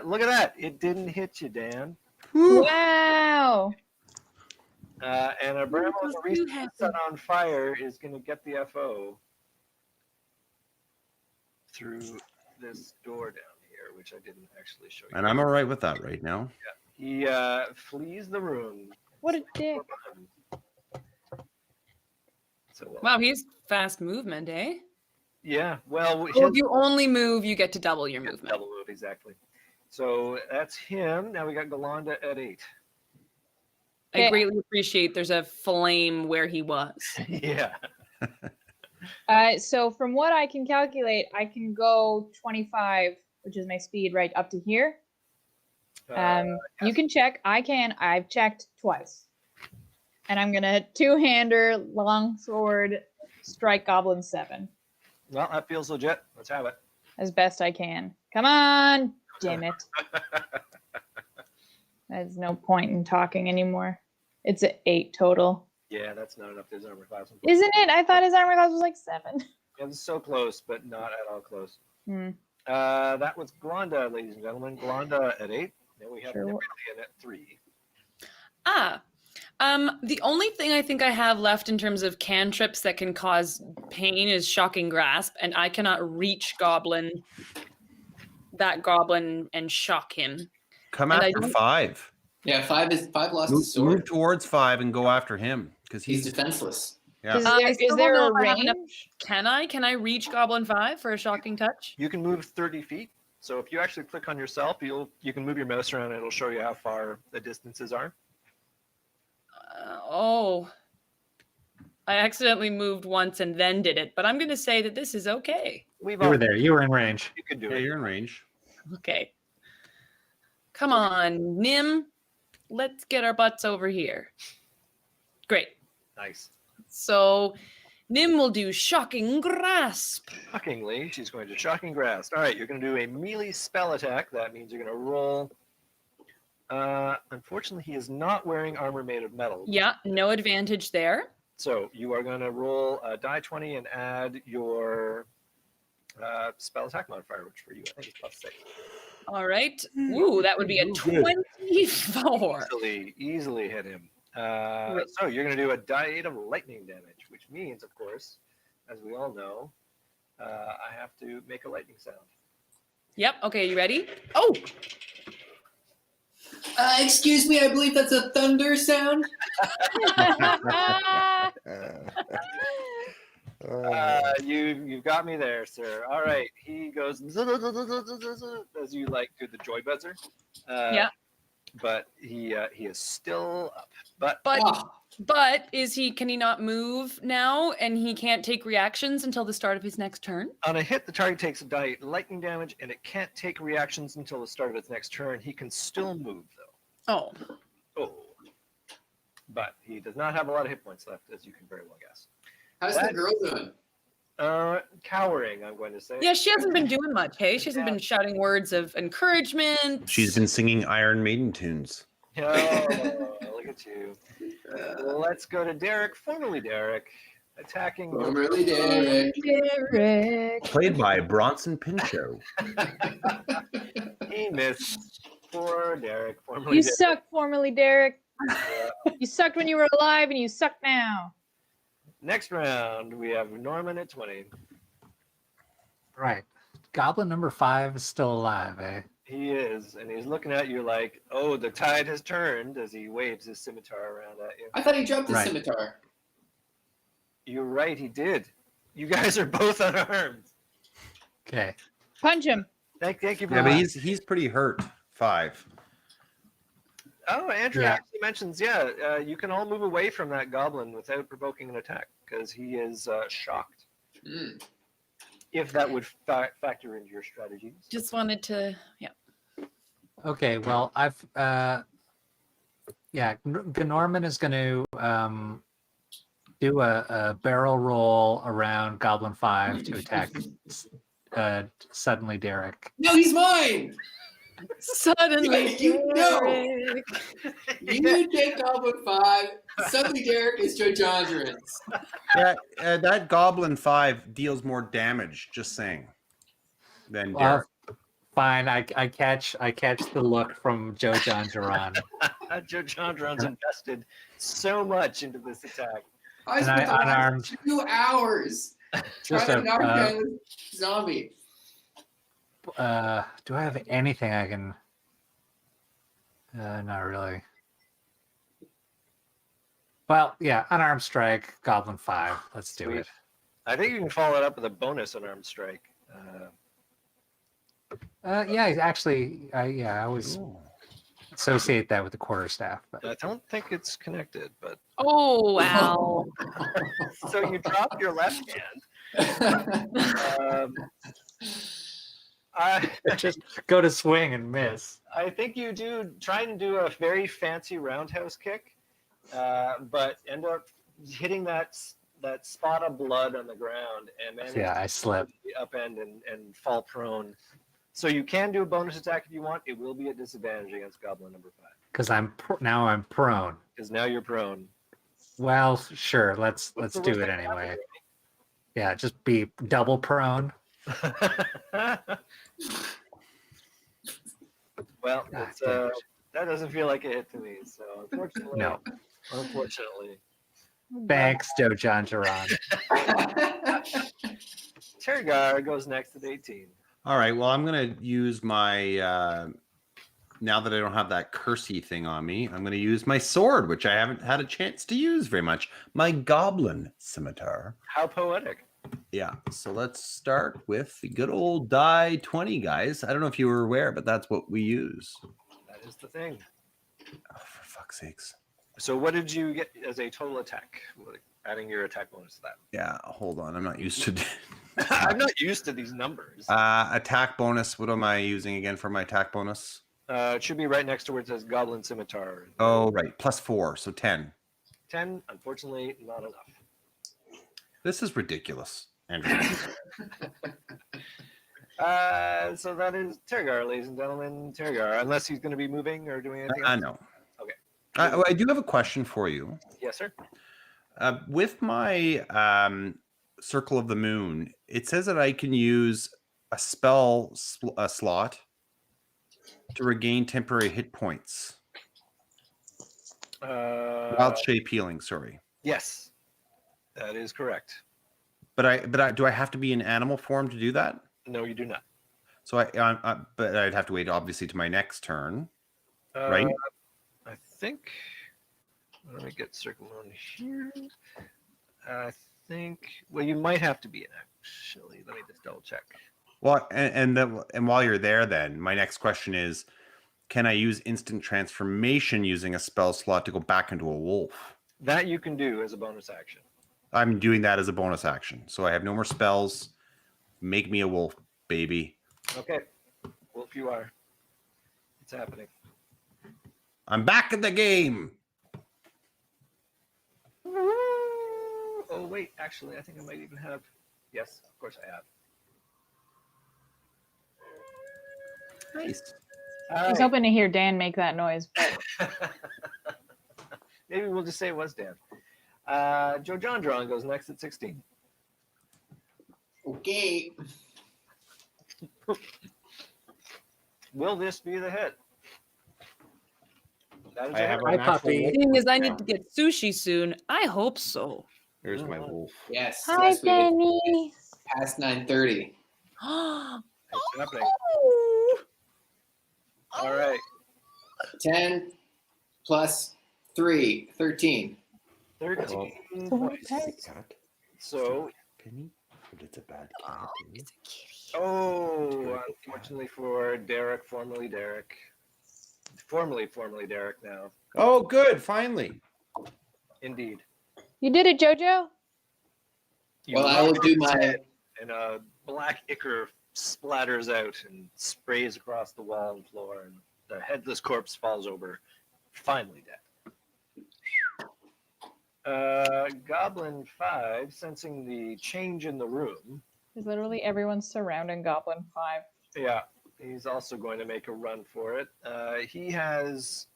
Look at that! It didn't hit you, Dan. Wow. And a Bramble was too recently happy. set on fire is going to get the FO through this door down here, which I didn't actually show you. And I'm all right with that right now. He flees the room. What a dick. So, Wow, he's fast movement, eh? yeah, well, Oh, if you only move, you get to double your movement. double move, exactly. So that's him. Now we got Galanda at 8. I Okay. greatly appreciate there's a flame where he was. Yeah. So from what I can calculate, I can go 25, which is my speed, right up to here. You can check. I can. I've checked twice. And I'm gonna two-hander longsword strike Goblin 7 Well, that feels legit. Let's have it. as best I can. Come on, damn it. There's no point in talking anymore. It's an 8 total. Yeah, that's not enough. His armor class. Isn't it? I thought his armor class was like 7. It was so close, but not at all close. Hmm. That was Glonda, ladies and gentlemen. Glonda at 8. Then we have Sure. Napoleon at 3. The only thing I think I have left in terms of cantrips that can cause pain is Shocking Grasp, and I cannot reach that goblin and shock him. Come And I after don't- 5. Yeah, five lost Move, his sword. move towards 5 and go after him because He's he's defenseless. yeah. Is I there, still is there don't a know if I have enough- range? Can I reach Goblin 5 for a shocking touch? You can move 30 feet. So if you actually click on yourself, you can move your mouse around and it'll show you how far the distances are. I accidentally moved once and then did it, but I'm going to say that this is okay. We've You all were there. You were in range. You can do Yeah, it. you're in range. Okay. Come on, Nim. Let's get our butts over here. Great. Nice. So Nim will do Shocking Grasp. Shockingly, she's going to Shocking Grasp. All right, you're going to do a melee spell attack. That means you're going to roll. Unfortunately, he is not wearing armor made of metal. Yeah, no advantage there. So you are going to roll a die 20 and add your spell attack modifier, which for you I think is +6. All right. Ooh, that would be a 24. Easily hit him. Right. So you're going to do a die 8 of lightning damage, which means, of course, as we all know, I have to make a lightning sound. Yep. Okay, you ready? Oh, Excuse me, I believe that's a thunder sound. You've got me there, sir. All right, he goes as you like do the joy buzzer. Yeah. But he is still up. but Oh, can he not move now and he can't take reactions until the start of his next turn? On a hit, the target takes a die 8 lightning damage, and it can't take reactions until the start of its next turn. He can still move though. Oh. Oh. But he does not have a lot of hit points left, as you can very well guess. how's the girl doing? Cowering, I'm going to say. Yeah, she hasn't been doing much, hey? She hasn't been shouting words of encouragement. She's been singing Iron Maiden tunes. Oh, look at you. Let's go to Derek, formerly Derek, attacking. Formerly Derek. Derek. Played by Bronson Pinchot. He missed. Poor Derek, formerly You Derek. suck, formerly Derek. You sucked when you were alive, and you suck now. Next round, we have Norman at 20. Right. Goblin number 5 is still alive, eh? He is, and he's looking at you like, oh, the tide has turned, as he waves his scimitar around at you. I thought he dropped his Right. scimitar. You're right, he did. You guys are both unarmed. Okay. Punch him. Thank you for Yeah, but that. he's pretty hurt. 5. Oh, Andrew Yeah. actually mentions, you can all move away from that goblin without provoking an attack because he is shocked. Mm. if that would factor into your strategies. Just wanted to, yeah. Okay, well, I've Norman is going to do a barrel roll around Goblin 5 to attack suddenly Derek. No, he's mine. Suddenly, You know. Derek. You take Goblin 5. Suddenly Derek is Joe Jondren's. That Goblin 5 deals more damage, just saying, than Derek. Fine, I catch the look from Joe Jondron. Joe Jondron's invested so much into this attack. I And spent the unarmed. last 2 hours trying to knock down this zombie. Do I have anything I can? Not really. Well, yeah, unarmed strike, Goblin 5. Let's do Sweet. it. I think you can follow it up with a bonus unarmed strike. Yeah, actually, I always associate that with the quarterstaff. But I don't think it's connected, but Oh, wow. so you drop your left hand. I just go to swing and miss. I think you do try and do a very fancy roundhouse kick, but end up hitting that spot of blood on the ground and manage I slip. the upend and fall prone. So you can do a bonus attack if you want. It will be at disadvantage against Goblin number 5 Because I'm prone. because now you're prone. Well, sure. Let's What's the do worst it that can anyway. happen, Yeah, just be double prone. Well, Ah, it's, damn it. that doesn't feel like a hit to me. So unfortunately, No. Unfortunately, Thanks, Joe Jondron. Tergar goes next at 18. All right. Well, I'm going to use my now that I don't have that cursey thing on me, I'm going to use my sword, which I haven't had a chance to use very much. My goblin scimitar. How poetic. Yeah. So let's start with the good old die 20, guys. I don't know if you were aware, but that's what we use. That is the thing. Oh, for fuck's sakes. So what did you get as a total attack? Adding your attack bonus to that. Yeah. Hold on. I'm not used to I'm not used to these numbers. attack bonus. What am I using again for my attack bonus? It should be right next to where it says Goblin Scimitar. Oh, right. +4. So 10. 10, unfortunately, not enough. This is ridiculous, Andrew. So that is Tergar, ladies and gentlemen. Tergar, unless he's going to be moving or doing anything I else. know. Okay. I do have a question for you. Yes, sir. With my Circle of the Moon, it says that I can use a spell slot to regain temporary hit points. Wild shape healing, sorry. Yes, that is correct. But do I have to be in animal form to do that? No, you do not. So but I'd have to wait obviously to my next turn, right? I think. Let me get Circle on here. I think. Well, you might have to be in actually. Let me just double check. Well, and while you're there, then my next question is, can I use instant transformation using a spell slot to go back into a wolf? That you can do as a bonus action. I'm doing that as a bonus action, so I have no more spells. Make me a wolf, baby. Okay, wolf, you are. It's happening. I'm back in the game. Oh wait, actually, I think I might even have. Yes, of course I have. Nice. I was hoping to hear Dan make that noise, but Maybe we'll just say it was Dan. Joe Jondron goes next at 16. Okay. Will this be the hit? That is I a have hit. a Hi, natural puppy. wolf. Seeing as I need to get sushi soon, I hope so. Here's my wolf. Yes. hi, yes, we did. Benny. Past 9:30. It's happening. All right. 10 plus 3, 13. 13 Oh. points. So, Penny? But it's a bad Oh, cat. it's a kitty. oh, unfortunately for Derek, formerly Derek now. Oh, good. Finally. Indeed. You did it, JoJo. You Well, I will lost do his my. head in a black ichor splatters out and sprays across the wall and floor, and the headless corpse falls over, finally dead. Goblin 5, sensing the change in the room. Because literally everyone's surrounding Goblin 5. Yeah, he's also going to make a run for it. He has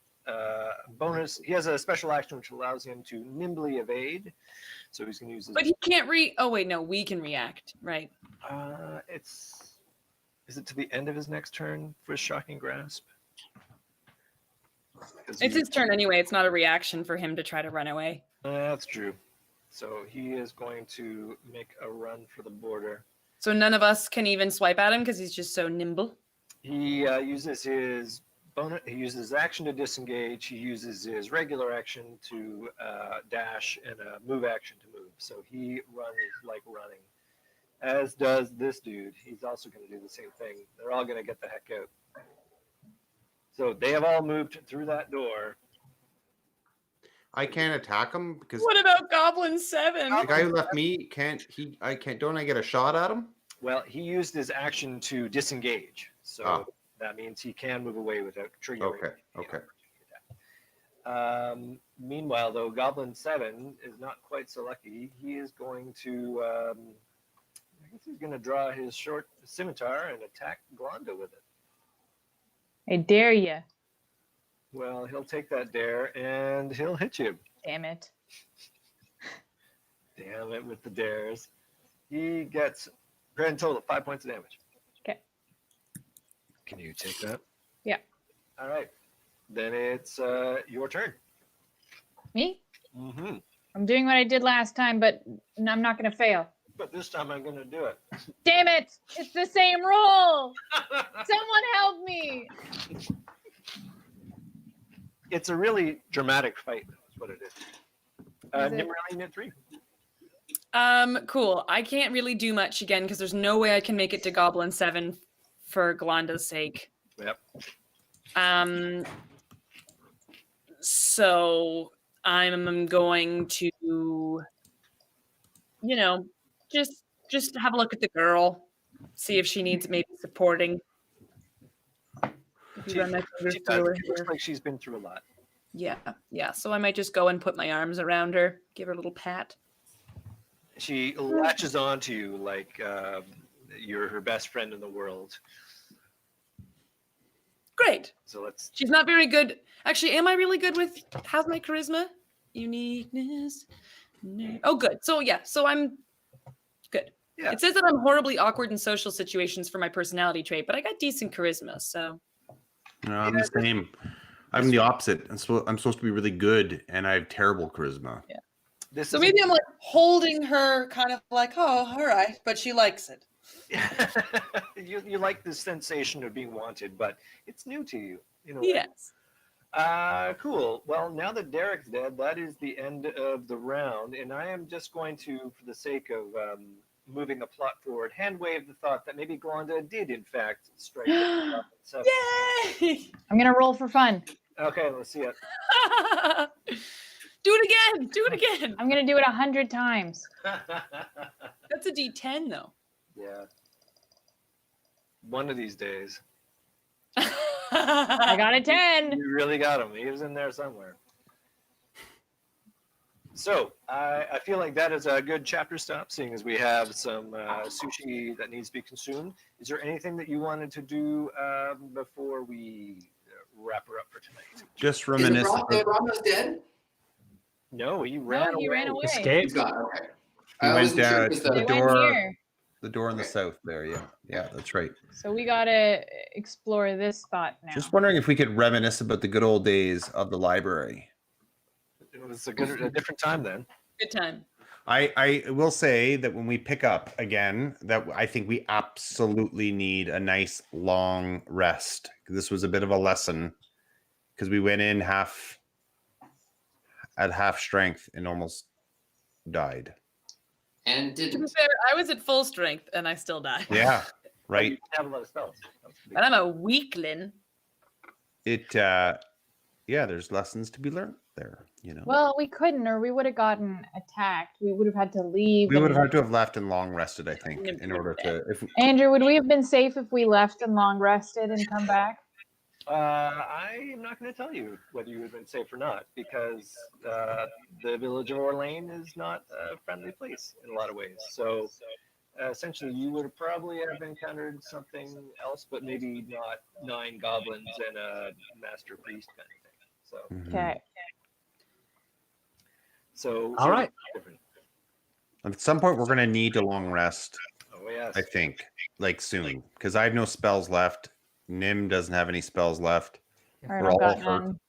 bonus. He has a special action which allows him to nimbly evade. So he's going to use his. But he can't Oh wait, no, we can react, right? Is it to the end of his next turn for shocking grasp? It's his turn anyway. It's not a reaction for him to try to run away. That's true. So he is going to make a run for the border. So none of us can even swipe at him because he's just so nimble. He uses his bonus. He uses his action to disengage. He uses his regular action to dash and a move action to move. So he runs like running, as does this dude. He's also going to do the same thing. They're all going to get the heck out. So they have all moved through that door. I can't attack him because What about Goblin 7? the guy who left me can't. I can't. Don't I get a shot at him? Well, he used his action to disengage. So that means he can move away without triggering. Okay. Meanwhile, though, Goblin 7 is not quite so lucky. He is going to, I guess he's going to draw his short scimitar and attack Glonda with it. I dare you. Well, he'll take that dare and he'll hit you. Damn it. Damn it with the dares. He gets grand total of 5 points of damage. Okay. Can you take that? Yeah. All right. Then it's your turn. Me? Mm-hmm. I'm doing what I did last time, but I'm not going to fail. But this time I'm going to do it. Damn it! It's the same rule! Someone help me! It's a really dramatic fight, though, is what it is. Is it? Nimmerline at 3. Cool. I can't really do much again because there's no way I can make it to Goblin 7 for Glonda's sake. Yep. So I'm going to, just have a look at the girl, see if she needs maybe supporting. She does. It looks like she's been through a lot. Yeah. So I might just go and put my arms around her, give her a little pat. She latches onto you like you're her best friend in the world. Great. So let's. She's not very good. Actually, am I really good with how's my charisma? Uniqueness. Oh, good. So yeah. So I'm good. Yeah. It says that I'm horribly awkward in social situations for my personality trait, but I got decent charisma. So. No, I'm the same. I'm the opposite. I'm supposed to be really good, and I have terrible charisma. Yeah. So maybe I'm like holding her, kind of like, oh, all right, but she likes it. you like the sensation of being wanted, but it's new to you. Yes. Cool. Well, now that Derek's dead, that is the end of the round, and I am just going to, for the sake of moving the plot forward, hand wave the thought that maybe Glonda did, in fact, strike. So, Yay! I'm going to roll for fun. okay, let's see it. Do it again. I'm going to do it 100 times. That's a D10 though. Yeah. One of these days. I got a 10. You really got him. He was in there somewhere. So I feel like that is a good chapter stop, seeing as we have some sushi that needs to be consumed. Is there anything that you wanted to do before we wrap her up for tonight? Just reminisce. Brahma's dead? No, he ran away. He ran away. He's Escape. gone. Okay. He I went wasn't sure down 'cause to the They the, went door. here. The door in the Okay. south there. Yeah, that's right. So we got to explore this spot now. Just wondering if we could reminisce about the good old days of the library. It was a different time then. Good time. I will say that when we pick up again, that I think we absolutely need a nice long rest. This was a bit of a lesson because we went in at half strength and almost died. and To be didn't. fair, I was at full strength and I still died. Yeah, You right. didn't have a lot of spells. And I'm a weakling. It yeah, there's lessons to be learned there. You know, Well, we couldn't, or we would have gotten attacked. We would have had to leave. we would and- have had to have left and long rested. I think Wouldn't have in order to. If Andrew, would we have been safe if we left and long rested and come back? I'm not going to tell you whether you would have been safe or not, because the village of Orlane is not a friendly place in a lot of ways. So essentially, you would have probably have encountered something else, but maybe not 9 goblins and a master priest kind of thing. So, Mhm. Okay. so All right. different. At some point, we're going to need a long rest. Oh yes. I think, like soon, because I have no spells left. Nim doesn't have any spells left. All right, We're I've all got hurt. none.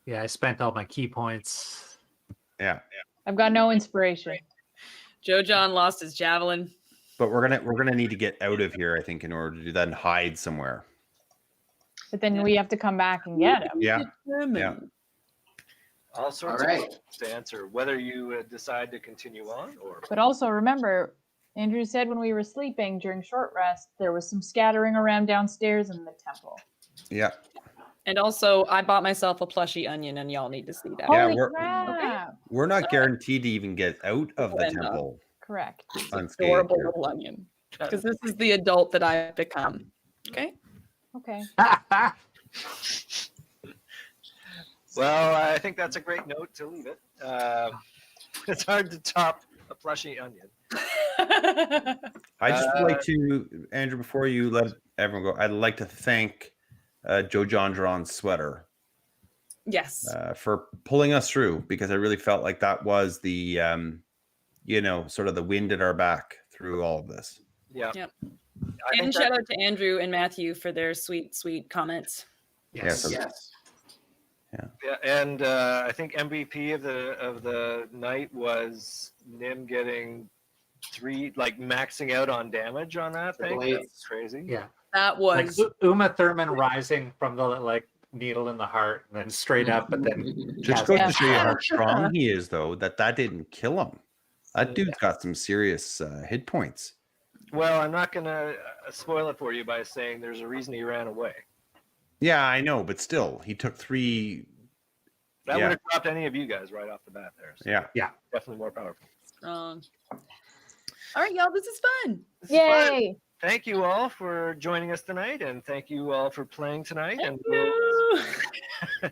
Yeah, I spent all my key points. Yeah, I've got no inspiration. Joe John lost his javelin. but we're gonna need to get out of here. I think in order to do that and hide somewhere. But then we have to come back and get him. Yeah, Determined. All sorts All right. of questions to answer, whether you decide to continue on or. But also remember, Andrew said when we were sleeping during short rest, there was some scattering around downstairs in the temple. yeah. And also, I bought myself a plushy onion, and y'all need to see that. Yeah, Holy we're- crap! We're not guaranteed to even get out of the And, temple Correct. unscathed. Adorable here. little onion. Because this is the adult that I've become. Okay? Okay. Well, I think that's a great note to leave it. It's hard to top a plushy onion. I just would like to, Andrew, before you let everyone go, I'd like to thank Joe John Dron's sweater Yes. for pulling us through, because I really felt like that was the, sort of the wind at our back through all of this. Yeah. Yep. I think And that- shout out to Andrew and Matthew for their sweet, sweet comments. Yes. Yes. Yeah, and I think MVP of the night was Nim getting 3, like maxing out on damage on that thing. Triple That's eights. crazy. Yeah. That Like was Uma Thurman rising from the needle in the heart and then straight up, but then Just Yeah. goes to show you how strong he is, though, that didn't kill him. That dude's got some serious hit points. Well, I'm not gonna spoil it for you by saying there's a reason he ran away. Yeah, I know, but still, he took 3. That Yeah. would have dropped any of you guys right off the bat there. So Yeah. definitely more powerful. strong. All right, y'all, this is fun. This is fun. Yay! Thank you all for joining us tonight, and thank you all for playing tonight. Thank and you.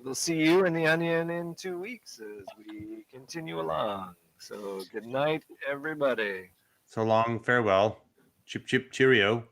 we'll see you in the Onion in 2 weeks as we continue along. So good night, everybody. So long, farewell. Chip, chip, cheerio.